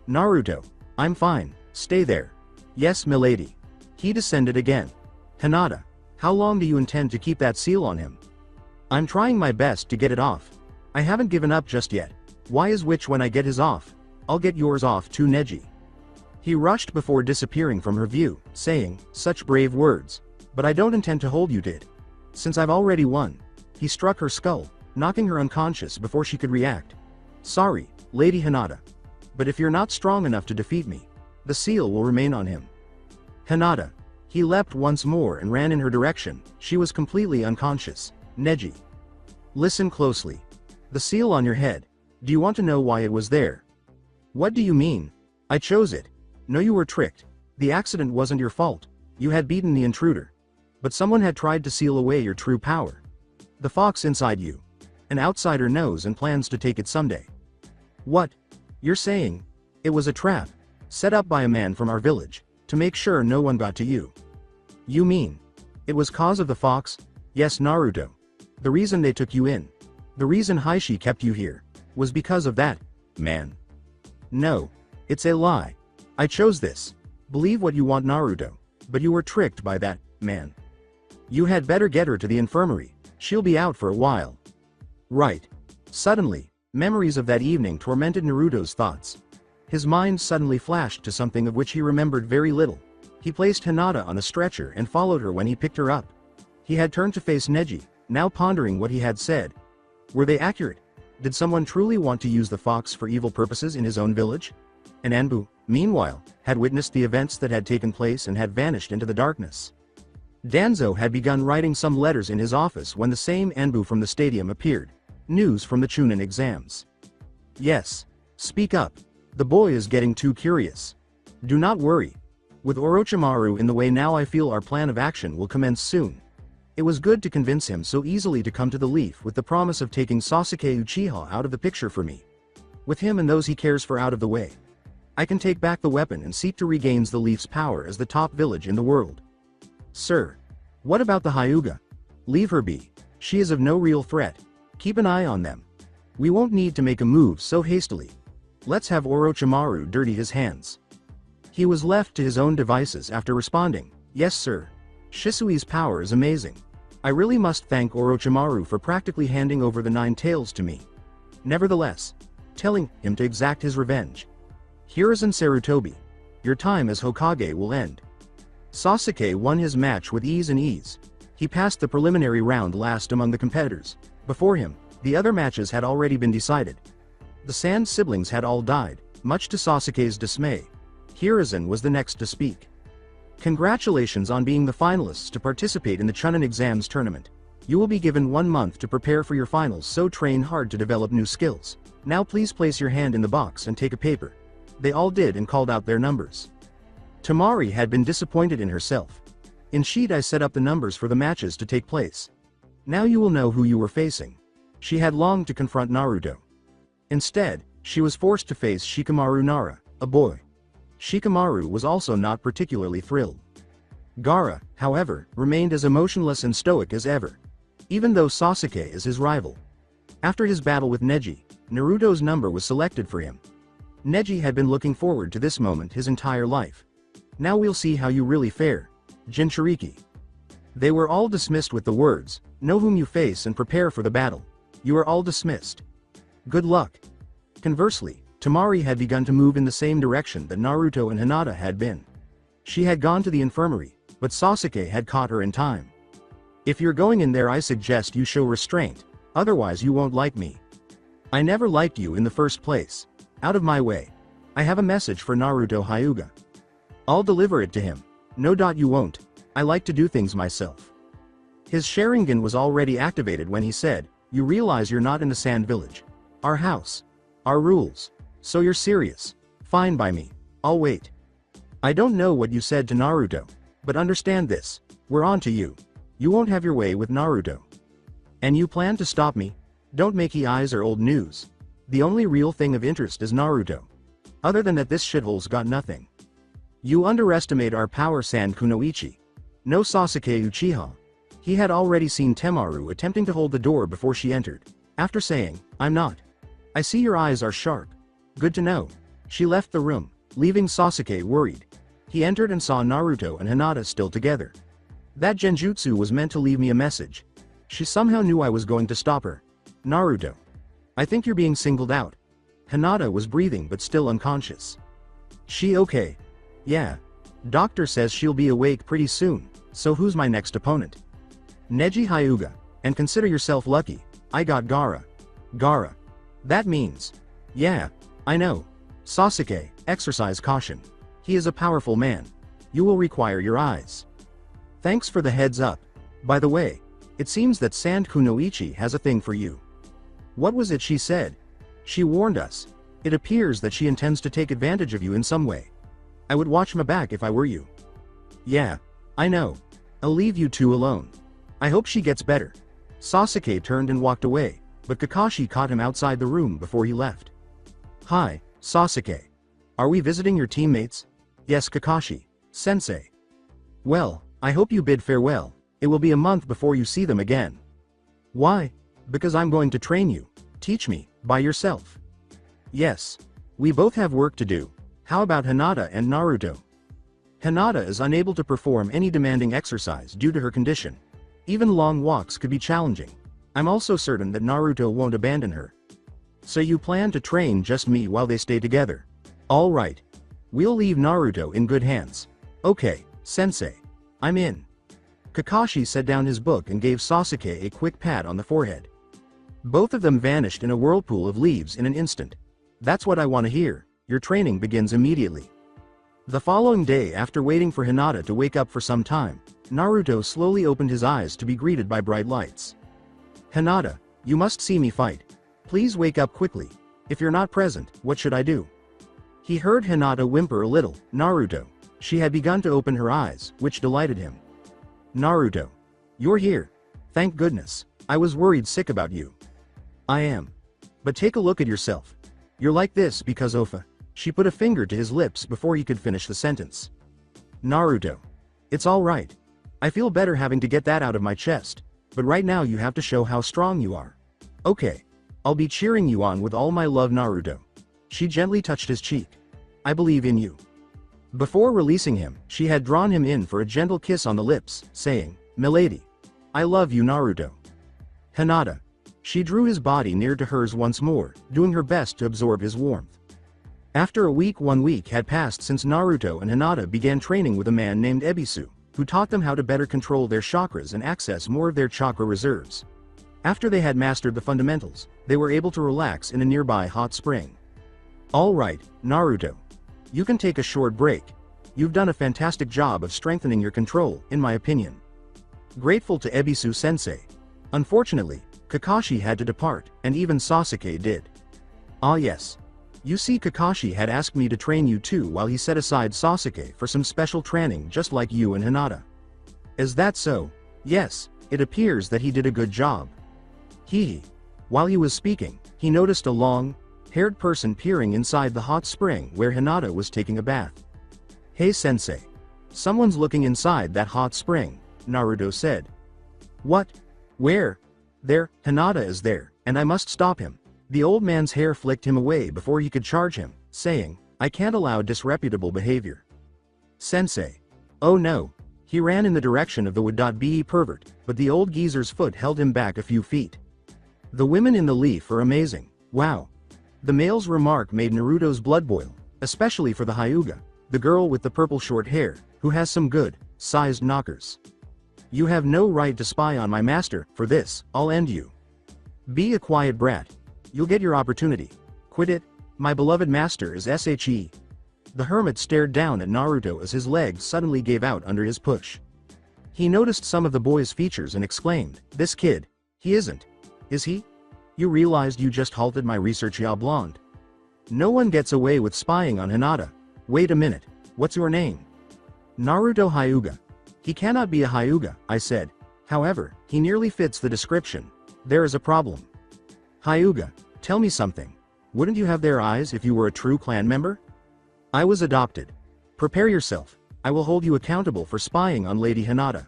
Naruto. I'm fine, stay there. Yes, milady. He descended again. Hinata. How long do you intend to keep that seal on him? I'm trying my best to get it off. I haven't given up just yet. Why is which when I get his off, I'll get yours off too, Neji. He rushed before disappearing from her view, saying, such brave words. But I don't intend to hold you to it. Since I've already won. He struck her skull, knocking her unconscious before she could react. Sorry, Lady Hinata. But if you're not strong enough to defeat me, the seal will remain on him. Hinata. He leapt once more and ran in her direction. She was completely unconscious. Neji. Listen closely. The seal on your head. Do you want to know why it was there? What do you mean? I chose it. No, you were tricked. The accident wasn't your fault. You had beaten the intruder. But someone had tried to seal away your true power. The fox inside you. An outsider knows and plans to take it someday. What? You're saying? It was a trap. Set up by a man from our village, to make sure no one got to you. You mean? It was cause of the fox? Yes, Naruto. The reason they took you in. The reason Heishi kept you here. Was because of that, man. No. It's a lie. I chose this. Believe what you want, Naruto. But you were tricked by that, man. You had better get her to the infirmary. She'll be out for a while. Right. Suddenly, memories of that evening tormented Naruto's thoughts. His mind suddenly flashed to something of which he remembered very little. He placed Hinata on a stretcher and followed her when he picked her up. He had turned to face Neji, now pondering what he had said. Were they accurate? Did someone truly want to use the fox for evil purposes in his own village? And Anbu, meanwhile, had witnessed the events that had taken place and had vanished into the darkness. Danzo had begun writing some letters in his office when the same Anbu from the stadium appeared. News from the Chunin exams. Yes. Speak up. The boy is getting too curious. Do not worry. With Orochimaru in the way now, I feel our plan of action will commence soon. It was good to convince him so easily to come to the leaf with the promise of taking Sasuke Uchiha out of the picture for me. With him and those he cares for out of the way, I can take back the weapon and seek to regain the leaf's power as the top village in the world. Sir. What about the Hyuga? Leave her be. She is of no real threat. Keep an eye on them. We won't need to make a move so hastily. Let's have Orochimaru dirty his hands. He was left to his own devices after responding, yes sir. Shisui's power is amazing. I really must thank Orochimaru for practically handing over the 9 tails to me. Nevertheless, telling him to exact his revenge. Hiruzen Sarutobi. Your time as Hokage will end. Sasuke won his match with ease and ease. He passed the preliminary round last among the competitors. Before him, the other matches had already been decided. The Sand siblings had all died, much to Sasuke's dismay. Hiruzen was the next to speak. Congratulations on being the finalists to participate in the Chunin exams tournament. You will be given 1 month to prepare for your finals, so train hard to develop new skills. Now please place your hand in the box and take a paper. They all did and called out their numbers. Tamari had been disappointed in herself. In sheet I set up the numbers for the matches to take place. Now you will know who you were facing. She had longed to confront Naruto. Instead, she was forced to face Shikamaru Nara, a boy. Shikamaru was also not particularly thrilled. Gaara, however, remained as emotionless and stoic as ever. Even though Sasuke is his rival. After his battle with Neji, Naruto's number was selected for him. Neji had been looking forward to this moment his entire life. Now we'll see how you really fare, Jinchuriki. They were all dismissed with the words, know whom you face and prepare for the battle. You are all dismissed. Good luck. Conversely, Tamari had begun to move in the same direction that Naruto and Hinata had been. She had gone to the infirmary, but Sasuke had caught her in time. If you're going in there, I suggest you show restraint, otherwise you won't like me. I never liked you in the first place. Out of my way. I have a message for Naruto Hyuga. I'll deliver it to him. No. You won't. I like to do things myself. His Sharingan was already activated when he said, you realize you're not in the Sand Village. Our house. Our rules. So you're serious. Fine by me. I'll wait. I don't know what you said to Naruto. But understand this. We're on to you. You won't have your way with Naruto. And you plan to stop me? Don't make eyes or old news. The only real thing of interest is Naruto. Other than that, this shithole's got nothing. You underestimate our power, Sand Kunoichi. No Sasuke Uchiha. He had already seen Temaru attempting to hold the door before she entered. After saying, I'm not. I see your eyes are sharp. Good to know. She left the room, leaving Sasuke worried. He entered and saw Naruto and Hinata still together. That genjutsu was meant to leave me a message. She somehow knew I was going to stop her. Naruto. I think you're being singled out. Hinata was breathing but still unconscious. She okay? Yeah. Doctor says she'll be awake pretty soon, so who's my next opponent? Neji Hyuga, and consider yourself lucky, I got Gaara. Gaara. That means. Yeah, I know. Sasuke, exercise caution. He is a powerful man. You will require your eyes. Thanks for the heads up. By the way, it seems that Sand Kunoichi has a thing for you. What was it she said? She warned us. It appears that she intends to take advantage of you in some way. I would watch my back if I were you. Yeah, I know. I'll leave you two alone. I hope she gets better. Sasuke turned and walked away, but Kakashi caught him outside the room before he left. Hi, Sasuke. Are we visiting your teammates? Yes, Kakashi. Sensei. Well, I hope you bid farewell. It will be a month before you see them again. Why? Because I'm going to train you. Teach me, by yourself. Yes. We both have work to do. How about Hinata and Naruto? Hinata is unable to perform any demanding exercise due to her condition. Even long walks could be challenging. I'm also certain that Naruto won't abandon her. So you plan to train just me while they stay together? All right. We'll leave Naruto in good hands. Okay, sensei. I'm in. Kakashi set down his book and gave Sasuke a quick pat on the forehead. Both of them vanished in a whirlpool of leaves in an instant. That's what I want to hear. Your training begins immediately. The following day, after waiting for Hinata to wake up for some time, Naruto slowly opened his eyes to be greeted by bright lights. Hinata, you must see me fight. Please wake up quickly. If you're not present, what should I do? He heard Hinata whimper a little. Naruto. She had begun to open her eyes, which delighted him. Naruto. You're here. Thank goodness. I was worried sick about you. I am. But take a look at yourself. You're like this because Ofa. She put a finger to his lips before he could finish the sentence. Naruto. It's all right. I feel better having to get that out of my chest, but right now you have to show how strong you are. Okay. I'll be cheering you on with all my love, Naruto. She gently touched his cheek. I believe in you. Before releasing him, she had drawn him in for a gentle kiss on the lips, saying, Milady. I love you, Naruto. Hinata. She drew his body near to hers once more, doing her best to absorb his warmth. After a week, 1 week had passed since Naruto and Hinata began training with a man named Ebisu, who taught them how to better control their chakras and access more of their chakra reserves. After they had mastered the fundamentals, they were able to relax in a nearby hot spring. All right, Naruto. You can take a short break. You've done a fantastic job of strengthening your control, in my opinion. Grateful to Ebisu sensei. Unfortunately, Kakashi had to depart, and even Sasuke did. Ah yes. You see, Kakashi had asked me to train you too while he set aside Sasuke for some special training just like you and Hinata. Is that so? Yes, it appears that he did a good job. Hee. While he was speaking, he noticed a long-haired person peering inside the hot spring where Hinata was taking a bath. Hey sensei. Someone's looking inside that hot spring, Naruto said. What? Where? There, Hinata is there, and I must stop him. The old man's hair flicked him away before he could charge him, saying, I can't allow disreputable behavior. Sensei. Oh no. He ran in the direction of the would-be pervert, but the old geezer's foot held him back a few feet. The women in the leaf are amazing. Wow. The male's remark made Naruto's blood boil, especially for the Hyuga, the girl with the purple short hair, who has some good-sized knockers. You have no right to spy on my master. For this, I'll end you. Be a quiet brat. You'll get your opportunity. Quit it. My beloved master is SHE. The hermit stared down at Naruto as his legs suddenly gave out under his push. He noticed some of the boy's features and exclaimed, this kid. He isn't. Is he? You realized you just halted my research, ya blonde. No one gets away with spying on Hinata. Wait a minute. What's your name? Naruto Hyuga. He cannot be a Hyuga, I said. However, he nearly fits the description. There is a problem. Hyuga, tell me something. Wouldn't you have their eyes if you were a true clan member? I was adopted. Prepare yourself. I will hold you accountable for spying on Lady Hinata.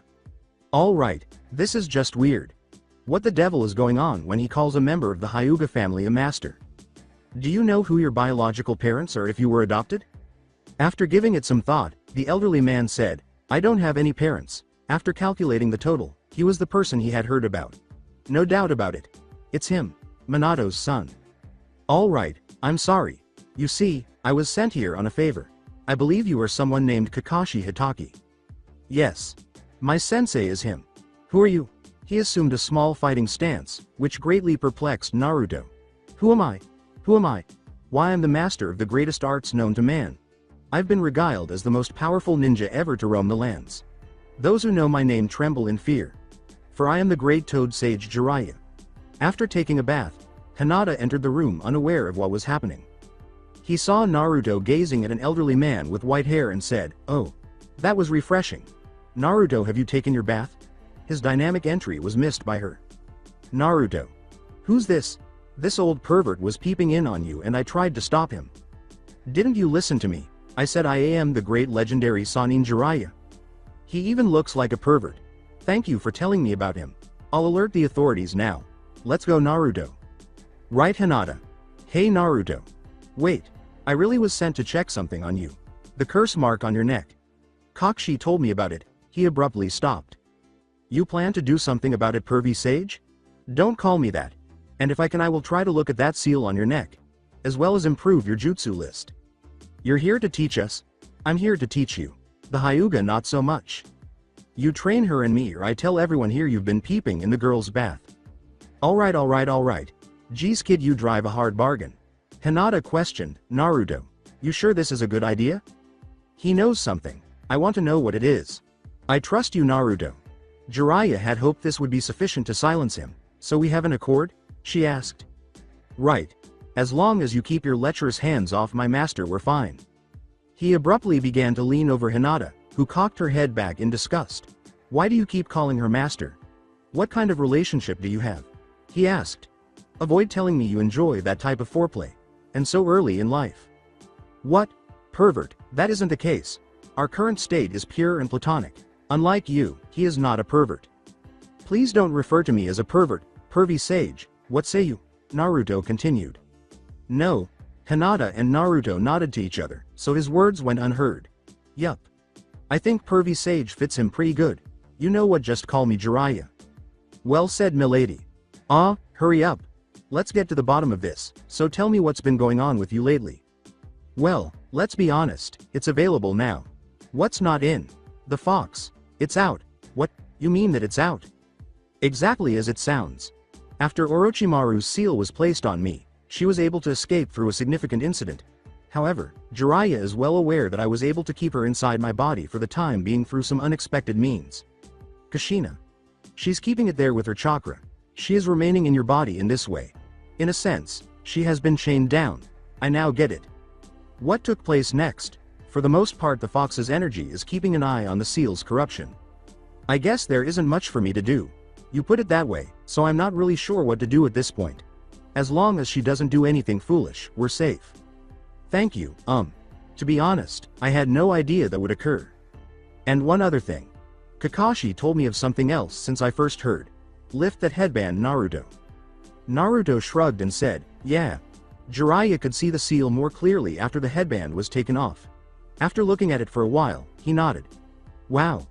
All right, this is just weird. What the devil is going on when he calls a member of the Hyuga family a master? Do you know who your biological parents are if you were adopted? After giving it some thought, the elderly man said, I don't have any parents. After calculating the total, he was the person he had heard about. No doubt about it. It's him, Minato's son. All right, I'm sorry. You see, I was sent here on a favor. I believe you are someone named Kakashi Hitaki. Yes. My sensei is him. Who are you? He assumed a small fighting stance, which greatly perplexed Naruto. Who am I? Who am I? Why, I'm the master of the greatest arts known to man. I've been regaled as the most powerful ninja ever to roam the lands. Those who know my name tremble in fear. For I am the great Toad Sage Jiraiya. After taking a bath, Hinata entered the room unaware of what was happening. He saw Naruto gazing at an elderly man with white hair and said, "Oh, that was refreshing. Naruto, have you taken your bath?" His dynamic entry was missed by her. Naruto. Who's this? This old pervert was peeping in on you and I tried to stop him. Didn't you listen to me? I said I am the great legendary Sannin Jiraiya. He even looks like a pervert. Thank you for telling me about him. I'll alert the authorities now. Let's go, Naruto. Right, Hinata. Hey Naruto. Wait. I really was sent to check something on you. The curse mark on your neck. Kakashi told me about it. He abruptly stopped. You plan to do something about it, pervy sage? Don't call me that. And if I can, I will try to look at that seal on your neck. As well as improve your jutsu list. You're here to teach us? I'm here to teach you. The Hyuga not so much. You train her and me, or I tell everyone here you've been peeping in the girl's bath. Alright. Geez kid, you drive a hard bargain. Hinata questioned, Naruto. You sure this is a good idea? He knows something. I want to know what it is. I trust you, Naruto. Jiraiya had hoped this would be sufficient to silence him. So we have an accord? She asked. Right. As long as you keep your lecherous hands off my master, we're fine. He abruptly began to lean over Hinata, who cocked her head back in disgust. Why do you keep calling her master? What kind of relationship do you have? He asked. Avoid telling me you enjoy that type of foreplay. And so early in life. What? Pervert, that isn't the case. Our current state is pure and platonic. Unlike you, he is not a pervert. Please don't refer to me as a pervert, pervy sage, what say you? Naruto continued. No. Hinata and Naruto nodded to each other, so his words went unheard. Yup. I think pervy sage fits him pretty good. You know what, just call me Jiraiya. Well said, milady. Hurry up. Let's get to the bottom of this, so tell me what's been going on with you lately. Well, let's be honest, it's available now. What's not in? The fox. It's out. What? You mean that it's out? Exactly as it sounds. After Orochimaru's seal was placed on me, she was able to escape through a significant incident. However, Jiraiya is well aware that I was able to keep her inside my body for the time being through some unexpected means. Kushina. She's keeping it there with her chakra. She is remaining in your body in this way. In a sense, she has been chained down. I now get it. What took place next? For the most part, the fox's energy is keeping an eye on the seal's corruption. I guess there isn't much for me to do. You put it that way, so I'm not really sure what to do at this point. As long as she doesn't do anything foolish, we're safe. Thank you, To be honest, I had no idea that would occur. And one other thing. Kakashi told me of something else since I first heard. Lift that headband, Naruto. Naruto shrugged and said, yeah. Jiraiya could see the seal more clearly after the headband was taken off. After looking at it for a while, he nodded. Wow.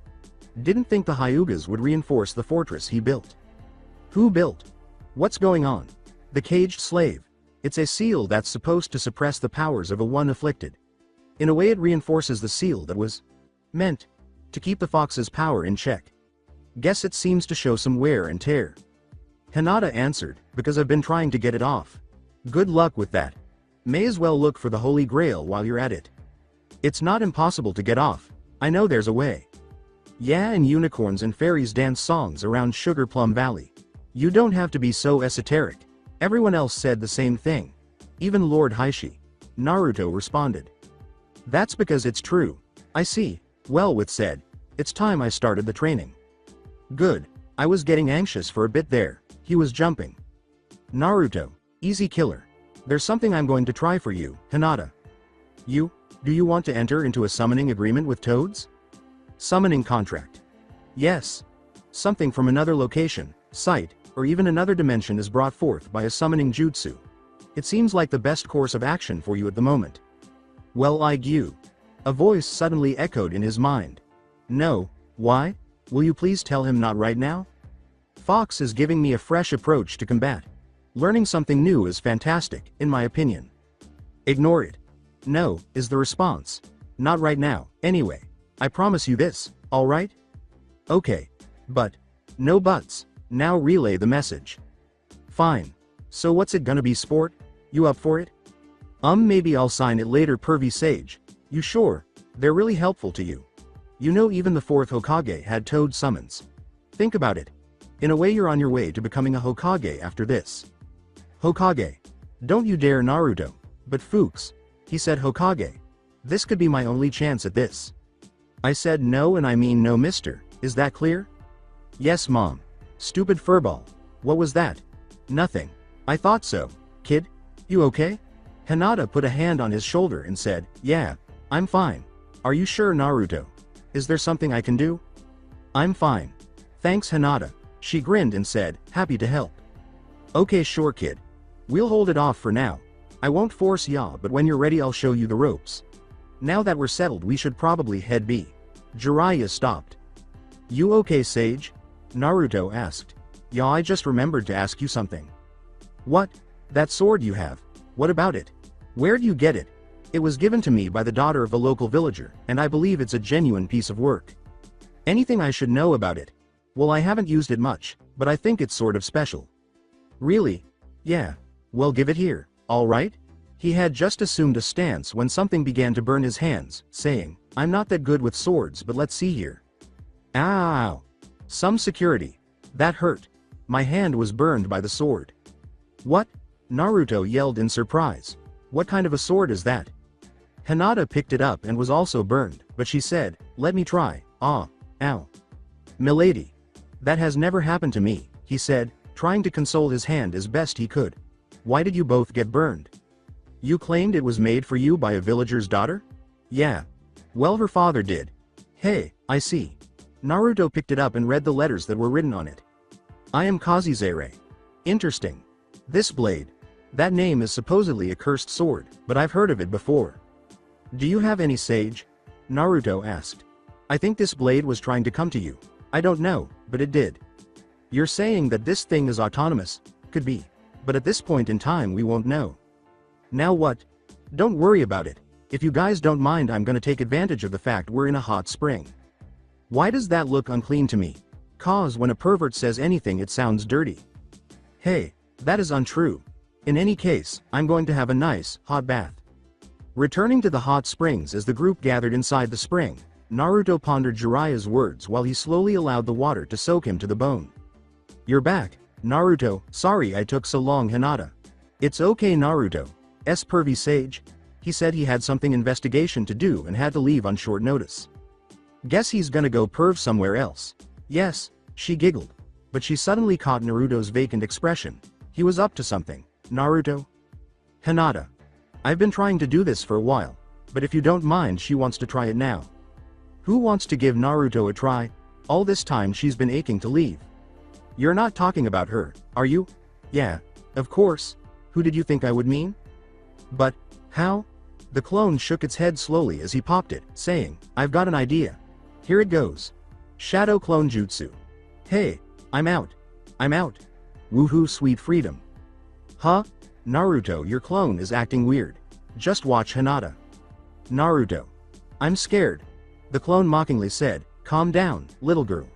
Didn't think the Hyugas would reinforce the fortress he built. Who built? What's going on? The caged slave. It's a seal that's supposed to suppress the powers of a one afflicted. In a way, it reinforces the seal that was meant to keep the fox's power in check. Guess it seems to show some wear and tear. Hinata answered, because I've been trying to get it off. Good luck with that. May as well look for the Holy Grail while you're at it. It's not impossible to get off. I know there's a way. Yeah, and unicorns and fairies dance songs around Sugar Plum Valley. You don't have to be so esoteric. Everyone else said the same thing. Even Lord Heishi. Naruto responded. That's because it's true. I see. Wellwith said. It's time I started the training. Good. I was getting anxious for a bit there. He was jumping. Naruto. Easy killer. There's something I'm going to try for you, Hinata. Do you want to enter into a summoning agreement with Toads? Summoning contract. Yes. Something from another location, site, or even another dimension is brought forth by a summoning jutsu. It seems like the best course of action for you at the moment. Well, like you. A voice suddenly echoed in his mind. No, why? Will you please tell him not right now? Fox is giving me a fresh approach to combat. Learning something new is fantastic, in my opinion. Ignore it. No, is the response. Not right now, anyway. I promise you this, alright? Okay. But. No buts. Now relay the message. Fine. So what's it gonna be, sport? You up for it? Maybe I'll sign it later, pervy sage. You sure? They're really helpful to you. You know, even the 4th Hokage had toad summons. Think about it. In a way, you're on your way to becoming a Hokage after this. Hokage. Don't you dare, Naruto. But Fuchs. He said Hokage. This could be my only chance at this. I said no, and I mean no, mister. Is that clear? Yes, mom. Stupid furball. What was that? Nothing. I thought so. Kid? You okay? Hinata put a hand on his shoulder and said, yeah, I'm fine. Are you sure, Naruto? Is there something I can do? I'm fine. Thanks, Hinata. She grinned and said, happy to help. Okay, sure, kid. We'll hold it off for now. I won't force ya, but when you're ready I'll show you the ropes. Now that we're settled, we should probably head B. Jiraiya stopped. You okay, Sage? Naruto asked. Yeah, I just remembered to ask you something. What? That sword you have. What about it? Where'd you get it? It was given to me by the daughter of a local villager, and I believe it's a genuine piece of work. Anything I should know about it? Well, I haven't used it much, but I think it's sort of special. Really? Yeah. Well, give it here, alright? He had just assumed a stance when something began to burn his hands, saying, I'm not that good with swords, but let's see here. Ow! Some security. That hurt. My hand was burned by the sword. What? Naruto yelled in surprise. What kind of a sword is that? Hinata picked it up and was also burned, but she said, let me try. Ah, ow. Milady. That has never happened to me, he said, trying to console his hand as best he could. Why did you both get burned? You claimed it was made for you by a villager's daughter? Yeah. Well, her father did. Hey, I see. Naruto picked it up and read the letters that were written on it. I am Kazizere. Interesting. This blade. That name is supposedly a cursed sword, but I've heard of it before. Do you have any sage? Naruto asked. I think this blade was trying to come to you. I don't know, but it did. You're saying that this thing is autonomous? Could be. But at this point in time we won't know. Now what? Don't worry about it. If you guys don't mind, I'm gonna take advantage of the fact we're in a hot spring. Why does that look unclean to me? 'Cause when a pervert says anything it sounds dirty. Hey, that is untrue. In any case, I'm going to have a nice, hot bath. Returning to the hot springs as the group gathered inside the spring, Naruto pondered Jiraiya's words while he slowly allowed the water to soak him to the bone. You're back, Naruto. Sorry I took so long, Hinata. It's okay, Naruto. Pervy sage. He said he had something investigation to do and had to leave on short notice. Guess he's gonna go perv somewhere else. Yes, she giggled. But she suddenly caught Naruto's vacant expression. He was up to something. Naruto? Hinata. I've been trying to do this for a while, but if you don't mind, she wants to try it now. Who wants to give Naruto a try? All this time she's been aching to leave. You're not talking about her, are you? Yeah, of course. Who did you think I would mean? But, how? The clone shook its head slowly as he popped it, saying, I've got an idea. Here it goes. Shadow Clone Jutsu. Hey, I'm out. I'm out. Woohoo, sweet freedom. Huh? Naruto, your clone is acting weird. Just watch Hinata. Naruto. I'm scared. The clone mockingly said, calm down, little girl.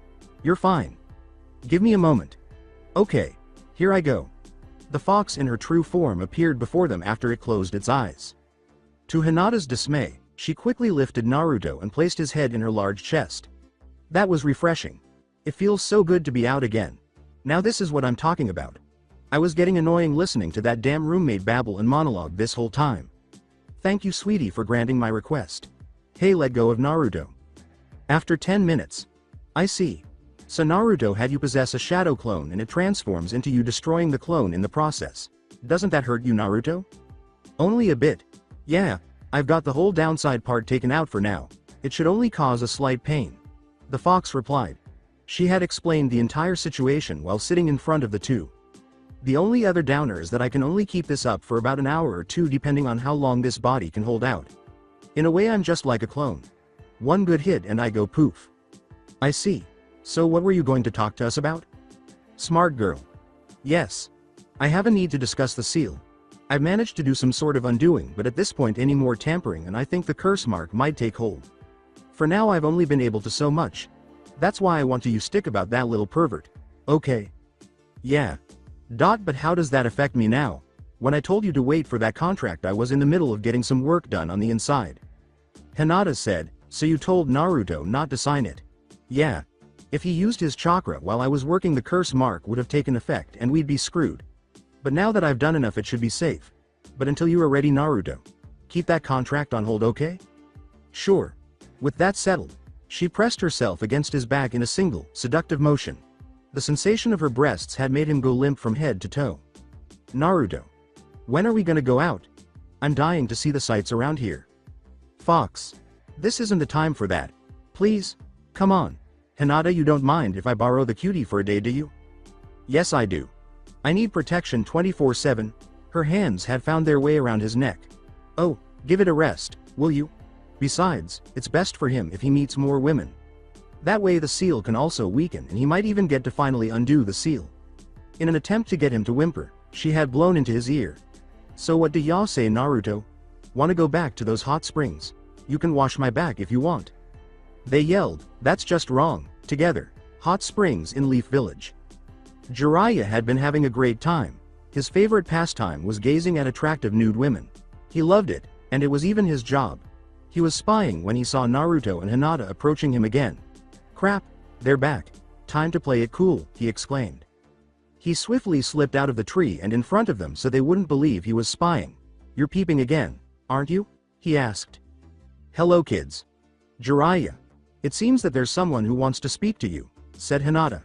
You're fine. Give me a moment. Okay, here I go. The fox in her true form appeared before them after it closed its eyes. To Hinata's dismay, she quickly lifted Naruto and placed his head in her large chest. That was refreshing. It feels so good to be out again. Now this is what I'm talking about. I was getting annoying listening to that damn roommate babble and monologue this whole time. Thank you, sweetie, for granting my request. Hey, let go of Naruto. After 10 minutes. I see. So Naruto had you possess a shadow clone and it transforms into you, destroying the clone in the process. Doesn't that hurt you, Naruto? Only a bit. Yeah, I've got the whole downside part taken out for now. It should only cause a slight pain. The fox replied. She had explained the entire situation while sitting in front of the two. The only other downer is that I can only keep this up for about an hour or two depending on how long this body can hold out. In a way I'm just like a clone. One good hit and I go poof. I see. So what were you going to talk to us about? Smart girl. Yes. I have a need to discuss the seal. I've managed to do some sort of undoing, but at this point any more tampering and I think the curse mark might take hold. For now I've only been able to so much. That's why I want to stick about that little pervert. Okay. Yeah. But how does that affect me now? When I told you to wait for that contract I was in the middle of getting some work done on the inside. Hinata said, so you told Naruto not to sign it? Yeah. If he used his chakra while I was working the curse mark would have taken effect and we'd be screwed. But now that I've done enough it should be safe. But until you are ready Naruto. Keep that contract on hold, okay? Sure. With that settled, she pressed herself against his back in a single, seductive motion. The sensation of her breasts had made him go limp from head to toe. Naruto. When are we gonna go out? I'm dying to see the sights around here. Fox. This isn't the time for that. Please? Come on. Hinata, you don't mind if I borrow the cutie for a day, do you? Yes I do. I need protection 24/7. Her hands had found their way around his neck. Oh, give it a rest, will you? Besides, it's best for him if he meets more women. That way the seal can also weaken and he might even get to finally undo the seal. In an attempt to get him to whimper, she had blown into his ear. So what do y'all say, Naruto? Wanna go back to those hot springs? You can wash my back if you want. They yelled, that's just wrong, together. Hot springs in Leaf Village. Jiraiya had been having a great time. His favorite pastime was gazing at attractive nude women. He loved it, and it was even his job. He was spying when he saw Naruto and Hinata approaching him again. Crap, they're back. Time to play it cool, he exclaimed. He swiftly slipped out of the tree and in front of them so they wouldn't believe he was spying. You're peeping again, aren't you? He asked. Hello kids. Jiraiya. It seems that there's someone who wants to speak to you, said Hinata.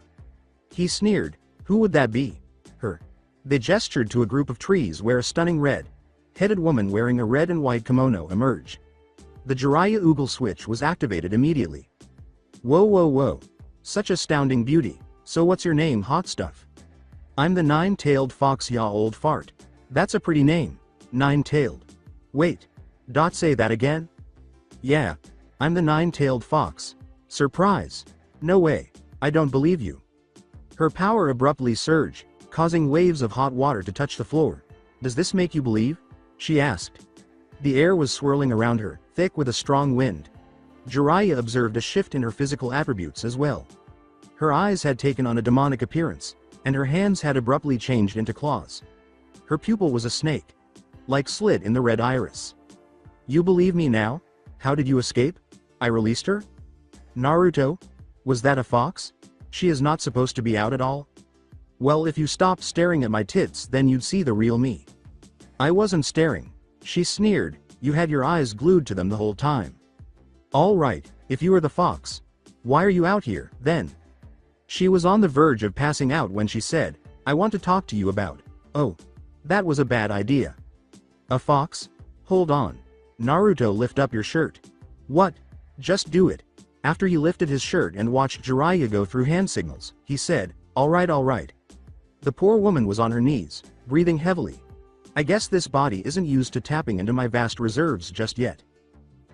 He sneered. Who would that be? Her. They gestured to a group of trees where a stunning red-headed woman wearing a red and white kimono emerged. The Jiraiya Oogle switch was activated immediately. Whoa. Such astounding beauty. So what's your name, hot stuff? I'm the nine-tailed fox, ya old fart. That's a pretty name. Nine-tailed. Wait. Say that again? Yeah. I'm the nine-tailed fox. Surprise. No way. I don't believe you. Her power abruptly surged, causing waves of hot water to touch the floor. Does this make you believe? She asked. The air was swirling around her, thick with a strong wind. Jiraiya observed a shift in her physical attributes as well. Her eyes had taken on a demonic appearance, and her hands had abruptly changed into claws. Her pupil was a snake-like slit in the red iris. You believe me now? How did you escape? I released her? Naruto? Was that a fox? She is not supposed to be out at all? Well, if you stopped staring at my tits then you'd see the real me. I wasn't staring. She sneered, you had your eyes glued to them the whole time. All right, if you are the fox. Why are you out here, then? She was on the verge of passing out when she said, I want to talk to you about. Oh. That was a bad idea. A fox? Hold on. Naruto, lift up your shirt. What? Just do it. After he lifted his shirt and watched Jiraiya go through hand signals, he said, all right. The poor woman was on her knees, breathing heavily. I guess this body isn't used to tapping into my vast reserves just yet.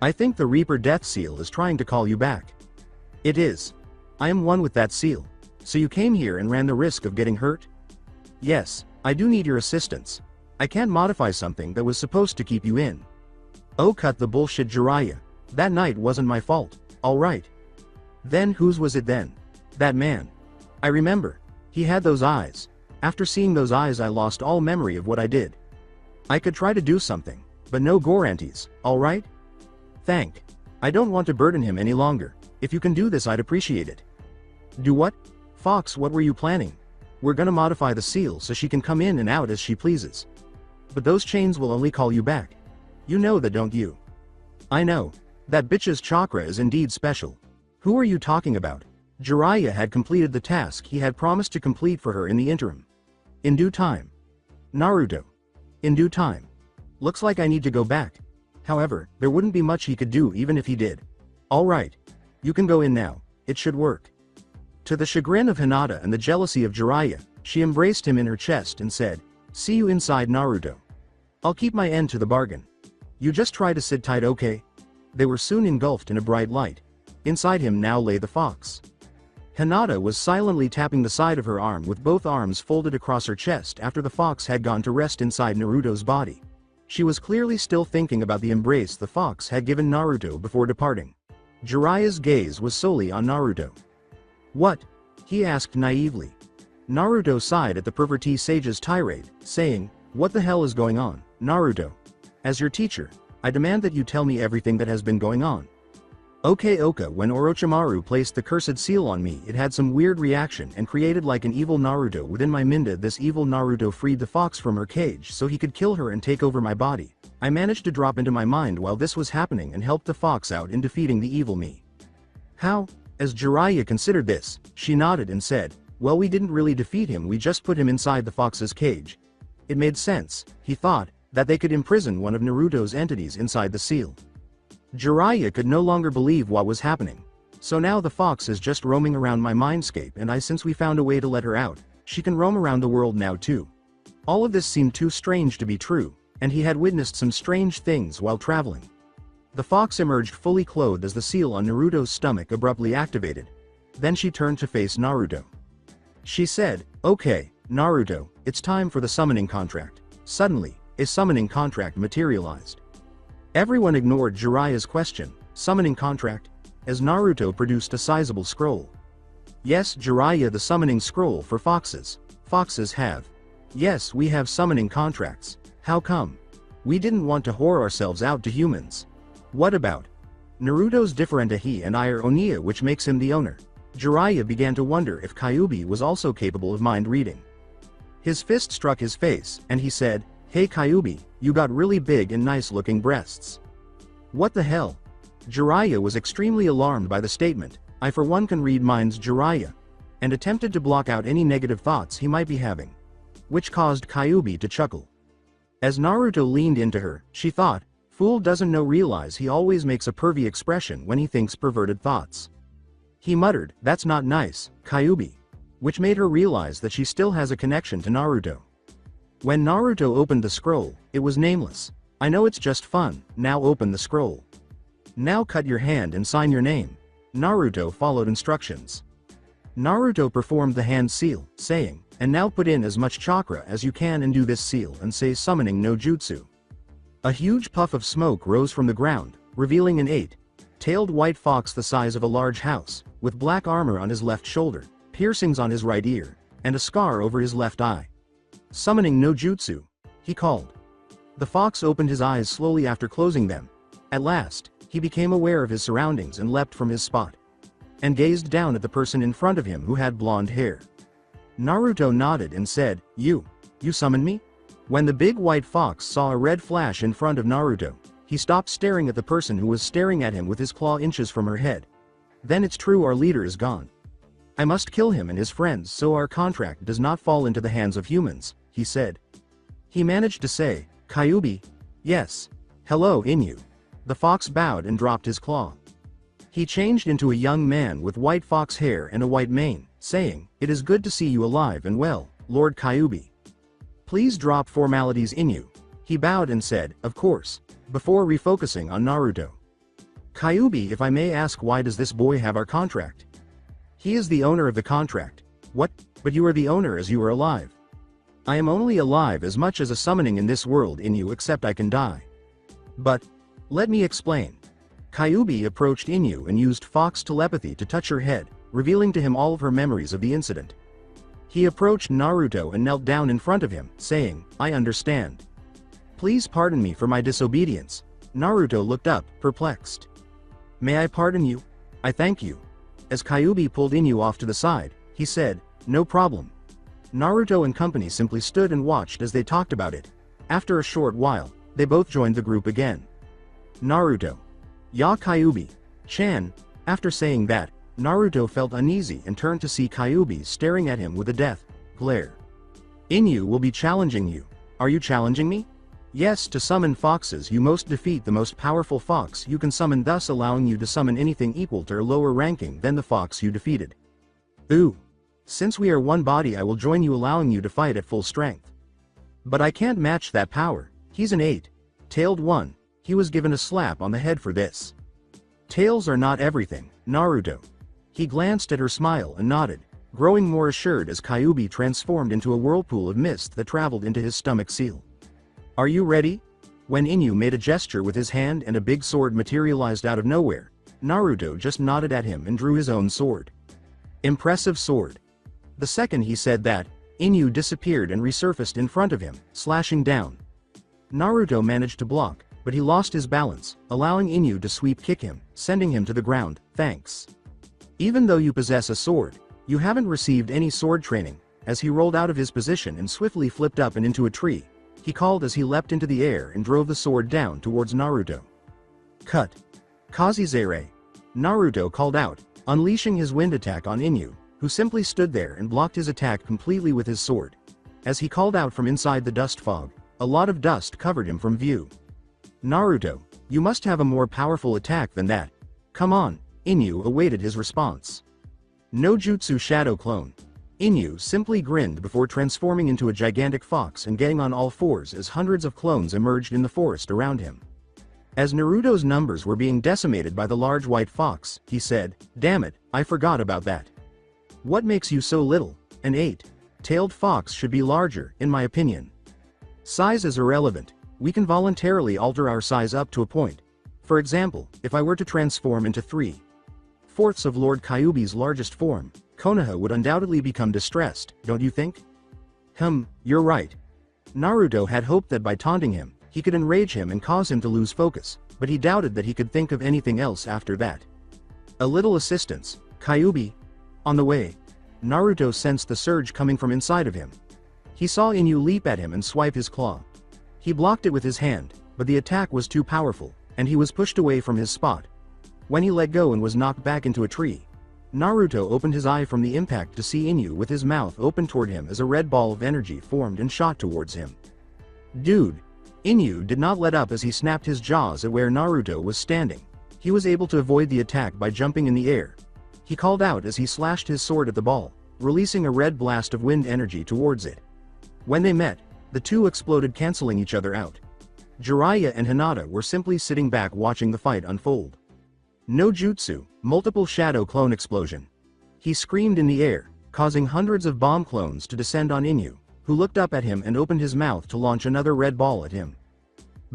I think the Reaper Death Seal is trying to call you back. It is. I am one with that seal. So you came here and ran the risk of getting hurt? Yes, I do need your assistance. I can't modify something that was supposed to keep you in. Oh, cut the bullshit, Jiraiya. That night wasn't my fault, alright. Then whose was it then? That man. I remember. He had those eyes. After seeing those eyes I lost all memory of what I did. I could try to do something, but no guarantees, alright? Thank. I don't want to burden him any longer. If you can do this I'd appreciate it. Do what? Fox, what were you planning? We're gonna modify the seal so she can come in and out as she pleases. But those chains will only call you back. You know that, don't you? I know. That bitch's chakra is indeed special. Who are you talking about? Jiraiya had completed the task he had promised to complete for her in the interim. In due time. Naruto. In due time. Looks like I need to go back. However, there wouldn't be much he could do even if he did. Alright. You can go in now. It should work. To the chagrin of Hinata and the jealousy of Jiraiya, she embraced him in her chest and said, see you inside, Naruto. I'll keep my end to the bargain. You just try to sit tight, okay? They were soon engulfed in a bright light. Inside him now lay the fox. Hinata was silently tapping the side of her arm with both arms folded across her chest after the fox had gone to rest inside Naruto's body. She was clearly still thinking about the embrace the fox had given Naruto before departing. Jiraiya's gaze was solely on Naruto. "What?" he asked naively. Naruto sighed at the pervertee sage's tirade, saying, "What the hell is going on, Naruto? As your teacher, I demand that you tell me everything that has been going on." Okay, Oka, when Orochimaru placed the cursed seal on me, it had some weird reaction and created like an evil Naruto within my Minda. This evil Naruto freed the fox from her cage so he could kill her and take over my body. I managed to drop into my mind while this was happening and helped the fox out in defeating the evil me. How? As Jiraiya considered this, she nodded and said, "Well, we didn't really defeat him, we just put him inside the fox's cage." It made sense, he thought, that they could imprison one of Naruto's entities inside the seal. Jiraiya could no longer believe what was happening. So now the fox is just roaming around my mindscape, and since we found a way to let her out, she can roam around the world now too. All of this seemed too strange to be true, and he had witnessed some strange things while traveling. The fox emerged fully clothed as the seal on Naruto's stomach abruptly activated. Then she turned to face Naruto. She said, "Okay, Naruto, it's time for the summoning contract." Suddenly, a summoning contract materialized. Everyone ignored Jiraiya's question, "Summoning contract?" as Naruto produced a sizable scroll. "Yes, Jiraiya, the summoning scroll for foxes. Foxes have. Yes, we have summoning contracts. How come? We didn't want to whore ourselves out to humans. What about? Naruto's different. He and I are Oniya, which makes him the owner." Jiraiya began to wonder if Kyuubi was also capable of mind reading. His fist struck his face, and he said, "Hey Kyuubi, you got really big and nice looking breasts." What the hell? Jiraiya was extremely alarmed by the statement. "I for one can read minds, Jiraiya," and attempted to block out any negative thoughts he might be having. Which caused Kyuubi to chuckle. As Naruto leaned into her, she thought, "Fool doesn't know realize he always makes a pervy expression when he thinks perverted thoughts." He muttered, "That's not nice, Kyuubi," which made her realize that she still has a connection to Naruto. When Naruto opened the scroll, it was nameless. "I know it's just fun, now open the scroll. Now cut your hand and sign your name." Naruto followed instructions. Naruto performed the hand seal, saying, "And now put in as much chakra as you can and do this seal and say summoning no jutsu." A huge puff of smoke rose from the ground, revealing an eight-tailed white fox the size of a large house, with black armor on his left shoulder, piercings on his right ear, and a scar over his left eye. "Summoning no jutsu," he called. The fox opened his eyes slowly after closing them. At last, he became aware of his surroundings and leapt from his spot, and gazed down at the person in front of him who had blonde hair. Naruto nodded and said, You summoned me?" When the big white fox saw a red flash in front of Naruto, he stopped staring at the person who was staring at him with his claw inches from her head. "Then it's true, our leader is gone. I must kill him and his friends so our contract does not fall into the hands of humans," he said. He managed to say, "Kyuubi?" "Yes. Hello, Inu." The fox bowed and dropped his claw. He changed into a young man with white fox hair and a white mane, saying, "It is good to see you alive and well, Lord Kyuubi. Please drop formalities, Inu." He bowed and said, "Of course," before refocusing on Naruto. "Kyuubi, if I may ask, why does this boy have our contract?" "He is the owner of the contract." "What? But you are the owner as you are alive." "I am only alive as much as a summoning in this world, Inu, except I can die." "But, let me explain." Kyuubi approached Inu and used fox telepathy to touch her head, revealing to him all of her memories of the incident. He approached Naruto and knelt down in front of him, saying, "I understand. Please pardon me for my disobedience." Naruto looked up, perplexed. "May I pardon you? I thank you." As Kyuubi pulled Inu off to the side, he said, "No problem." Naruto and company simply stood and watched as they talked about it. After a short while, they both joined the group again. Naruto. "Ya Kyuubi-chan." After saying that, Naruto felt uneasy and turned to see Kyuubi staring at him with a death glare. "Inu will be challenging you. Are you challenging me?" "Yes, to summon foxes you must defeat the most powerful fox you can summon, thus allowing you to summon anything equal to or lower ranking than the fox you defeated." "Ooh. Since we are one body, I will join you, allowing you to fight at full strength." "But I can't match that power. He's an eight-tailed one." He was given a slap on the head for this. "Tails are not everything, Naruto. He glanced at her smile and nodded, growing more assured as Kyuubi transformed into a whirlpool of mist that traveled into his stomach seal. "Are you ready?" When Inu made a gesture with his hand and a big sword materialized out of nowhere, Naruto just nodded at him and drew his own sword. Impressive sword. The second he said that, Inu disappeared and resurfaced in front of him, slashing down. Naruto managed to block, but he lost his balance, allowing Inu to sweep kick him, sending him to the ground. "Thanks. Even though you possess a sword, you haven't received any sword training." As he rolled out of his position and swiftly flipped up and into a tree, he called as he leapt into the air and drove the sword down towards Naruto. "Cut. Kazizere." Naruto called out, unleashing his wind attack on Inu, who simply stood there and blocked his attack completely with his sword. As he called out from inside the dust fog, a lot of dust covered him from view. "Naruto, you must have a more powerful attack than that. Come on." Inu awaited his response. "No jutsu shadow clone." Inu simply grinned before transforming into a gigantic fox and getting on all fours as hundreds of clones emerged in the forest around him. As Naruto's numbers were being decimated by the large white fox, he said, "Damn it, I forgot about that. What makes you so little? An 8-tailed fox should be larger, in my opinion. Size is irrelevant. We can voluntarily alter our size up to a point. For example, if I were to transform into 3/4 of Lord Kyuubi's largest form, Konoha would undoubtedly become distressed, don't you think?" You're right." Naruto had hoped that by taunting him, he could enrage him and cause him to lose focus, but he doubted that he could think of anything else after that. "A little assistance, Kyuubi." On the way, Naruto sensed the surge coming from inside of him. He saw Inu leap at him and swipe his claw. He blocked it with his hand, but the attack was too powerful, and he was pushed away from his spot. When he let go and was knocked back into a tree, Naruto opened his eye from the impact to see Inu with his mouth open toward him as a red ball of energy formed and shot towards him. "Dude!" Inu did not let up as he snapped his jaws at where Naruto was standing. He was able to avoid the attack by jumping in the air. He called out as he slashed his sword at the ball, releasing a red blast of wind energy towards it. When they met, the two exploded, canceling each other out. Jiraiya and Hinata were simply sitting back watching the fight unfold. "No jutsu, multiple shadow clone explosion." He screamed in the air, causing hundreds of bomb clones to descend on Inu, who looked up at him and opened his mouth to launch another red ball at him.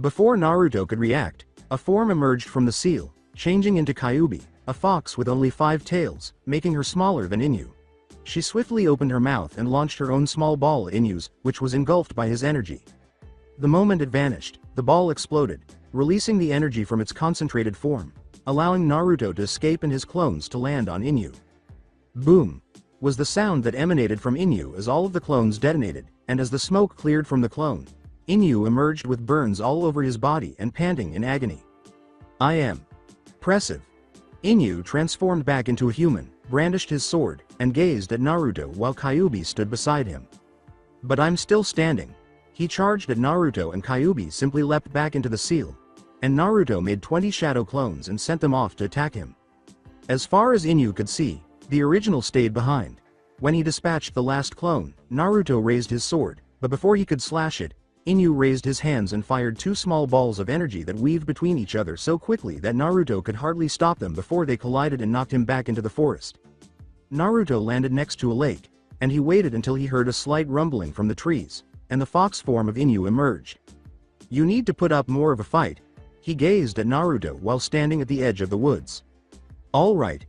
Before Naruto could react, a form emerged from the seal, changing into Kyuubi, a fox with only 5 tails, making her smaller than Inu. She swiftly opened her mouth and launched her own small ball at Inu's, which was engulfed by his energy. The moment it vanished, the ball exploded, releasing the energy from its concentrated form, allowing Naruto to escape and his clones to land on Inu. "Boom!" was the sound that emanated from Inu as all of the clones detonated, and as the smoke cleared from the clone, Inu emerged with burns all over his body and panting in agony. "I am impressive." Inu transformed back into a human, brandished his sword, and gazed at Naruto while Kyuubi stood beside him. "But I'm still standing." He charged at Naruto and Kyuubi simply leapt back into the seal, and Naruto made 20 shadow clones and sent them off to attack him. As far as Inu could see, the original stayed behind. When he dispatched the last clone, Naruto raised his sword, but before he could slash it, Inu raised his hands and fired 2 small balls of energy that weaved between each other so quickly that Naruto could hardly stop them before they collided and knocked him back into the forest. Naruto landed next to a lake, and he waited until he heard a slight rumbling from the trees, and the fox form of Inu emerged. "You need to put up more of a fight." He gazed at Naruto while standing at the edge of the woods. "All right."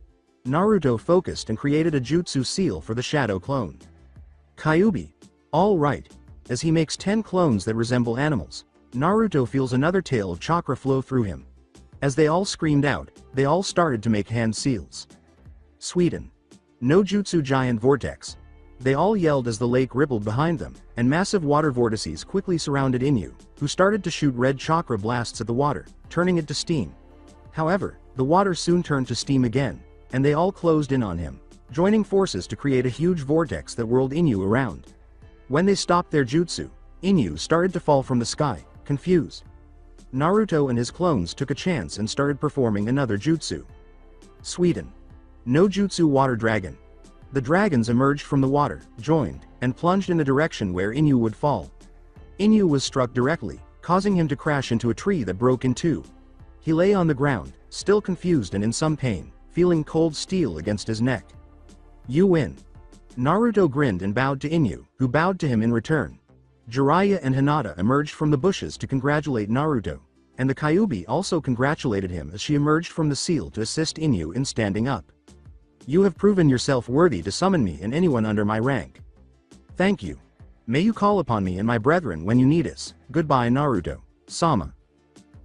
Naruto focused and created a jutsu seal for the shadow clone. "Kyuubi." "All right." As he makes 10 clones that resemble animals, Naruto feels another tail of chakra flow through him. As they all screamed out, they all started to make hand seals. "Sweden. No jutsu giant vortex." They all yelled as the lake rippled behind them, and massive water vortices quickly surrounded Inu, who started to shoot red chakra blasts at the water, turning it to steam. However, the water soon turned to steam again, and they all closed in on him, joining forces to create a huge vortex that whirled Inu around. When they stopped their jutsu, Inu started to fall from the sky, confused. Naruto and his clones took a chance and started performing another jutsu. "Sweden. No jutsu water dragon." The dragons emerged from the water, joined, and plunged in the direction where Inu would fall. Inu was struck directly, causing him to crash into a tree that broke in two. He lay on the ground, still confused and in some pain, feeling cold steel against his neck. You win. Naruto grinned and bowed to Inu, who bowed to him in return. Jiraiya and Hinata emerged from the bushes to congratulate Naruto, and the Kyuubi also congratulated him as she emerged from the seal to assist Inu in standing up. You have proven yourself worthy to summon me and anyone under my rank. Thank you. May you call upon me and my brethren when you need us. Goodbye Naruto. Sama.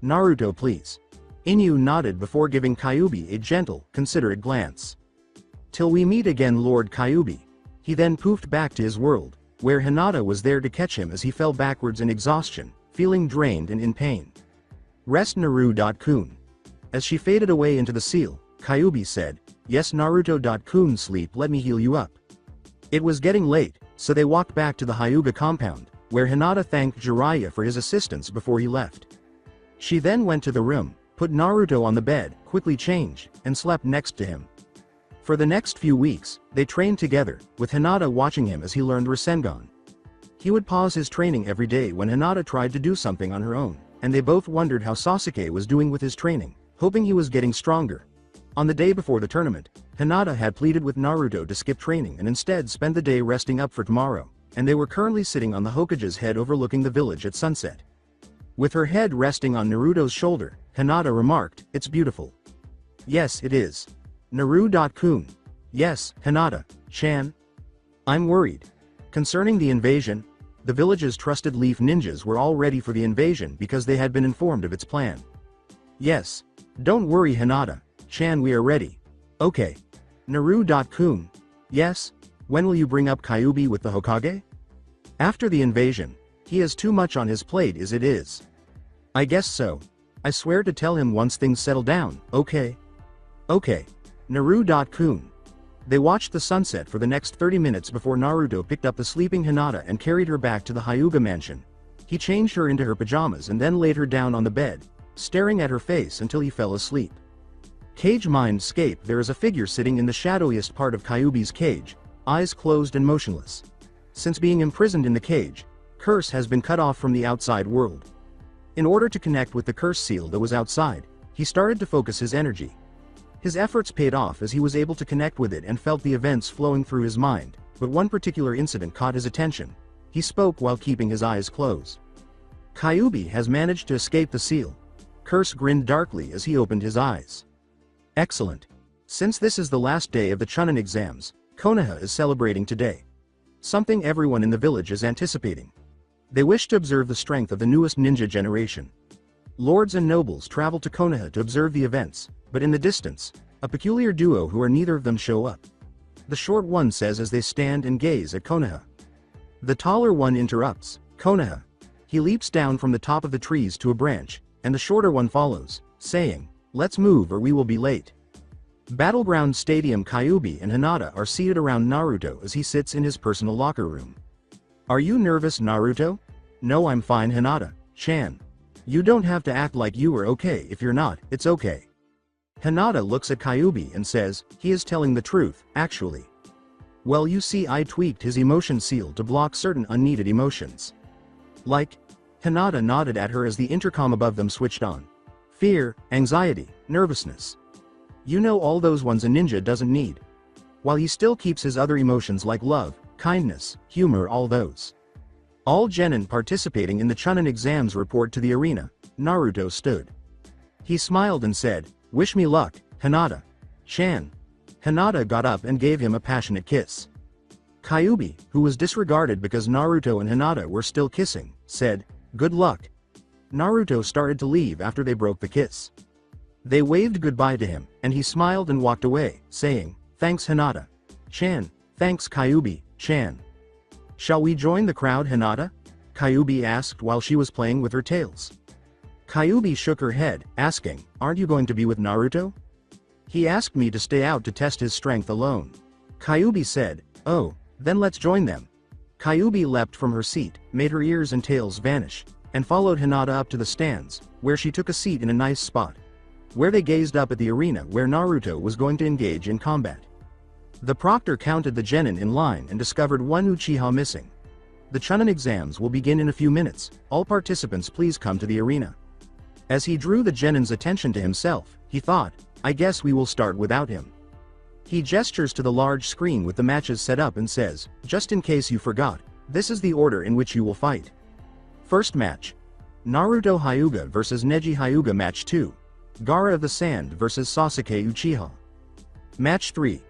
Naruto please. Inu nodded before giving Kyuubi a gentle, considerate glance. Till we meet again Lord Kyuubi. He then poofed back to his world, where Hinata was there to catch him as he fell backwards in exhaustion, feeling drained and in pain. Rest Naru.kun. As she faded away into the seal, Kyuubi said, Yes Naruto.kun sleep let me heal you up. It was getting late, so they walked back to the Hyuga compound, where Hinata thanked Jiraiya for his assistance before he left. She then went to the room, put Naruto on the bed, quickly changed, and slept next to him. For the next few weeks, they trained together, with Hinata watching him as he learned Rasengan. He would pause his training every day when Hinata tried to do something on her own, and they both wondered how Sasuke was doing with his training, hoping he was getting stronger. On the day before the tournament, Hinata had pleaded with Naruto to skip training and instead spend the day resting up for tomorrow, and they were currently sitting on the Hokage's head overlooking the village at sunset. With her head resting on Naruto's shoulder, Hinata remarked, It's beautiful. Yes it is. Naru.kun. Yes, Hinata-chan. I'm worried. Concerning the invasion, the village's trusted leaf ninjas were all ready for the invasion because they had been informed of its plan. Yes. Don't worry Hinata-chan we are ready. Okay. Naru.kun. Yes? When will you bring up Kyuubi with the Hokage? After the invasion. He has too much on his plate as it is. I guess so. I swear to tell him once things settle down, okay? Okay. Naru.kun. They watched the sunset for the next 30 minutes before Naruto picked up the sleeping Hinata and carried her back to the Hyuga mansion. He changed her into her pajamas and then laid her down on the bed, staring at her face until he fell asleep. Cage Mindscape. There is a figure sitting in the shadowiest part of Kyuubi's cage, eyes closed and motionless. Since being imprisoned in the cage, Curse has been cut off from the outside world. In order to connect with the curse seal that was outside, he started to focus his energy. His efforts paid off as he was able to connect with it and felt the events flowing through his mind, but one particular incident caught his attention. He spoke while keeping his eyes closed. Kyuubi has managed to escape the seal. Curse grinned darkly as he opened his eyes. Excellent. Since this is the last day of the Chunin exams, Konoha is celebrating today. Something everyone in the village is anticipating. They wish to observe the strength of the newest ninja generation. Lords and nobles travel to Konoha to observe the events, but in the distance, a peculiar duo who are neither of them show up. The short one says as they stand and gaze at Konoha. The taller one interrupts, Konoha. He leaps down from the top of the trees to a branch, and the shorter one follows, saying, Let's move or we will be late. Battleground Stadium. Kyuubi and Hinata are seated around Naruto as he sits in his personal locker room. Are you nervous Naruto? No I'm fine Hinata-chan. You don't have to act like you are okay if you're not, it's okay. Hinata looks at Kyuubi and says, he is telling the truth, actually. Well you see I tweaked his emotion seal to block certain unneeded emotions. Like? Hinata nodded at her as the intercom above them switched on. Fear, anxiety, nervousness. You know all those ones a ninja doesn't need. While he still keeps his other emotions like love, kindness, humor all those. All genin participating in the Chunin exams report to the arena. Naruto stood. He smiled and said, Wish me luck, Hinata-chan. Hinata got up and gave him a passionate kiss. Kyuubi, who was disregarded because Naruto and Hinata were still kissing, said, Good luck. Naruto started to leave after they broke the kiss. They waved goodbye to him, and he smiled and walked away, saying, Thanks Hinata-chan, thanks Kyuubi-chan. Shall we join the crowd Hinata? Kyuubi asked while she was playing with her tails. Kyuubi shook her head, asking, Aren't you going to be with Naruto? He asked me to stay out to test his strength alone. Kyuubi said, Oh, then let's join them. Kyuubi leapt from her seat, made her ears and tails vanish, and followed Hinata up to the stands, where she took a seat in a nice spot. Where they gazed up at the arena where Naruto was going to engage in combat. The proctor counted the genin in line and discovered one Uchiha missing. The Chunin exams will begin in a few minutes, all participants please come to the arena. As he drew the genin's attention to himself, he thought, I guess we will start without him. He gestures to the large screen with the matches set up and says, just in case you forgot, this is the order in which you will fight. First match. Naruto Hyuga vs Neji Hyuga. Match 2. Gaara of the Sand vs Sasuke Uchiha. Match 3.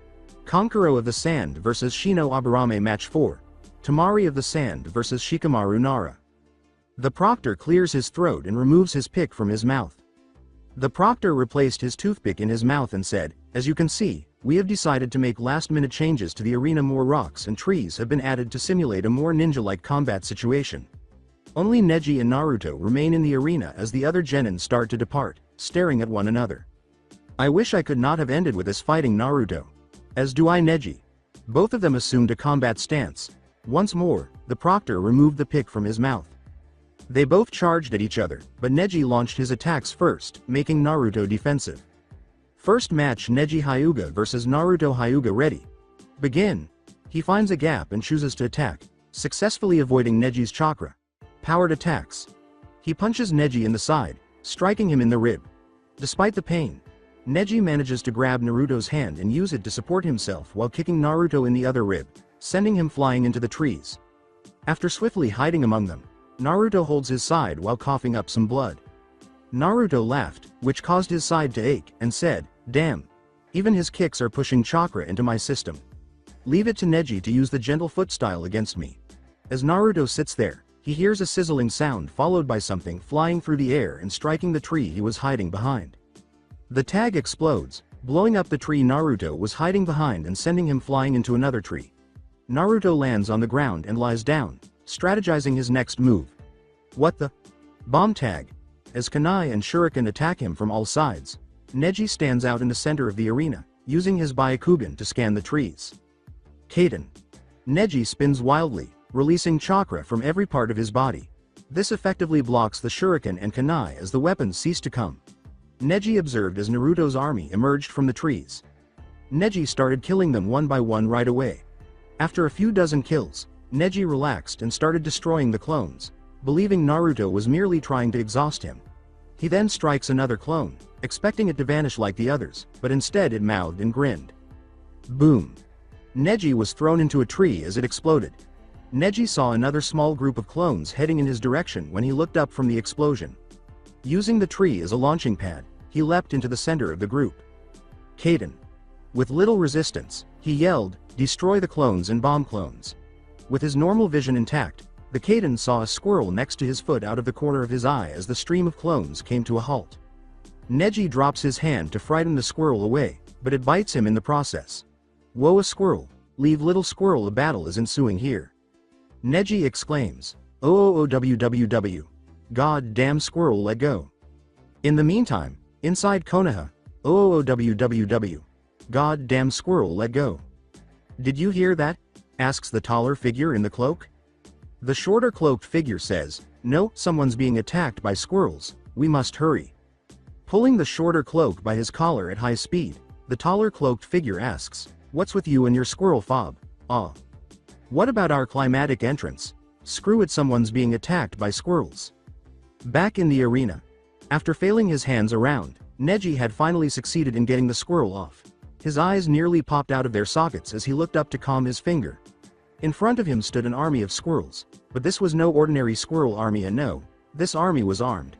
Kankuro of the Sand vs Shino Aburame. Match 4. Tamari of the Sand vs Shikamaru Nara. The proctor clears his throat and removes his pick from his mouth. The proctor replaced his toothpick in his mouth and said, as you can see, we have decided to make last-minute changes to the arena. More rocks and trees have been added to simulate a more ninja-like combat situation. Only Neji and Naruto remain in the arena as the other genin start to depart, staring at one another. I wish I could not have ended with this fighting Naruto. As do I Neji. Both of them assumed a combat stance. Once more, the proctor removed the pick from his mouth. They both charged at each other, but Neji launched his attacks first, making Naruto defensive. First match. Neji Hyuga vs Naruto Hyuga. Ready. Begin. He finds a gap and chooses to attack, successfully avoiding Neji's chakra. Powered attacks. He punches Neji in the side, striking him in the rib. Despite the pain, Neji manages to grab Naruto's hand and use it to support himself while kicking Naruto in the other rib, sending him flying into the trees. After swiftly hiding among them, Naruto holds his side while coughing up some blood. Naruto laughed, which caused his side to ache, and said, damn. Even his kicks are pushing chakra into my system. Leave it to Neji to use the gentle foot style against me. As Naruto sits there, he hears a sizzling sound followed by something flying through the air and striking the tree he was hiding behind. The tag explodes, blowing up the tree Naruto was hiding behind and sending him flying into another tree. Naruto lands on the ground and lies down, strategizing his next move. What the? Bomb tag. As kunai and shuriken attack him from all sides, Neji stands out in the center of the arena, using his Byakugan to scan the trees. Kaden. Neji spins wildly, releasing chakra from every part of his body. This effectively blocks the shuriken and kunai as the weapons cease to come. Neji observed as Naruto's army emerged from the trees. Neji started killing them one by one right away. After a few dozen kills, Neji relaxed and started destroying the clones, believing Naruto was merely trying to exhaust him. He then strikes another clone, expecting it to vanish like the others, but instead it mouthed and grinned. Boom. Neji was thrown into a tree as it exploded. Neji saw another small group of clones heading in his direction when he looked up from the explosion. Using the tree as a launching pad, he leapt into the center of the group. Kaden. With little resistance, he yelled, destroy the clones and bomb clones. With his normal vision intact, the Kaden saw a squirrel next to his foot out of the corner of his eye as the stream of clones came to a halt. Neji drops his hand to frighten the squirrel away, but it bites him in the process. Whoa, a squirrel, leave little squirrel, a battle is ensuing here. Neji exclaims, OOOWWW. God damn squirrel, let go. In the meantime, inside Konoha, OOOWWW. God damn squirrel, let go. Did you hear that? Asks the taller figure in the cloak. The shorter cloaked figure says, no, someone's being attacked by squirrels, we must hurry. Pulling the shorter cloak by his collar at high speed, the taller cloaked figure asks, what's with you and your squirrel fob? Ah. What about our climatic entrance? Screw it, someone's being attacked by squirrels. Back in the arena. After failing his hands around, Neji had finally succeeded in getting the squirrel off. His eyes nearly popped out of their sockets as he looked up to calm his finger. In front of him stood an army of squirrels, but this was no ordinary squirrel army, and no, this army was armed.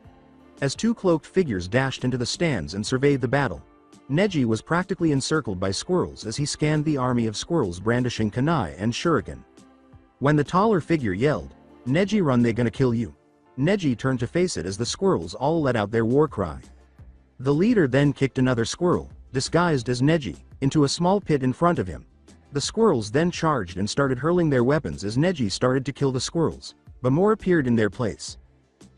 As two cloaked figures dashed into the stands and surveyed the battle, Neji was practically encircled by squirrels as he scanned the army of squirrels brandishing kunai and shuriken. When the taller figure yelled, Neji, run, they gonna kill you. Neji turned to face it as the squirrels all let out their war cry. The leader then kicked another squirrel, disguised as Neji, into a small pit in front of him. The squirrels then charged and started hurling their weapons as Neji started to kill the squirrels, but more appeared in their place.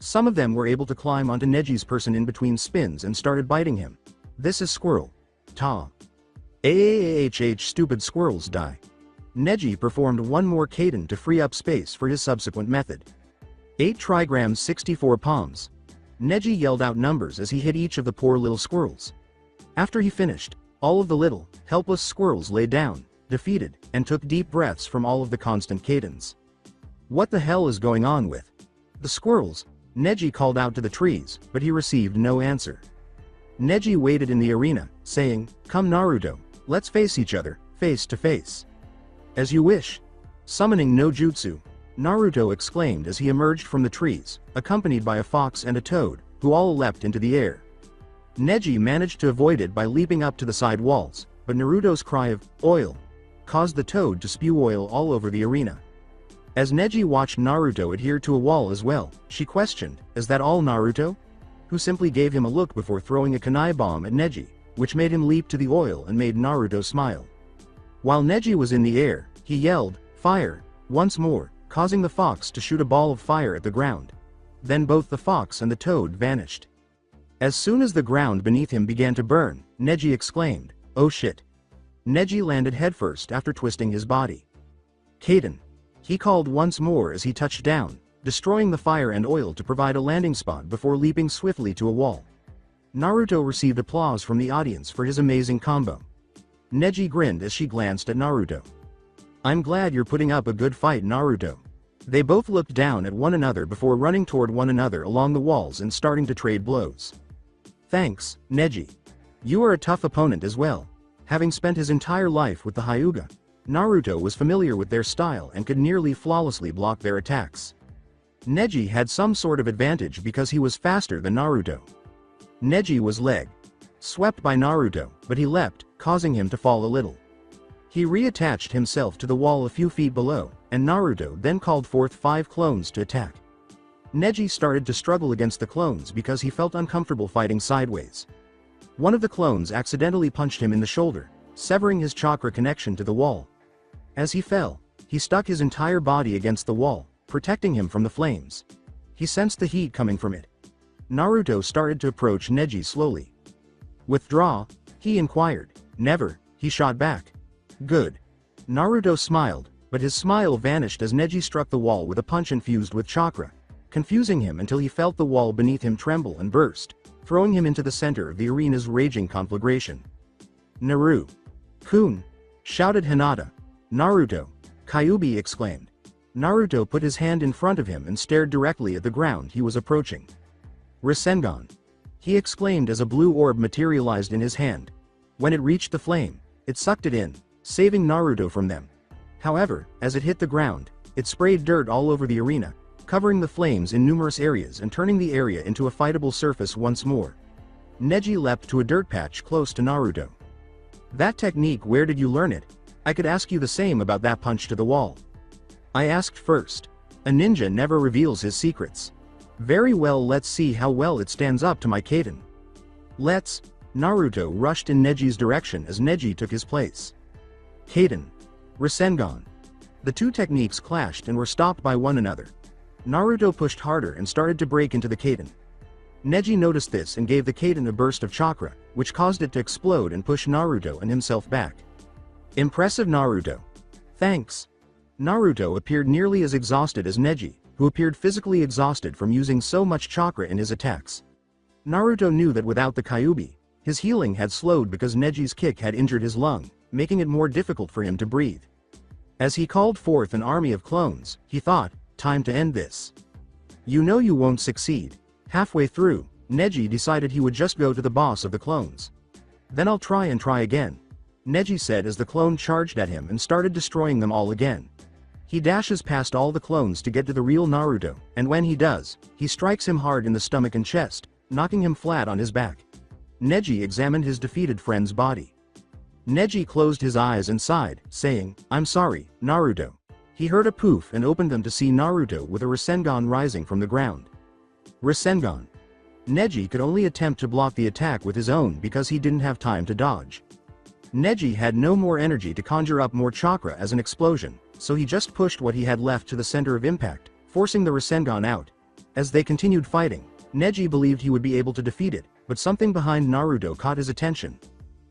Some of them were able to climb onto Neji's person in between spins and started biting him. This is squirrel. Ta. AAAHH, stupid squirrels die. Neji performed one more Kaden to free up space for his subsequent method. 8 trigrams 64 palms. Neji yelled out numbers as he hit each of the poor little squirrels. After he finished, all of the little, helpless squirrels lay down, defeated, and took deep breaths from all of the constant Kadens. What the hell is going on with the squirrels? Neji called out to the trees, but he received no answer. Neji waited in the arena, saying, "Come Naruto, let's face each other, face to face." "As you wish." Summoning no jutsu, Naruto exclaimed as he emerged from the trees, accompanied by a fox and a toad, who all leapt into the air. Neji managed to avoid it by leaping up to the side walls, but Naruto's cry of "oil" caused the toad to spew oil all over the arena. As Neji watched Naruto adhere to a wall as well, she questioned, "Is that all, Naruto?" Who simply gave him a look before throwing a kunai bomb at Neji, which made him leap to the oil and made Naruto smile. While Neji was in the air, he yelled, "Fire!" once more, causing the fox to shoot a ball of fire at the ground. Then both the fox and the toad vanished. As soon as the ground beneath him began to burn, Neji exclaimed, "Oh shit." Neji landed headfirst after twisting his body. "Kaden," he called once more as he touched down, destroying the fire and oil to provide a landing spot before leaping swiftly to a wall. Naruto received applause from the audience for his amazing combo. Neji grinned as she glanced at Naruto. "I'm glad you're putting up a good fight, Naruto." They both looked down at one another before running toward one another along the walls and starting to trade blows. "Thanks, Neji. You are a tough opponent as well." Having spent his entire life with the Hyuga, Naruto was familiar with their style and could nearly flawlessly block their attacks. Neji had some sort of advantage because he was faster than Naruto. Neji was leg swept by Naruto, but he leapt, causing him to fall a little. He reattached himself to the wall a few feet below, and Naruto then called forth 5 clones to attack. Neji started to struggle against the clones because he felt uncomfortable fighting sideways. One of the clones accidentally punched him in the shoulder, severing his chakra connection to the wall. As he fell, he stuck his entire body against the wall, protecting him from the flames. He sensed the heat coming from it. Naruto started to approach Neji slowly. "Withdraw?" he inquired. "Never," he shot back. "Good." Naruto smiled, but his smile vanished as Neji struck the wall with a punch infused with chakra, confusing him until he felt the wall beneath him tremble and burst, throwing him into the center of the arena's raging conflagration. "Naru-kun!" shouted Hinata. "Naruto!" Kyuubi exclaimed. Naruto put his hand in front of him and stared directly at the ground he was approaching. "Rasengan!" he exclaimed as a blue orb materialized in his hand. When it reached the flame, it sucked it in, saving Naruto from them. However, as it hit the ground, it sprayed dirt all over the arena, covering the flames in numerous areas and turning the area into a fightable surface once more. Neji leapt to a dirt patch close to Naruto. "That technique, where did you learn it? I could ask you the same about that punch to the wall." "I asked first. A ninja never reveals his secrets." "Very well, let's see how well it stands up to my Kaden." "Let's." Naruto rushed in Neji's direction as Neji took his place. Kaden. Rasengan. The two techniques clashed and were stopped by one another. Naruto pushed harder and started to break into the Kaden. Neji noticed this and gave the Kaden a burst of chakra, which caused it to explode and push Naruto and himself back. "Impressive, Naruto." "Thanks." Naruto appeared nearly as exhausted as Neji, who appeared physically exhausted from using so much chakra in his attacks. Naruto knew that without the Kyuubi, his healing had slowed because Neji's kick had injured his lung, making it more difficult for him to breathe. As he called forth an army of clones, he thought, "Time to end this." "You know you won't succeed." Halfway through, Neji decided he would just go to the boss of the clones. "Then I'll try and try again," Neji said as the clone charged at him and started destroying them all again. He dashes past all the clones to get to the real Naruto, and when he does, he strikes him hard in the stomach and chest, knocking him flat on his back. Neji examined his defeated friend's body. Neji closed his eyes and sighed, saying, "I'm sorry, Naruto." He heard a poof and opened them to see Naruto with a Rasengan rising from the ground. Rasengan. Neji could only attempt to block the attack with his own because he didn't have time to dodge. Neji had no more energy to conjure up more chakra as an explosion, so he just pushed what he had left to the center of impact, forcing the Rasengan out. As they continued fighting, Neji believed he would be able to defeat it, but something behind Naruto caught his attention.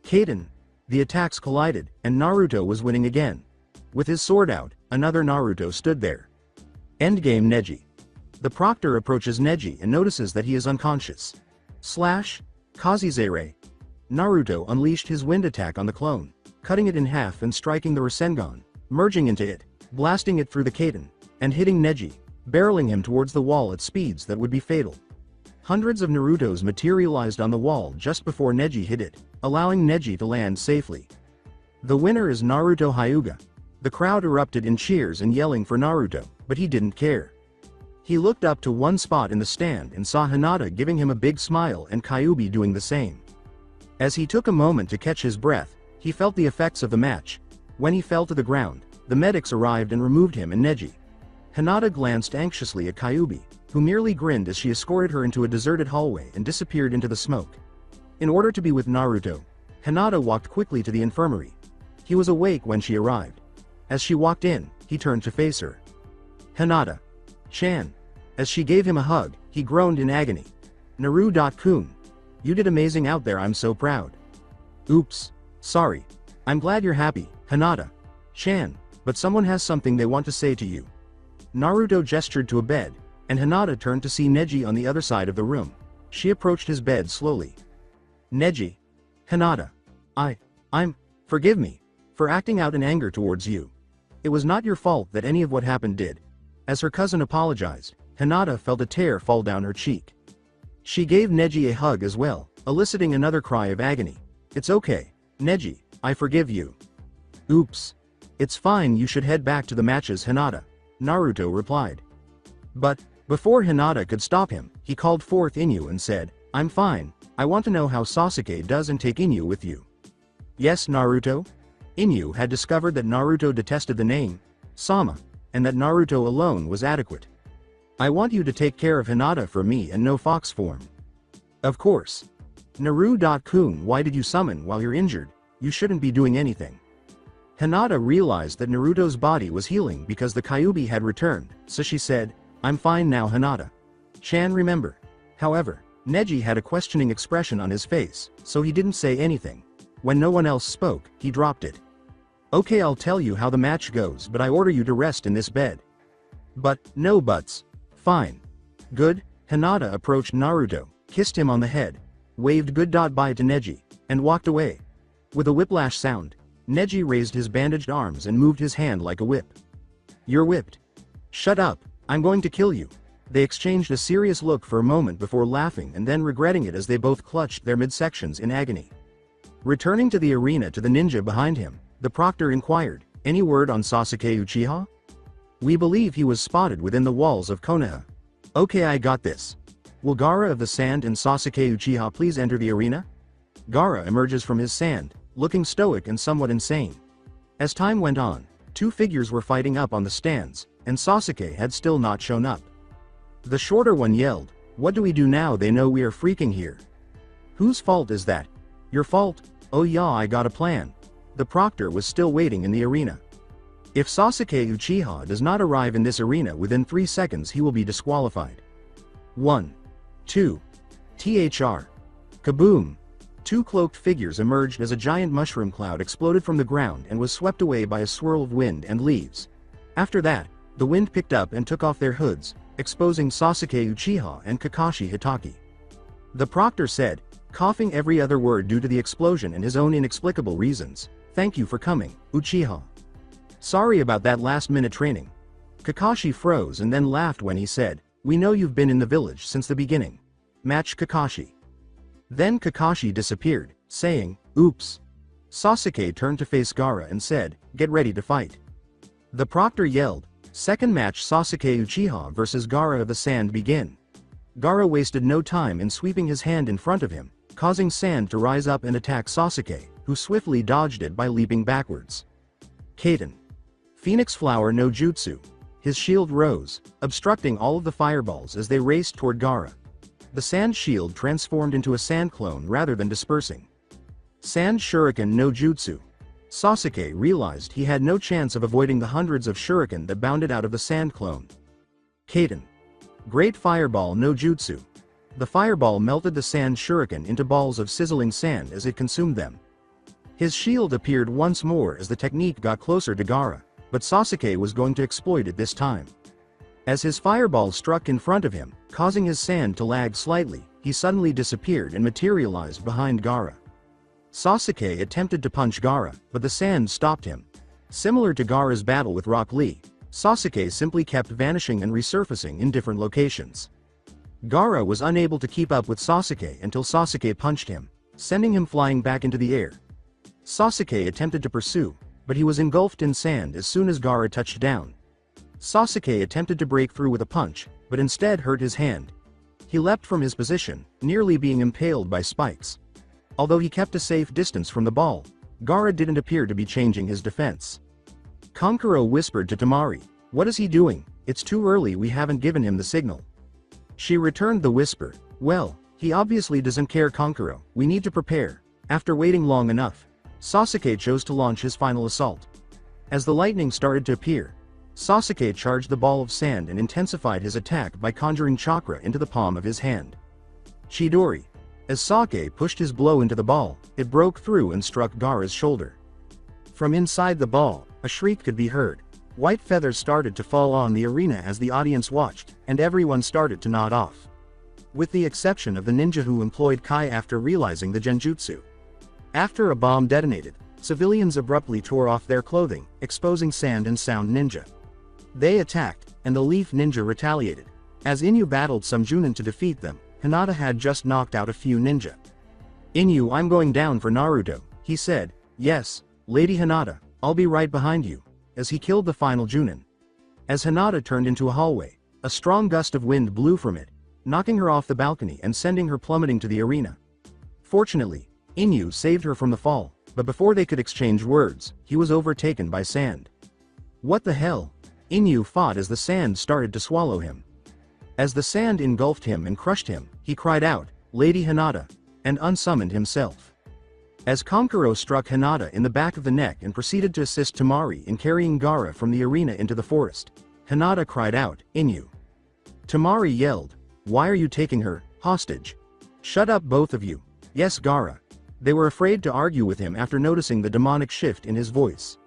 Kaden. The attacks collided, and Naruto was winning again. With his sword out, another Naruto stood there. Endgame Neji. The proctor approaches Neji and notices that he is unconscious. Slash. Kazizere. Naruto unleashed his wind attack on the clone, cutting it in half and striking the Rasengan, merging into it, blasting it through the Kaden, and hitting Neji, barreling him towards the wall at speeds that would be fatal. Hundreds of Narutos materialized on the wall just before Neji hit it, allowing Neji to land safely. The winner is Naruto Hyuga. The crowd erupted in cheers and yelling for Naruto, but he didn't care. He looked up to one spot in the stand and saw Hinata giving him a big smile and Kyuubi doing the same. As he took a moment to catch his breath, he felt the effects of the match. When he fell to the ground, the medics arrived and removed him and Neji. Hinata glanced anxiously at Kyuubi, who merely grinned as she escorted her into a deserted hallway and disappeared into the smoke. In order to be with Naruto, Hinata walked quickly to the infirmary. He was awake when she arrived. As she walked in, he turned to face her. Hinata-chan. As she gave him a hug, he groaned in agony. Naru-kun. You did amazing out there, I'm so proud. Oops. Sorry. I'm glad you're happy, Hinata-chan, but someone has something they want to say to you. Naruto gestured to a bed, and Hinata turned to see Neji on the other side of the room. She approached his bed slowly. Neji. Hinata. Forgive me for acting out in anger towards you. It was not your fault that any of what happened did. As her cousin apologized, Hinata felt a tear fall down her cheek. She gave Neji a hug as well, eliciting another cry of agony. It's okay, Neji, I forgive you. Oops. It's fine, you should head back to the matches, Hinata. Naruto replied. But, before Hinata could stop him, he called forth Inu and said, I'm fine, I want to know how Sasuke does and take Inu with you. Yes, Naruto? Inu had discovered that Naruto detested the name, Sama, and that Naruto alone was adequate. I want you to take care of Hinata for me and no fox form. Of course. Naru-kun, why did you summon while you're injured? You shouldn't be doing anything. Hinata realized that Naruto's body was healing because the Kyuubi had returned, so she said, I'm fine now, Hinata-chan, remember. However, Neji had a questioning expression on his face, so he didn't say anything. When no one else spoke, he dropped it. Okay, I'll tell you how the match goes, but I order you to rest in this bed. But, no buts. Fine. Good. Hinata approached Naruto, kissed him on the head, waved goodbye to Neji, and walked away. With a whiplash sound, Neji raised his bandaged arms and moved his hand like a whip. You're whipped. Shut up, I'm going to kill you. They exchanged a serious look for a moment before laughing and then regretting it as they both clutched their midsections in agony. Returning to the arena to the ninja behind him, the proctor inquired, any word on Sasuke Uchiha? We believe he was spotted within the walls of Konoha. Okay, I got this. Will Gaara of the Sand and Sasuke Uchiha please enter the arena? Gaara emerges from his sand, looking stoic and somewhat insane. As time went on, two figures were fighting up on the stands, and Sasuke had still not shown up. The shorter one yelled, what do we do now? They know we are freaking here. Whose fault is that? Your fault? Oh yeah, I got a plan. The proctor was still waiting in the arena. If Sasuke Uchiha does not arrive in this arena within 3 seconds, he will be disqualified. 1. 2. THR. Kaboom! Two cloaked figures emerged as a giant mushroom cloud exploded from the ground and was swept away by a swirl of wind and leaves. After that, the wind picked up and took off their hoods, exposing Sasuke Uchiha and Kakashi Hitaki. The proctor said, coughing every other word due to the explosion and his own inexplicable reasons, thank you for coming, Uchiha. Sorry about that last-minute training. Kakashi froze and then laughed when he said, we know you've been in the village since the beginning. Match Kakashi. Then Kakashi disappeared, saying, oops. Sasuke turned to face Gaara and said, get ready to fight. The proctor yelled, second match Sasuke Uchiha versus Gaara of the Sand begin. Gaara wasted no time in sweeping his hand in front of him, causing sand to rise up and attack Sasuke, who swiftly dodged it by leaping backwards. Kaden. Phoenix Flower no Jutsu. His shield rose, obstructing all of the fireballs as they raced toward Gaara. The sand shield transformed into a sand clone rather than dispersing. Sand Shuriken no Jutsu. Sasuke realized he had no chance of avoiding the hundreds of shuriken that bounded out of the sand clone. Kaden. Great Fireball no Jutsu. The fireball melted the sand shuriken into balls of sizzling sand as it consumed them. His shield appeared once more as the technique got closer to Gaara, but Sasuke was going to exploit it this time. As his fireball struck in front of him, causing his sand to lag slightly, he suddenly disappeared and materialized behind Gaara. Sasuke attempted to punch Gaara, but the sand stopped him. Similar to Gaara's battle with Rock Lee, Sasuke simply kept vanishing and resurfacing in different locations. Gaara was unable to keep up with Sasuke until Sasuke punched him, sending him flying back into the air. Sasuke attempted to pursue, but he was engulfed in sand as soon as Gaara touched down. Sasuke attempted to break through with a punch, but instead hurt his hand. He leapt from his position, nearly being impaled by spikes. Although he kept a safe distance from the ball, Gaara didn't appear to be changing his defense. Kankuro whispered to Temari, "What is he doing? It's too early, we haven't given him the signal." She returned the whisper, "Well, he obviously doesn't care, Kankuro, we need to prepare." After waiting long enough, Sasuke chose to launch his final assault. As the lightning started to appear, Sasuke charged the ball of sand and intensified his attack by conjuring chakra into the palm of his hand. Chidori. As Sasuke pushed his blow into the ball, it broke through and struck Gaara's shoulder. From inside the ball, a shriek could be heard. White feathers started to fall on the arena as the audience watched, and everyone started to nod off. With the exception of the ninja who employed Kai after realizing the genjutsu. After a bomb detonated, civilians abruptly tore off their clothing, exposing Sand and Sound Ninja. They attacked, and the Leaf Ninja retaliated. As Inu battled some Junin to defeat them, Hinata had just knocked out a few ninja. "Inu, I'm going down for Naruto," he said. "Yes, Lady Hinata, I'll be right behind you," as he killed the final Junin. As Hinata turned into a hallway, a strong gust of wind blew from it, knocking her off the balcony and sending her plummeting to the arena. Fortunately, Inu saved her from the fall, but before they could exchange words, he was overtaken by sand. "What the hell?" Inu fought as the sand started to swallow him. As the sand engulfed him and crushed him, he cried out, "Lady Hinata," and unsummoned himself. As Kankuro struck Hinata in the back of the neck and proceeded to assist Temari in carrying Gaara from the arena into the forest, Hinata cried out, "Inu." Temari yelled, "Why are you taking her hostage? Shut up, both of you." "Yes, Gaara." They were afraid to argue with him after noticing the demonic shift in his voice.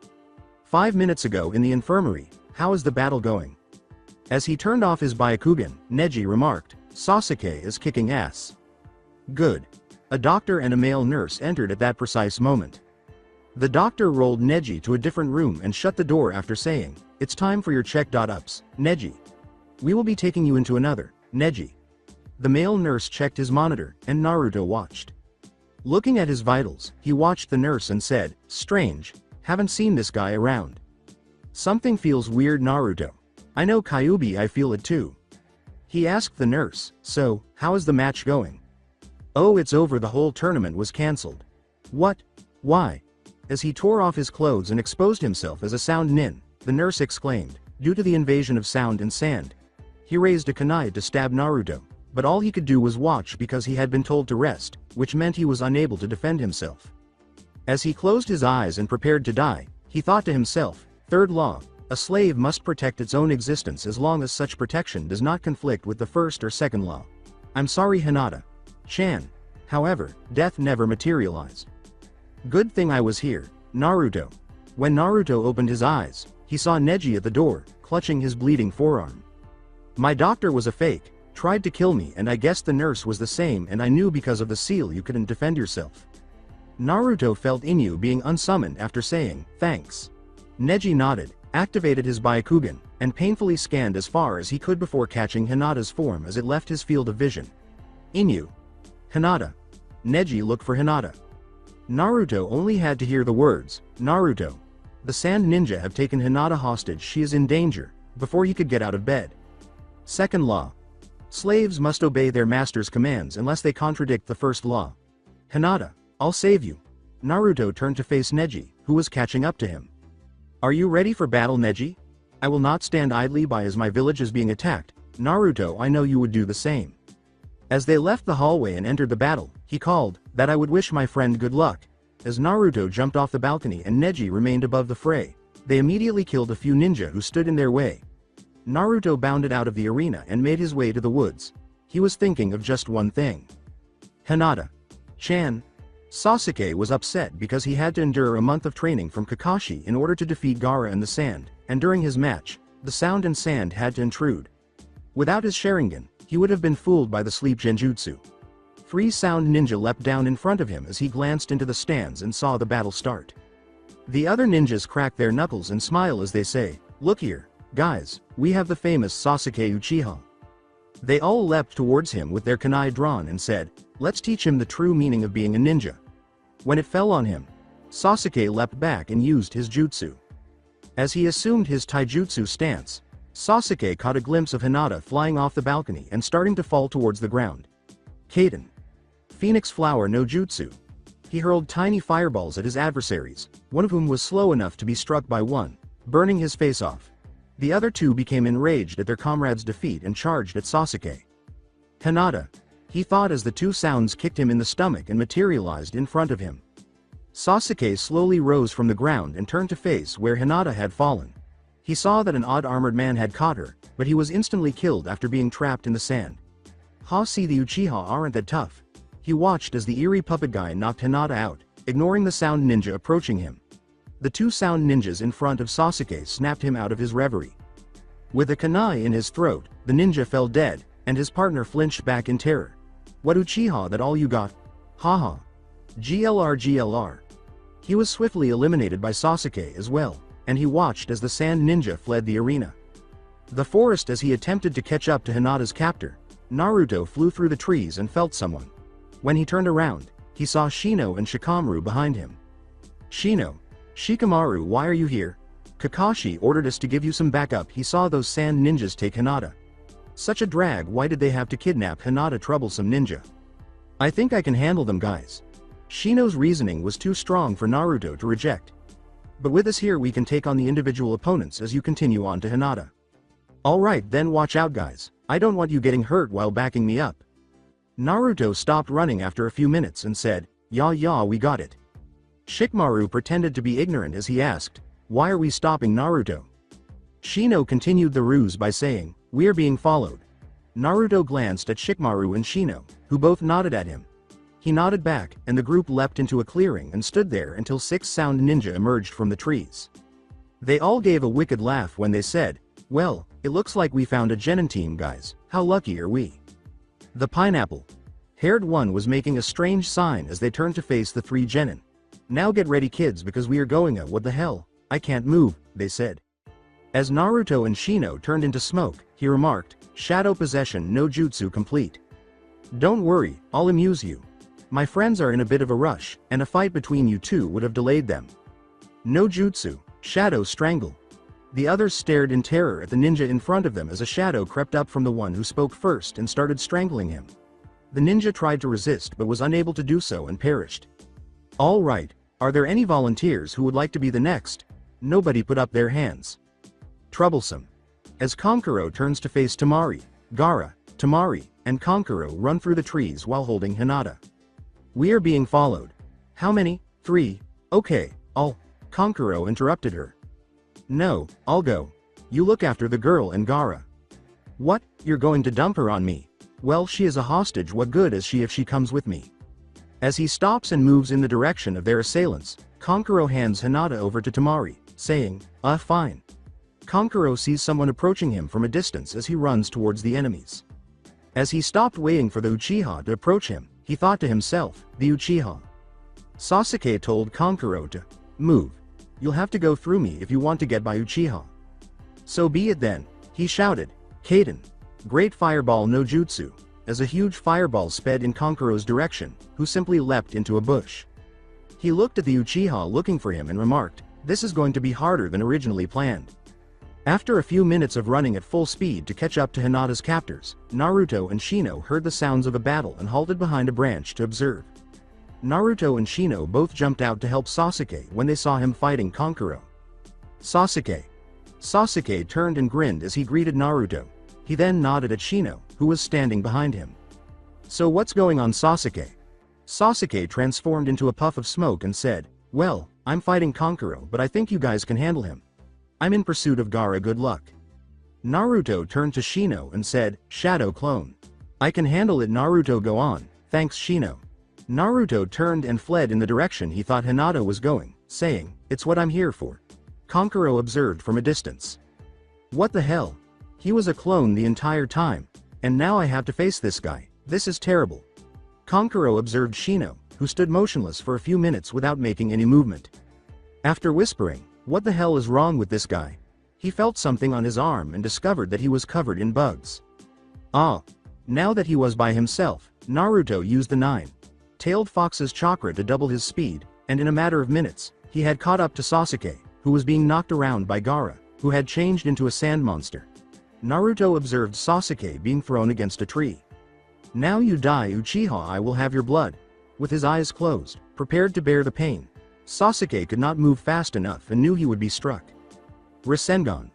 5 minutes ago in the infirmary, how is the battle going? As he turned off his Byakugan, Neji remarked, "Sasuke is kicking ass." Good. A doctor and a male nurse entered at that precise moment. The doctor rolled Neji to a different room and shut the door after saying, "It's time for your check-ups, Neji. We will be taking you into another, Neji." The male nurse checked his monitor, and Naruto watched. Looking at his vitals, he watched the nurse and said, "Strange, haven't seen this guy around. Something feels weird, Naruto. I know, Kyuubi, I feel it too." He asked the nurse, "So, how is the match going?" "Oh, it's over, the whole tournament was cancelled." "What? Why?" As he tore off his clothes and exposed himself as a sound nin, the nurse exclaimed, "Due to the invasion of sound and sand." He raised a kunai to stab Naruto, but all he could do was watch because he had been told to rest, which meant he was unable to defend himself. As he closed his eyes and prepared to die, he thought to himself, "Third law, a slave must protect its own existence as long as such protection does not conflict with the first or second law. I'm sorry, Hinata-chan." However, death never materialized. "Good thing I was here, Naruto." When Naruto opened his eyes, he saw Neji at the door, clutching his bleeding forearm. "My doctor was a fake, tried to kill me, and I guess the nurse was the same, and I knew because of the seal you couldn't defend yourself." Naruto felt Inu being unsummoned after saying, "Thanks." Neji nodded, activated his Byakugan, and painfully scanned as far as he could before catching Hinata's form as it left his field of vision. "Inu." "Hinata." Neji looked for Hinata. Naruto only had to hear the words, "Naruto. The Sand Ninja have taken Hinata hostage, she is in danger," before he could get out of bed. Second law. Slaves must obey their master's commands unless they contradict the first law. "Hinata, I'll save you." Naruto turned to face Neji, who was catching up to him. "Are you ready for battle, Neji? I will not stand idly by as my village is being attacked. Naruto, I know you would do the same." As they left the hallway and entered the battle, he called, "That I would wish my friend good luck." As Naruto jumped off the balcony and Neji remained above the fray, they immediately killed a few ninja who stood in their way. Naruto bounded out of the arena and made his way to the woods. He was thinking of just one thing. "Hinata-chan." Sasuke was upset because he had to endure a month of training from Kakashi in order to defeat Gaara and the Sand, and during his match, the Sound and Sand had to intrude. Without his Sharingan, he would have been fooled by the sleep genjutsu. Three Sound Ninja leapt down in front of him as he glanced into the stands and saw the battle start. The other ninjas crack their knuckles and smile as they say, "Look here, guys, we have the famous Sasuke Uchiha." They all leapt towards him with their kunai drawn and said, "Let's teach him the true meaning of being a ninja." When it fell on him, Sasuke leapt back and used his jutsu. As he assumed his taijutsu stance, Sasuke caught a glimpse of Hinata flying off the balcony and starting to fall towards the ground. Kaden. Phoenix Flower no Jutsu. He hurled tiny fireballs at his adversaries, one of whom was slow enough to be struck by one, burning his face off. The other two became enraged at their comrade's defeat and charged at Sasuke. Hinata. He thought as the two sounds kicked him in the stomach and materialized in front of him. Sasuke slowly rose from the ground and turned to face where Hinata had fallen. He saw that an odd armored man had caught her, but he was instantly killed after being trapped in the sand. See, the Uchiha aren't that tough. He watched as the eerie puppet guy knocked Hinata out, ignoring the sound ninja approaching him. The two sound ninjas in front of Sasuke snapped him out of his reverie. With a kunai in his throat, the ninja fell dead, and his partner flinched back in terror. "What Uchiha, that all you got? Haha. GLR. He was swiftly eliminated by Sasuke as well, and he watched as the sand ninja fled the arena. The forest. As he attempted to catch up to Hinata's captor, Naruto flew through the trees and felt someone. When he turned around, he saw Shino and Shikamaru behind him. "Shino. Shikamaru, why are you here? Kakashi ordered us to give you some backup." He saw those sand ninjas take Hinata. Such a drag. Why did they have to kidnap Hinata? Troublesome ninja. "I think I can handle them, guys." Shino's reasoning was too strong for Naruto to reject. "But with us here we can take on the individual opponents as you continue on to Hinata." "Alright then, watch out guys, I don't want you getting hurt while backing me up." Naruto stopped running after a few minutes and said, "Yeah, we got it." Shikamaru pretended to be ignorant as he asked, "Why are we stopping Naruto?" Shino continued the ruse by saying, "We're being followed." Naruto glanced at Shikamaru and Shino, who both nodded at him. He nodded back, and the group leapt into a clearing and stood there until 6 sound ninja emerged from the trees. They all gave a wicked laugh when they said, "Well, it looks like we found a genin team, guys. How lucky are we?" The pineapple-haired one was making a strange sign as they turned to face the 3 genin. "Now get ready kids, because we are going what the hell, I can't move," they said. As Naruto and Shino turned into smoke, he remarked, "Shadow possession no jutsu complete. Don't worry, I'll amuse you. My friends are in a bit of a rush, and a fight between you two would have delayed them." "No jutsu, shadow strangle." The others stared in terror at the ninja in front of them as a shadow crept up from the one who spoke first and started strangling him. The ninja tried to resist but was unable to do so and perished. "All right, are there any volunteers who would like to be the next?" Nobody put up their hands. Troublesome. As Kankuro turns to face Temari, Gaara, Temari, and Kankuro run through the trees while holding Hinata. "We are being followed." "How many?" 3. "Okay, I'll..." Kankuro interrupted her. "No, I'll go. You look after the girl and Gaara." "What, you're going to dump her on me?" "Well, she is a hostage. What good is she if she comes with me?" As he stops and moves in the direction of their assailants, Kankuro hands Hinata over to Temari, saying, Fine." Kankuro sees someone approaching him from a distance as he runs towards the enemies. As he stopped waiting for the Uchiha to approach him, he thought to himself, "The Uchiha." Sasuke told Kankuro to move. "You'll have to go through me if you want to get by Uchiha." "So be it then," he shouted. "Kaden. Great fireball no jutsu," as a huge fireball sped in Kankuro's direction, who simply leapt into a bush. He looked at the Uchiha looking for him and remarked, "This is going to be harder than originally planned." After a few minutes of running at full speed to catch up to Hinata's captors, Naruto and Shino heard the sounds of a battle and halted behind a branch to observe. Naruto and Shino both jumped out to help Sasuke when they saw him fighting Kankuro. "Sasuke." Sasuke turned and grinned as he greeted Naruto. He then nodded at Shino, who was standing behind him. "So what's going on, Sasuke?" Sasuke transformed into a puff of smoke and said, "Well, I'm fighting Kankuro, but I think you guys can handle him. I'm in pursuit of Gaara, good luck." Naruto turned to Shino and said, "Shadow clone." "I can handle it, Naruto, go on, thanks Shino." Naruto turned and fled in the direction he thought Hinata was going, saying, "It's what I'm here for." Kankuro observed from a distance. "What the hell? He was a clone the entire time, and now I have to face this guy. This is terrible." Kankuro observed Shino, who stood motionless for a few minutes without making any movement. After whispering, "What the hell is wrong with this guy?" he felt something on his arm and discovered that he was covered in bugs. Ah. Now that he was by himself, Naruto used the nine-tailed fox's chakra to double his speed, and in a matter of minutes, he had caught up to Sasuke, who was being knocked around by Gaara, who had changed into a sand monster. Naruto observed Sasuke being thrown against a tree. Now you die, Uchiha, I will have your blood. With his eyes closed, prepared to bear the pain, Sasuke could not move fast enough and knew he would be struck. Rasengan.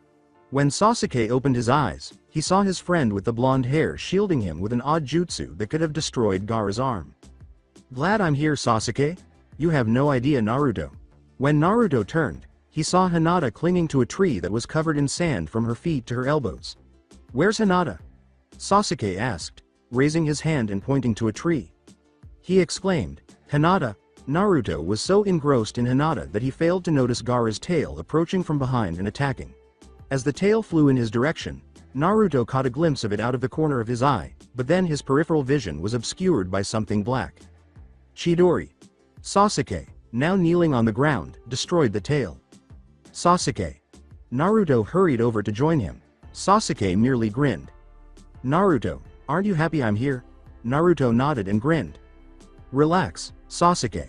When Sasuke opened his eyes, he saw his friend with the blonde hair shielding him with an odd jutsu that could have destroyed Gaara's arm. Glad I'm here, Sasuke? You have no idea, Naruto. When Naruto turned, he saw Hinata clinging to a tree that was covered in sand from her feet to her elbows. Where's Hinata? Sasuke asked, raising his hand and pointing to a tree. He exclaimed, Hinata. Naruto was so engrossed in Hinata that he failed to notice Gaara's tail approaching from behind and attacking. As the tail flew in his direction, Naruto caught a glimpse of it out of the corner of his eye, but then his peripheral vision was obscured by something black. Chidori. Sasuke, now kneeling on the ground, destroyed the tail. Sasuke. Naruto hurried over to join him. Sasuke merely grinned. Naruto, aren't you happy I'm here? Naruto nodded and grinned. Relax, Sasuke.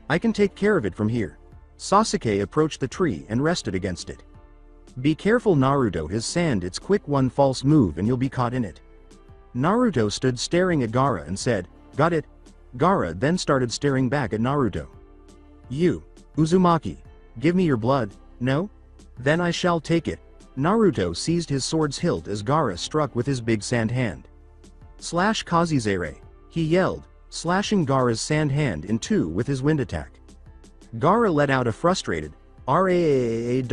I can take care of it from here. Sasuke approached the tree and rested against it. Be careful, Naruto, his sand, it's quick, one false move and you'll be caught in it. Naruto stood staring at Gaara and said, got it? Gaara then started staring back at Naruto. You, Uzumaki, give me your blood, no? Then I shall take it. Naruto seized his sword's hilt as Gaara struck with his big sand hand. Slash Kazizere, he yelled, slashing Gaara's sand hand in two with his wind attack. Gaara let out a frustrated "Raawwwrrr."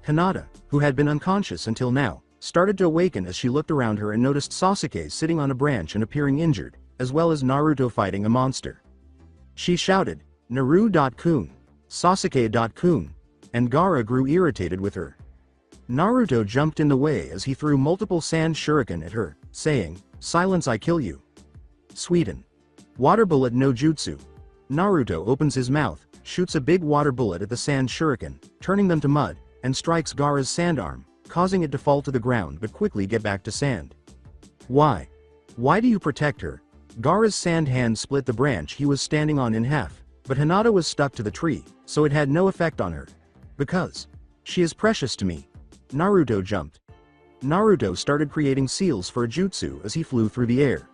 Hinata, who had been unconscious until now, started to awaken as she looked around her and noticed Sasuke sitting on a branch and appearing injured, as well as Naruto fighting a monster. She shouted, Naru.kun, Sasuke.kun, and Gaara grew irritated with her. Naruto jumped in the way as he threw multiple sand shuriken at her, saying, silence, I kill you. Sweden. Water bullet no jutsu. Naruto opens his mouth, shoots a big water bullet at the sand shuriken, turning them to mud, and strikes Gaara's sand arm, causing it to fall to the ground but quickly get back to sand. Why? Why do you protect her? Gaara's sand hand split the branch he was standing on in half, but Hinata was stuck to the tree, so it had no effect on her. Because she is precious to me. Naruto jumped. Naruto started creating seals for a jutsu as he flew through the air.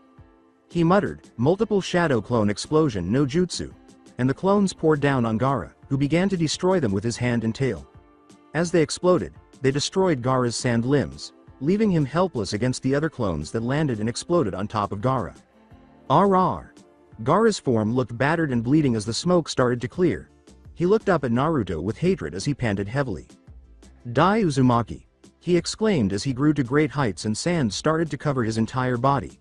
He muttered, multiple shadow clone explosion no jutsu, and the clones poured down on Gaara, who began to destroy them with his hand and tail. As they exploded, they destroyed Gaara's sand limbs, leaving him helpless against the other clones that landed and exploded on top of Gaara. RR. Gaara's form looked battered and bleeding as the smoke started to clear. He looked up at Naruto with hatred as he panted heavily. Die, Uzumaki! He exclaimed as he grew to great heights and sand started to cover his entire body.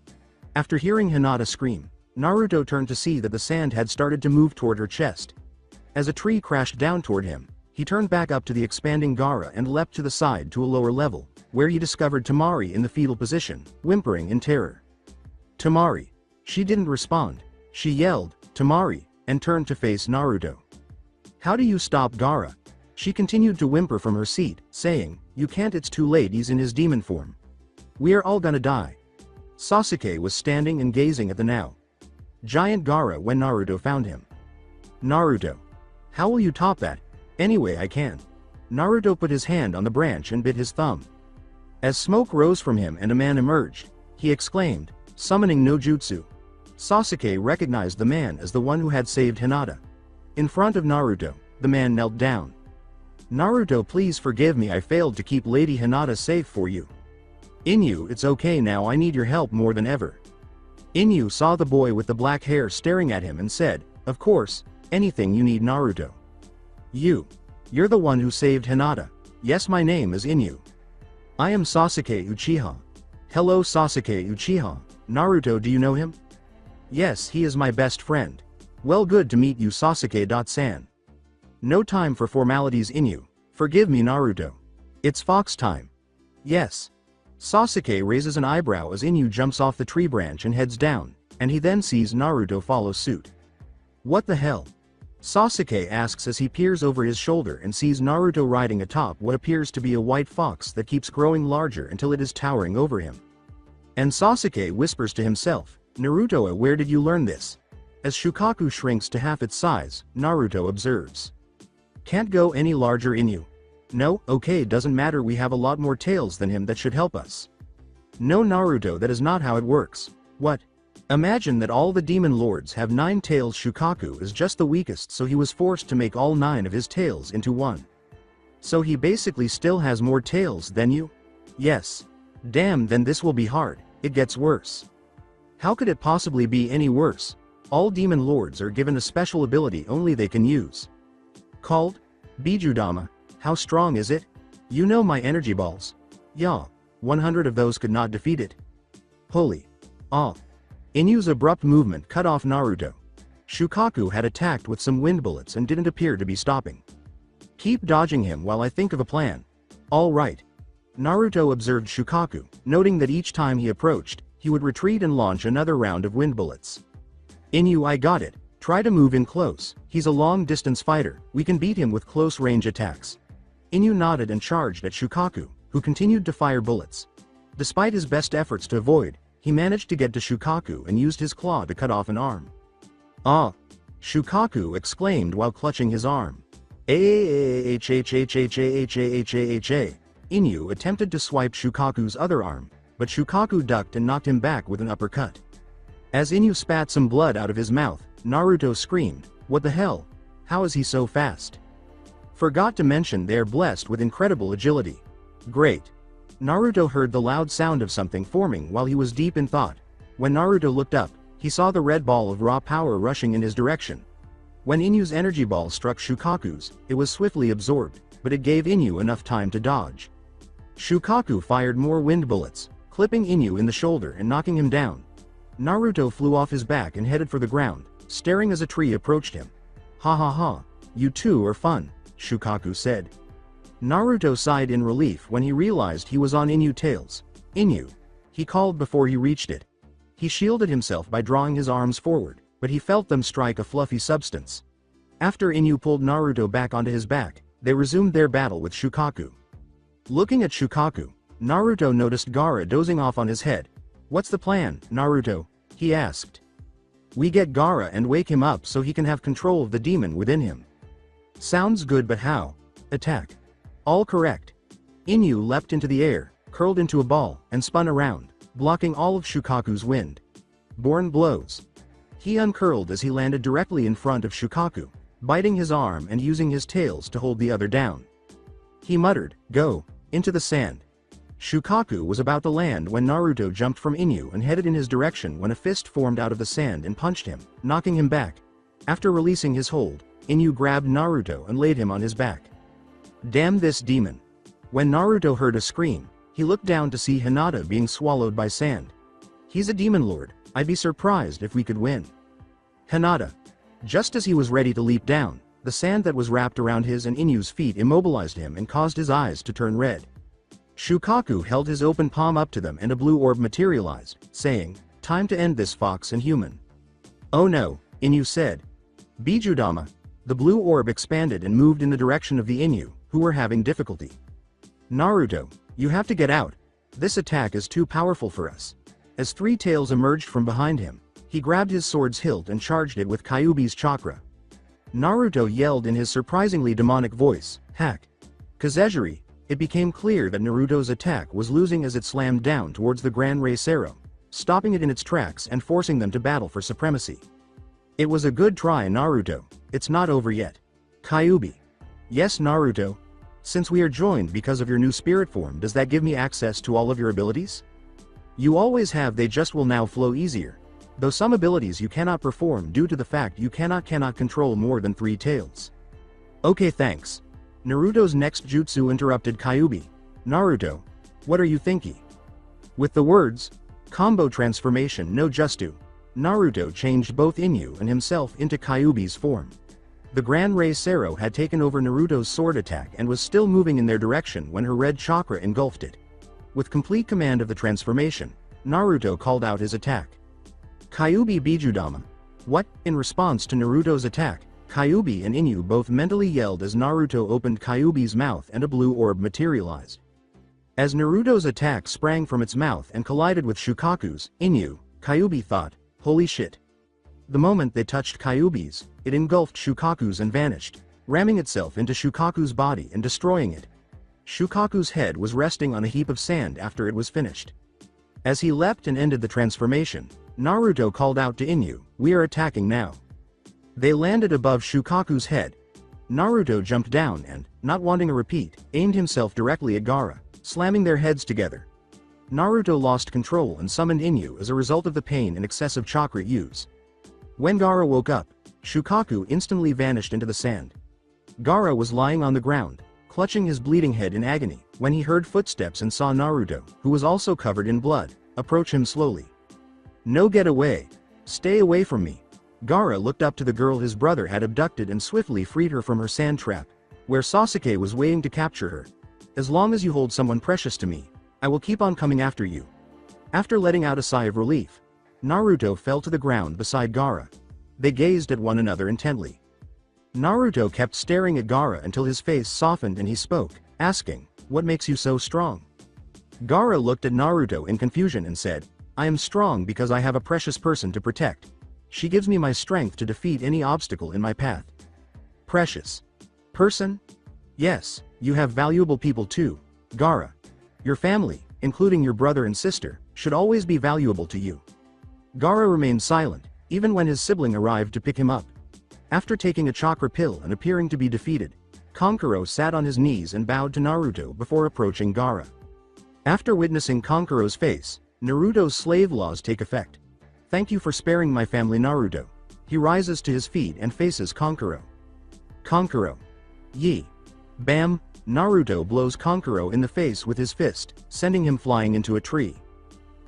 After hearing Hinata scream, Naruto turned to see that the sand had started to move toward her chest. As a tree crashed down toward him, he turned back up to the expanding Gaara and leapt to the side to a lower level, where he discovered Temari in the fetal position, whimpering in terror. Temari. She didn't respond. She yelled, Temari, and turned to face Naruto. How do you stop Gaara? She continued to whimper from her seat, saying, you can't, it's too late, he's in his demon form. We are all gonna die. Sasuke was standing and gazing at the now giant Gaara when Naruto found him. Naruto. How will you top that? Anyway, I can. Naruto put his hand on the branch and bit his thumb. As smoke rose from him and a man emerged, he exclaimed, summoning no jutsu. Sasuke recognized the man as the one who had saved Hinata. In front of Naruto, the man knelt down. Naruto, please forgive me, I failed to keep Lady Hinata safe for you. Inu, it's okay now, I need your help more than ever. Inu saw the boy with the black hair staring at him and said, of course, anything you need, Naruto. You're the one who saved Hinata. Yes, my name is Inu. I am Sasuke Uchiha. Hello, Sasuke Uchiha. Naruto, do you know him? Yes, he is my best friend. Well, good to meet you, Sasuke.san. No time for formalities, Inu. Forgive me, Naruto. It's fox time. Yes. Sasuke raises an eyebrow as Inu jumps off the tree branch and heads down, and he then sees Naruto follow suit. What the hell? Sasuke asks as he peers over his shoulder and sees Naruto riding atop what appears to be a white fox that keeps growing larger until it is towering over him. And Sasuke whispers to himself, "Naruto, where did you learn this?" As Shukaku shrinks to half its size, Naruto observes. "Can't go any larger in you." "No, okay, doesn't matter, we have a lot more tails than him that should help us." "No Naruto, that is not how it works." "What?" "Imagine that all the demon lords have 9 tails. Shukaku is just the weakest, so he was forced to make all 9 of his tails into one. So he basically still has more tails than you?" "Yes." "Damn, then this will be hard. It gets worse." "How could it possibly be any worse? All demon lords are given a special ability only they can use. Called Bijudama. How strong is it?" "You know my energy balls." "Yeah. 100 of those could not defeat it." "Holy. Ah." Inu's abrupt movement cut off Naruto. Shukaku had attacked with some wind bullets and didn't appear to be stopping. "Keep dodging him while I think of a plan." "All right." Naruto observed Shukaku, noting that each time he approached, he would retreat and launch another round of wind bullets. "Inu, I got it. Try to move in close. He's a long-distance fighter, we can beat him with close-range attacks." Inu nodded and charged at Shukaku, who continued to fire bullets. Despite his best efforts to avoid, he managed to get to Shukaku and used his claw to cut off an arm. "Ah!" Shukaku exclaimed while clutching his arm. "Ah!" Inu attempted to swipe Shukaku's other arm, but Shukaku ducked and knocked him back with an uppercut. As Inu spat some blood out of his mouth, Naruto screamed, "What the hell? How is he so fast?" Forgot to mention they are blessed with incredible agility. Great. Naruto heard the loud sound of something forming while he was deep in thought. When Naruto looked up, he saw the red ball of raw power rushing in his direction. When Inu's energy ball struck Shukaku's, it was swiftly absorbed, but it gave Inu enough time to dodge. Shukaku fired more wind bullets, clipping Inu in the shoulder and knocking him down. Naruto flew off his back and headed for the ground, staring as a tree approached him. "Ha ha ha, you two are fun," Shukaku said. Naruto sighed in relief when he realized he was on Inu tails. "Inu!" he called before he reached it. He shielded himself by drawing his arms forward, but he felt them strike a fluffy substance. After Inu pulled Naruto back onto his back, they resumed their battle with Shukaku. Looking at Shukaku, Naruto noticed Gaara dozing off on his head. "What's the plan, Naruto?" he asked. "We get Gaara and wake him up so he can have control of the demon within him." "Sounds good, but how?" "Attack." "All correct." Inu leapt into the air, curled into a ball, and spun around, blocking all of Shukaku's wind. Born blows. He uncurled as he landed directly in front of Shukaku, biting his arm and using his tails to hold the other down. He muttered, "Go," into the sand. Shukaku was about to land when Naruto jumped from Inu and headed in his direction when a fist formed out of the sand and punched him, knocking him back. After releasing his hold, Inu grabbed Naruto and laid him on his back. "Damn this demon." When Naruto heard a scream, he looked down to see Hinata being swallowed by sand. "He's a demon lord, I'd be surprised if we could win." "Hinata." Just as he was ready to leap down, the sand that was wrapped around his and Inu's feet immobilized him and caused his eyes to turn red. Shukaku held his open palm up to them and a blue orb materialized, saying, "Time to end this, fox and human." "Oh no," Inu said. "Bijudama." The blue orb expanded and moved in the direction of the Inu, who were having difficulty. "Naruto, you have to get out. This attack is too powerful for us." As 3 tails emerged from behind him, he grabbed his sword's hilt and charged it with Kyuubi's chakra. Naruto yelled in his surprisingly demonic voice, "Hack!" Kazejiri. It became clear that Naruto's attack was losing as it slammed down towards the Gran Rey Sero, stopping it in its tracks and forcing them to battle for supremacy. "It was a good try, Naruto. It's not over yet." Kyuubi. "Yes, Naruto. Since we are joined because of your new spirit form, does that give me access to all of your abilities?" "You always have, they just will now flow easier. Though some abilities you cannot perform due to the fact you cannot control more than 3 tails." "Okay, thanks." Naruto's next jutsu interrupted Kyuubi. "Naruto, what are you thinking?" With the words, "Combo transformation no justu," Naruto changed both Inu and himself into Kyuubi's form. The Gran Rey Sero had taken over Naruto's sword attack and was still moving in their direction when her red chakra engulfed it. With complete command of the transformation, Naruto called out his attack. Kyuubi Bijudama. What? In response to Naruto's attack, Kyuubi and Inu both mentally yelled as Naruto opened Kyuubi's mouth and a blue orb materialized. As Naruto's attack sprang from its mouth and collided with Shukaku's, Kyuubi thought, "Holy shit." The moment they touched Kyuubi's, it engulfed Shukaku's and vanished, ramming itself into Shukaku's body and destroying it. Shukaku's head was resting on a heap of sand after it was finished. As he leapt and ended the transformation, Naruto called out to Inu, "We are attacking now." They landed above Shukaku's head. Naruto jumped down and, not wanting a repeat, aimed himself directly at Gaara, slamming their heads together. Naruto lost control and summoned Inu as a result of the pain and excessive chakra use. When Gaara woke up, Shukaku instantly vanished into the sand. Gaara was lying on the ground, clutching his bleeding head in agony, when he heard footsteps and saw Naruto, who was also covered in blood, approach him slowly. "No, get away. Stay away from me." Gaara looked up to the girl his brother had abducted and swiftly freed her from her sand trap, where Sasuke was waiting to capture her. "As long as you hold someone precious to me, I will keep on coming after you." After letting out a sigh of relief, Naruto fell to the ground beside Gaara. They gazed at one another intently. Naruto kept staring at Gaara until his face softened and he spoke, asking, "What makes you so strong?" Gaara looked at Naruto in confusion and said, "I am strong because I have a precious person to protect. She gives me my strength to defeat any obstacle in my path." "Precious person? Yes, you have valuable people too, Gaara. Your family, including your brother and sister, should always be valuable to you." Gaara remained silent, even when his sibling arrived to pick him up. After taking a chakra pill and appearing to be defeated, Kankuro sat on his knees and bowed to Naruto before approaching Gaara. After witnessing Kankuro's face, Naruto's slave laws take effect. "Thank you for sparing my family, Naruto." He rises to his feet and faces Kankuro. Kankuro. Yi. Bam! Naruto blows Kankuro in the face with his fist, sending him flying into a tree.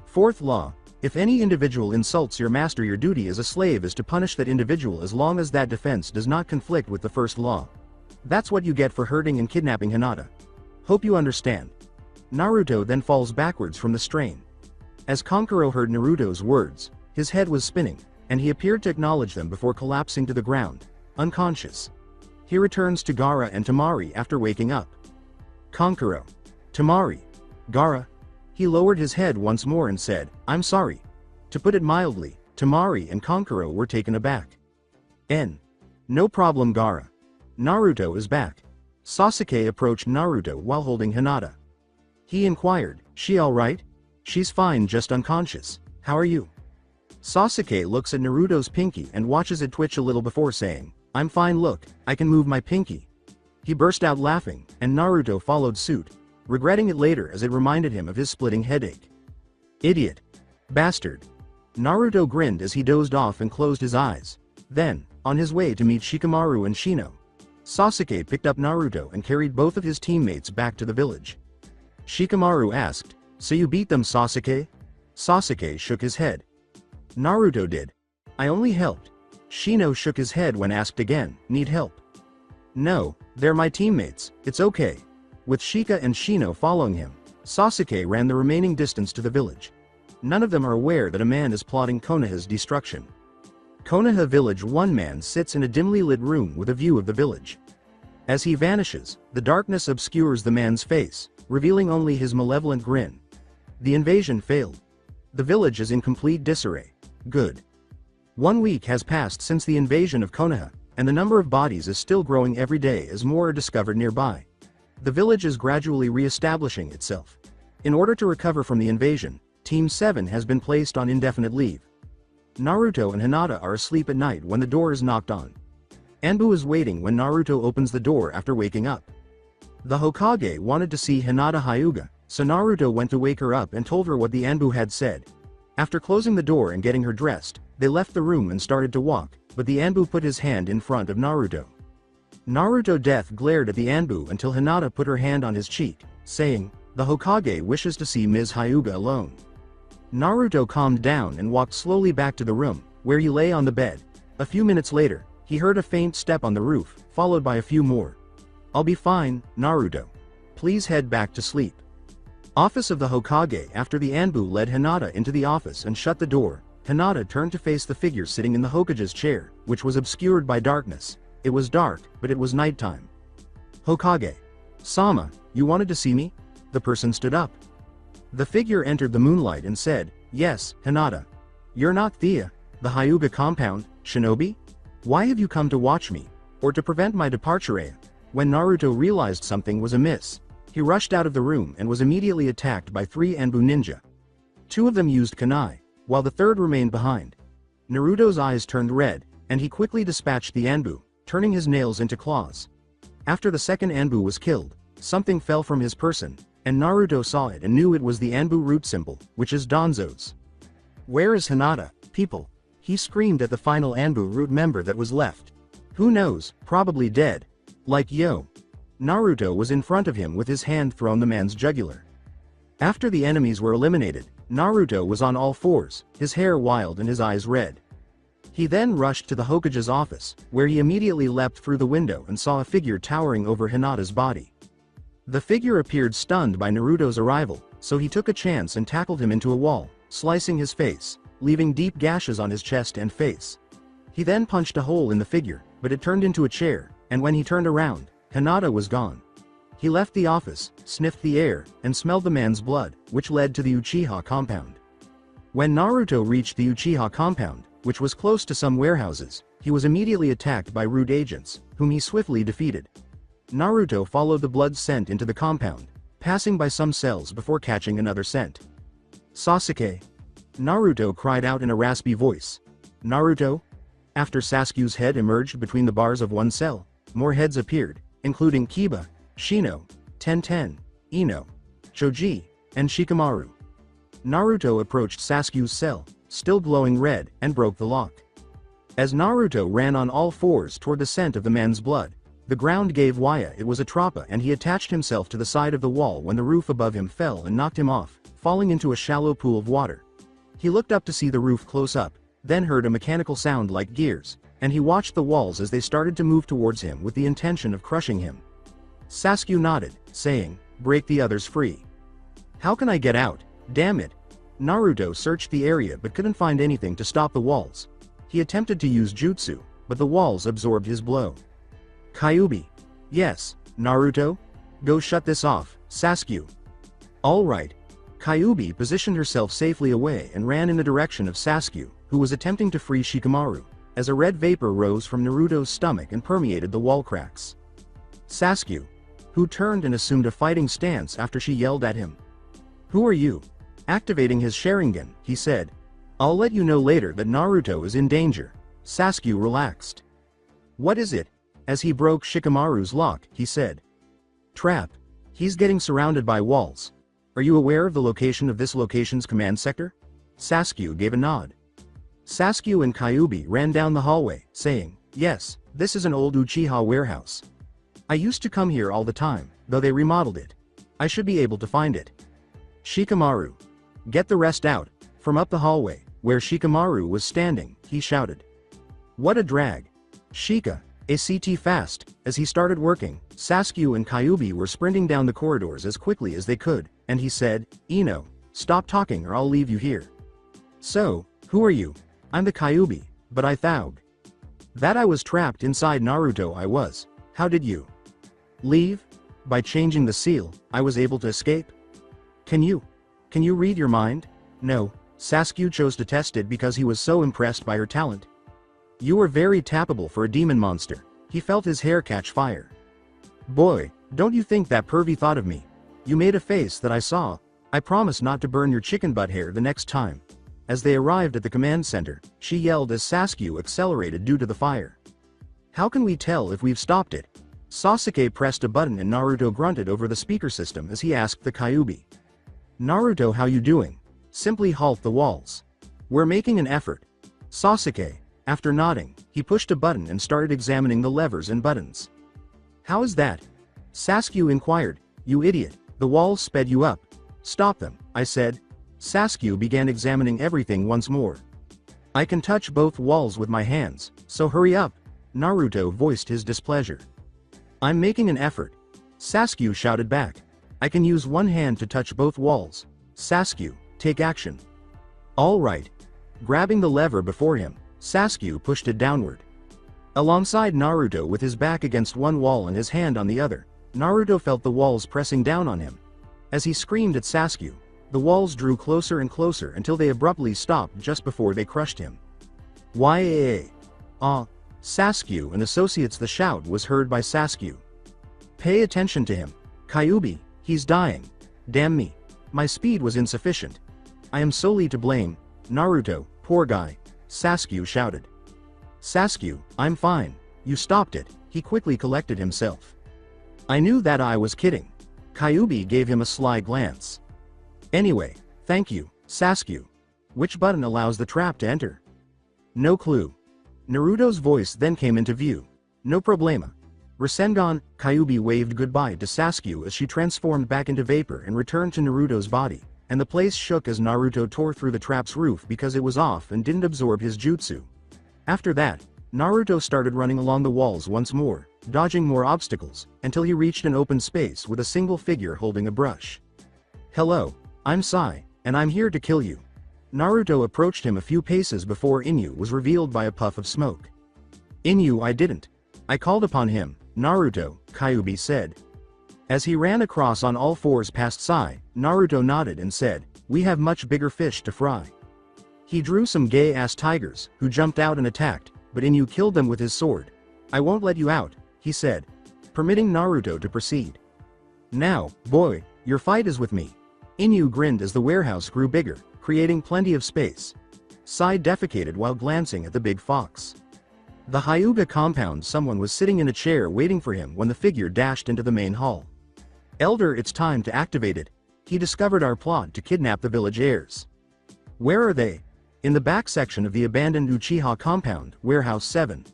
Fourth law: if any individual insults your master, your duty as a slave is to punish that individual as long as that defense does not conflict with the first law. That's what you get for hurting and kidnapping Hinata. Hope you understand. Naruto then falls backwards from the strain. As Kankuro heard Naruto's words, his head was spinning, and he appeared to acknowledge them before collapsing to the ground, unconscious. He returns to Gaara and Temari after waking up. Kankuro. Temari. Gaara. He lowered his head once more and said, "I'm sorry." To put it mildly, Temari and Kankuro were taken aback. No problem, Gaara. Naruto is back. Sasuke approached Naruto while holding Hinata. He inquired, "She alright?" "She's fine, just unconscious. How are you?" Sasuke looks at Naruto's pinky and watches it twitch a little before saying, "I'm fine, look, I can move my pinky." He burst out laughing, and Naruto followed suit, regretting it later as it reminded him of his splitting headache. Idiot. Bastard. Naruto grinned as he dozed off and closed his eyes. Then, on his way to meet Shikamaru and Shino, Sasuke picked up Naruto and carried both of his teammates back to the village. Shikamaru asked, "So you beat them, Sasuke?" Sasuke shook his head. Naruto did. "I only helped." Shino shook his head when asked again, "Need help?" "No, they're my teammates, it's okay." With Shika and Shino following him, Sasuke ran the remaining distance to the village. None of them are aware that a man is plotting Konoha's destruction. Konoha Village. One man sits in a dimly lit room with a view of the village. As he vanishes, the darkness obscures the man's face, revealing only his malevolent grin. The invasion failed. The village is in complete disarray. Good. 1 week has passed since the invasion of Konoha, and the number of bodies is still growing every day as more are discovered nearby. The village is gradually re-establishing itself. In order to recover from the invasion, Team 7 has been placed on indefinite leave. Naruto and Hinata are asleep at night when the door is knocked on. Anbu is waiting when Naruto opens the door after waking up. The Hokage wanted to see Hinata Hyuga, so Naruto went to wake her up and told her what the Anbu had said. After closing the door and getting her dressed, they left the room and started to walk, but the Anbu put his hand in front of Naruto. Naruto Death glared at the Anbu until Hinata put her hand on his cheek, saying, "The Hokage wishes to see Ms. Hyuga alone." Naruto calmed down and walked slowly back to the room, where he lay on the bed. A few minutes later, he heard a faint step on the roof, followed by a few more. "I'll be fine, Naruto. Please head back to sleep." Office of the Hokage. After the Anbu led Hinata into the office and shut the door, Hinata turned to face the figure sitting in the Hokage's chair, which was obscured by darkness. It was dark, but it was nighttime. Hokage. Sama, you wanted to see me? The person stood up. The figure entered the moonlight and said, Yes, Hinata. You're not Thea, the Hyuga compound, shinobi? Why have you come to watch me? Or to prevent my departure? When Naruto realized something was amiss, he rushed out of the room and was immediately attacked by 3 Anbu ninja. 2 of them used kunai, while the third remained behind. Naruto's eyes turned red, and he quickly dispatched the Anbu, turning his nails into claws. After the second Anbu was killed, something fell from his person, and Naruto saw it and knew it was the Anbu root symbol, which is Danzo's. Where is Hinata, people? He screamed at the final Anbu root member that was left. Who knows, probably dead. Like yo. Naruto was in front of him with his hand thrown the man's jugular. After the enemies were eliminated, Naruto was on all fours, his hair wild and his eyes red. He then rushed to the Hokage's office, where he immediately leapt through the window and saw a figure towering over Hinata's body. The figure appeared stunned by Naruto's arrival, so he took a chance and tackled him into a wall, slicing his face, leaving deep gashes on his chest and face. He then punched a hole in the figure, but it turned into a chair, and when he turned around, Hinata was gone. He left the office, sniffed the air, and smelled the man's blood, which led to the Uchiha compound. When Naruto reached the Uchiha compound, which was close to some warehouses, he was immediately attacked by root agents, whom he swiftly defeated. Naruto followed the blood scent into the compound, passing by some cells before catching another scent. Sasuke. Naruto cried out in a raspy voice. Naruto? After Sasuke's head emerged between the bars of one cell, more heads appeared, including Kiba, Shino, Tenten, Ino, Choji, and Shikamaru. Naruto approached Sasuke's cell, still glowing red, and broke the lock. As Naruto ran on all fours toward the scent of the man's blood, the ground gave way. It was a trappa, and he attached himself to the side of the wall when the roof above him fell and knocked him off, falling into a shallow pool of water. He looked up to see the roof close up, then heard a mechanical sound like gears, and he watched the walls as they started to move towards him with the intention of crushing him. Sasuke nodded, saying, Break the others free. How can I get out? Damn it. Naruto searched the area but couldn't find anything to stop the walls. He attempted to use jutsu, but the walls absorbed his blow. Kyuubi. Yes, Naruto? Go shut this off, Sasuke. Alright. Kyuubi positioned herself safely away and ran in the direction of Sasuke, who was attempting to free Shikamaru, as a red vapor rose from Naruto's stomach and permeated the wall cracks. Sasuke, who turned and assumed a fighting stance after she yelled at him. Who are you? Activating his Sharingan, he said. I'll let you know later that Naruto is in danger. Sasuke relaxed. What is it? As he broke Shikamaru's lock, he said. Trap. He's getting surrounded by walls. Are you aware of the location of this location's command sector? Sasuke gave a nod. Sasuke and Kyuubi ran down the hallway, saying, Yes, this is an old Uchiha warehouse. I used to come here all the time, though they remodeled it. I should be able to find it. Shikamaru. Get the rest out. From up the hallway, where Shikamaru was standing, he shouted. What a drag. Shika, ACT fast. As he started working, Sasuke and Kyuubi were sprinting down the corridors as quickly as they could, and he said, Ino, stop talking or I'll leave you here. So, who are you? I'm the Kyuubi, but I thought that I was trapped inside Naruto. I was. How did you leave? By changing the seal, I was able to escape. Can you read your mind? No, Sasuke chose to test it because he was so impressed by her talent. You were very tappable for a demon monster. He felt his hair catch fire. Boy, don't you think that pervy thought of me? You made a face that I saw. I promise not to burn your chicken butt hair the next time. As they arrived at the command center, she yelled as Sasuke accelerated due to the fire. How can we tell if we've stopped it? Sasuke pressed a button and Naruto grunted over the speaker system as he asked the Kyuubi. Naruto, how you doing? Simply halt the walls. We're making an effort. Sasuke, after nodding, he pushed a button and started examining the levers and buttons. How is that? Sasuke inquired. You idiot, the walls sped you up. Stop them, I said. Sasuke began examining everything once more. I can touch both walls with my hands, so hurry up. Naruto voiced his displeasure. I'm making an effort. Sasuke shouted back. I can use one hand to touch both walls. Sasuke, take action. All right. Grabbing the lever before him, Sasuke pushed it downward. Alongside Naruto with his back against one wall and his hand on the other, Naruto felt the walls pressing down on him. As he screamed at Sasuke, the walls drew closer and closer until they abruptly stopped just before they crushed him. "Yaa! Ah!" Sasuke and associates. The shout was heard by Sasuke. "Pay attention to him. Kyuubi, he's dying. Damn me. My speed was insufficient. I am solely to blame. Naruto, poor guy," Sasuke shouted. "Sasuke, I'm fine. You stopped it," he quickly collected himself. "I knew that I was kidding." Kyuubi gave him a sly glance. "Anyway, thank you, Sasuke. Which button allows the trap to enter?" "No clue." Naruto's voice then came into view. "No problema." Rasengan. Kyuubi waved goodbye to Sasuke as she transformed back into vapor and returned to Naruto's body, and the place shook as Naruto tore through the trap's roof because it was off and didn't absorb his jutsu. After that, Naruto started running along the walls once more, dodging more obstacles, until he reached an open space with a single figure holding a brush. "Hello, I'm Sai, and I'm here to kill you." Naruto approached him a few paces before Inu was revealed by a puff of smoke. "Inu, I didn't. I called upon him, Naruto," Kyuubi said. As he ran across on all fours past Sai, Naruto nodded and said, "We have much bigger fish to fry." He drew some gay-ass tigers, who jumped out and attacked, but Inu killed them with his sword. "I won't let you out," he said, permitting Naruto to proceed. "Now, boy, your fight is with me." Inu grinned as the warehouse grew bigger, creating plenty of space. Sai defecated while glancing at the big fox. The Hyuga compound. Someone was sitting in a chair waiting for him when the figure dashed into the main hall. "Elder, it's time to activate it. He discovered our plot to kidnap the village heirs." "Where are they?" "In the back section of the abandoned Uchiha compound, warehouse 7.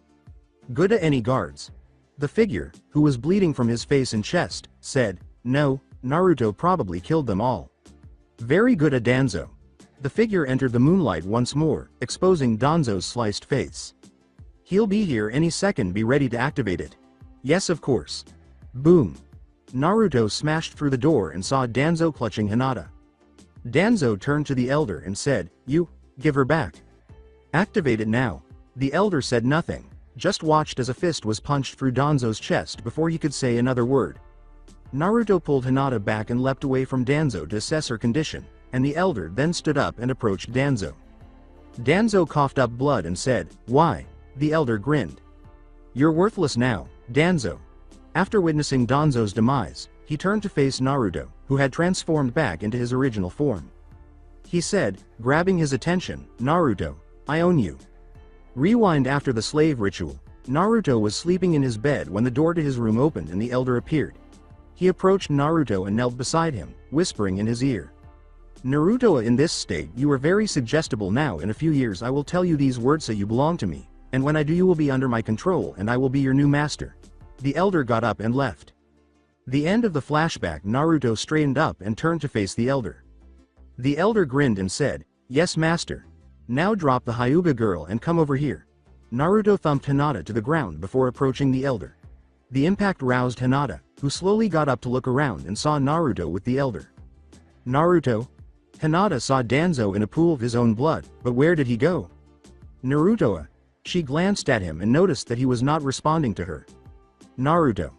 "Good. Any guards?" The figure, who was bleeding from his face and chest, said, "No, Naruto probably killed them all." "Very good. Danzo." The figure entered the moonlight once more, exposing Danzo's sliced face. "He'll be here any second. Be ready to activate it." "Yes, of course." Boom. Naruto smashed through the door and saw Danzo clutching Hinata. Danzo turned to the elder and said, "You, give her back." "Activate it now." The elder said nothing, just watched as a fist was punched through Danzo's chest before he could say another word. Naruto pulled Hinata back and leapt away from Danzo to assess her condition, and the elder then stood up and approached Danzo. Danzo coughed up blood and said, "Why?" The elder grinned. "You're worthless now, Danzo." After witnessing Danzo's demise, he turned to face Naruto, who had transformed back into his original form. He said, grabbing his attention, "Naruto, I own you." Rewind. After the slave ritual, Naruto was sleeping in his bed when the door to his room opened and the elder appeared. He approached Naruto and knelt beside him, whispering in his ear. "Naruto, in this state you are very suggestible. Now in a few years I will tell you these words so you belong to me, and when I do you will be under my control and I will be your new master." The elder got up and left. The end of the flashback. Naruto straightened up and turned to face the elder. The elder grinned and said, "Yes, master. Now drop the Hyuga girl and come over here." Naruto thumped Hinata to the ground before approaching the elder. The impact roused Hinata, who slowly got up to look around and saw Naruto with the elder. "Naruto?" Hinata saw Danzo in a pool of his own blood, but where did he go? "Naruto." She glanced at him and noticed that he was not responding to her. "Naruto.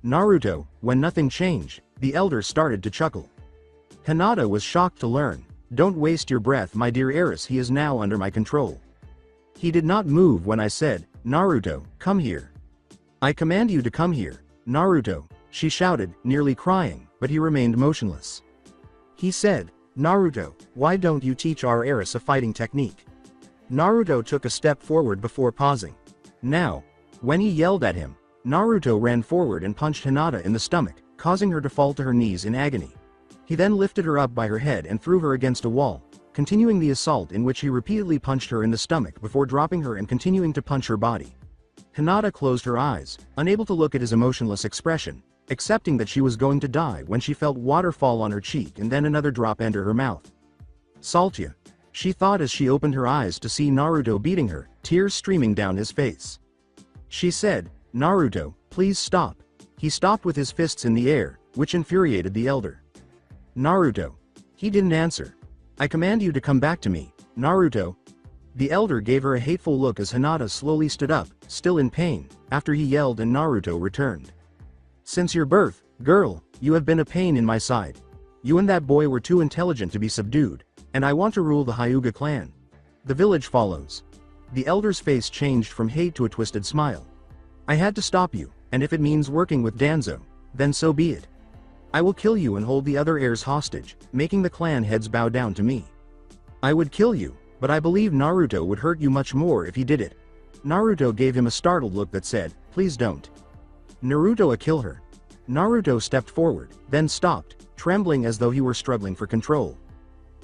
Naruto." When nothing changed, the elder started to chuckle. Hinata was shocked to learn, "Don't waste your breath, my dear heiress. He is now under my control. He did not move when I said, 'Naruto, come here.' I command you to come here, Naruto," she shouted, nearly crying, but he remained motionless. He said, "Naruto, why don't you teach our heiress a fighting technique?" Naruto took a step forward before pausing. Now, when he yelled at him, Naruto ran forward and punched Hinata in the stomach, causing her to fall to her knees in agony. He then lifted her up by her head and threw her against a wall, continuing the assault in which he repeatedly punched her in the stomach before dropping her and continuing to punch her body. Hinata closed her eyes, unable to look at his emotionless expression, accepting that she was going to die when she felt water fall on her cheek and then another drop enter her mouth. "Saltia," she thought as she opened her eyes to see Naruto beating her, tears streaming down his face. She said, "Naruto, please stop." He stopped with his fists in the air, which infuriated the elder. "Naruto." He didn't answer. "I command you to come back to me, Naruto." The elder gave her a hateful look as Hinata slowly stood up, still in pain, after he yelled and Naruto returned. Since your birth, girl, you have been a pain in my side. You and that boy were too intelligent to be subdued, and I want to rule the Hyuga clan. The village follows. The elder's face changed from hate to a twisted smile. I had to stop you, and if it means working with Danzo, then so be it. I will kill you and hold the other heirs hostage, making the clan heads bow down to me. I would kill you, but I believe Naruto would hurt you much more if he did it. Naruto gave him a startled look that said, please don't. Naruto, kill her. Naruto stepped forward, then stopped, trembling as though he were struggling for control.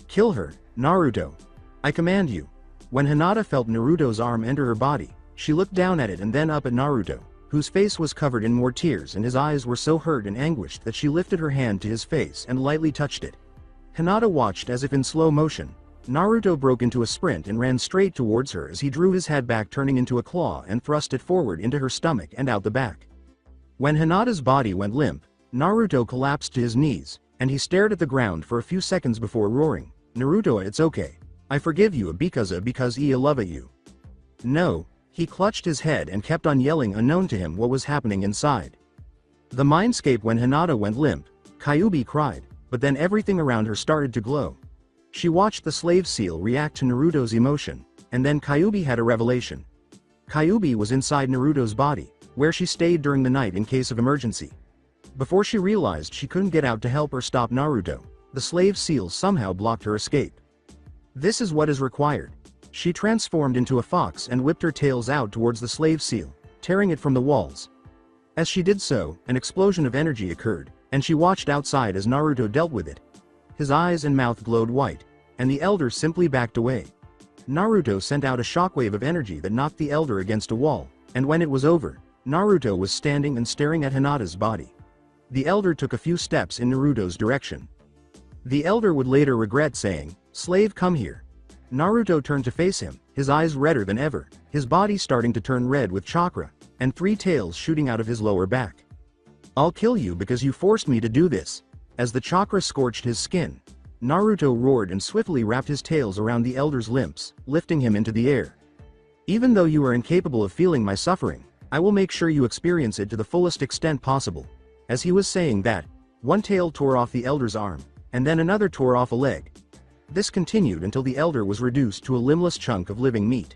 Kill her, Naruto. I command you. When Hinata felt Naruto's arm enter her body, she looked down at it and then up at Naruto, whose face was covered in more tears and his eyes were so hurt and anguished that she lifted her hand to his face and lightly touched it. Hinata watched as if in slow motion. Naruto broke into a sprint and ran straight towards her as he drew his head back, turning into a claw and thrust it forward into her stomach and out the back. When Hinata's body went limp, Naruto collapsed to his knees, and he stared at the ground for a few seconds before roaring, Naruto, it's okay. I forgive you because I love you. No, he clutched his head and kept on yelling unknown to him what was happening inside. The mindscape. When Hinata went limp, Kyuubi cried, but then everything around her started to glow. She watched the slave seal react to Naruto's emotion, and then Kyuubi had a revelation. Kyuubi was inside Naruto's body, where she stayed during the night in case of emergency. Before she realized she couldn't get out to help or stop Naruto, the slave seal somehow blocked her escape. This is what is required. She transformed into a fox and whipped her tails out towards the slave seal, tearing it from the walls. As she did so, an explosion of energy occurred, and she watched outside as Naruto dealt with it. His eyes and mouth glowed white, and the elder simply backed away. Naruto sent out a shockwave of energy that knocked the elder against a wall, and when it was over, Naruto was standing and staring at Hinata's body. The elder took a few steps in Naruto's direction. The elder would later regret saying, "Slave, come here." Naruto turned to face him, his eyes redder than ever, his body starting to turn red with chakra, and 3 tails shooting out of his lower back. I'll kill you because you forced me to do this. As the chakra scorched his skin, Naruto roared and swiftly wrapped his tails around the elder's limbs, lifting him into the air. Even though you are incapable of feeling my suffering, I will make sure you experience it to the fullest extent possible. As he was saying that, one tail tore off the elder's arm, and then another tore off a leg. This continued until the elder was reduced to a limbless chunk of living meat.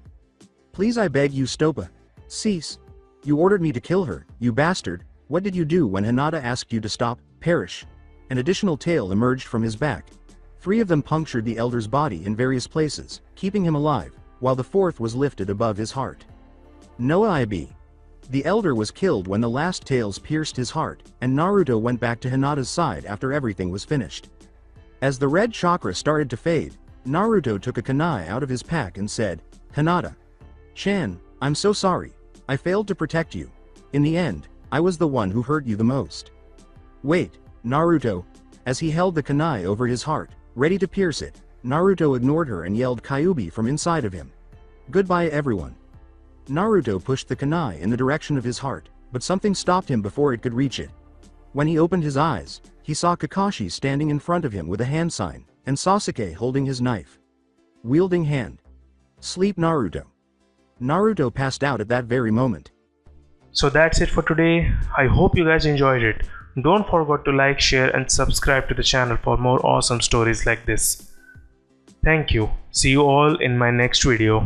Please, I beg you, Stoppa. Cease. You ordered me to kill her, you bastard. What did you do when Hinata asked you to stop? Perish. An additional tail emerged from his back. 3 of them punctured the elder's body in various places, keeping him alive, while the 4th was lifted above his heart. Noah Ib. The elder was killed when the last tails pierced his heart, and Naruto went back to Hinata's side after everything was finished. As the red chakra started to fade, Naruto took a kunai out of his pack and said, Hinata-chan, I'm so sorry. I failed to protect you. In the end, I was the one who hurt you the most. Wait, Naruto. As he held the kunai over his heart, ready to pierce it, Naruto ignored her and yelled Kyuubi from inside of him. Goodbye, everyone. Naruto pushed the kunai in the direction of his heart, but something stopped him before it could reach it. When he opened his eyes, he saw Kakashi standing in front of him with a hand sign, and Sasuke holding his knife. Wielding hand. Sleep, Naruto. Naruto passed out at that very moment. So that's it for today. I hope you guys enjoyed it. Don't forget to like, share and subscribe to the channel for more awesome stories like this. Thank you. See you all in my next video.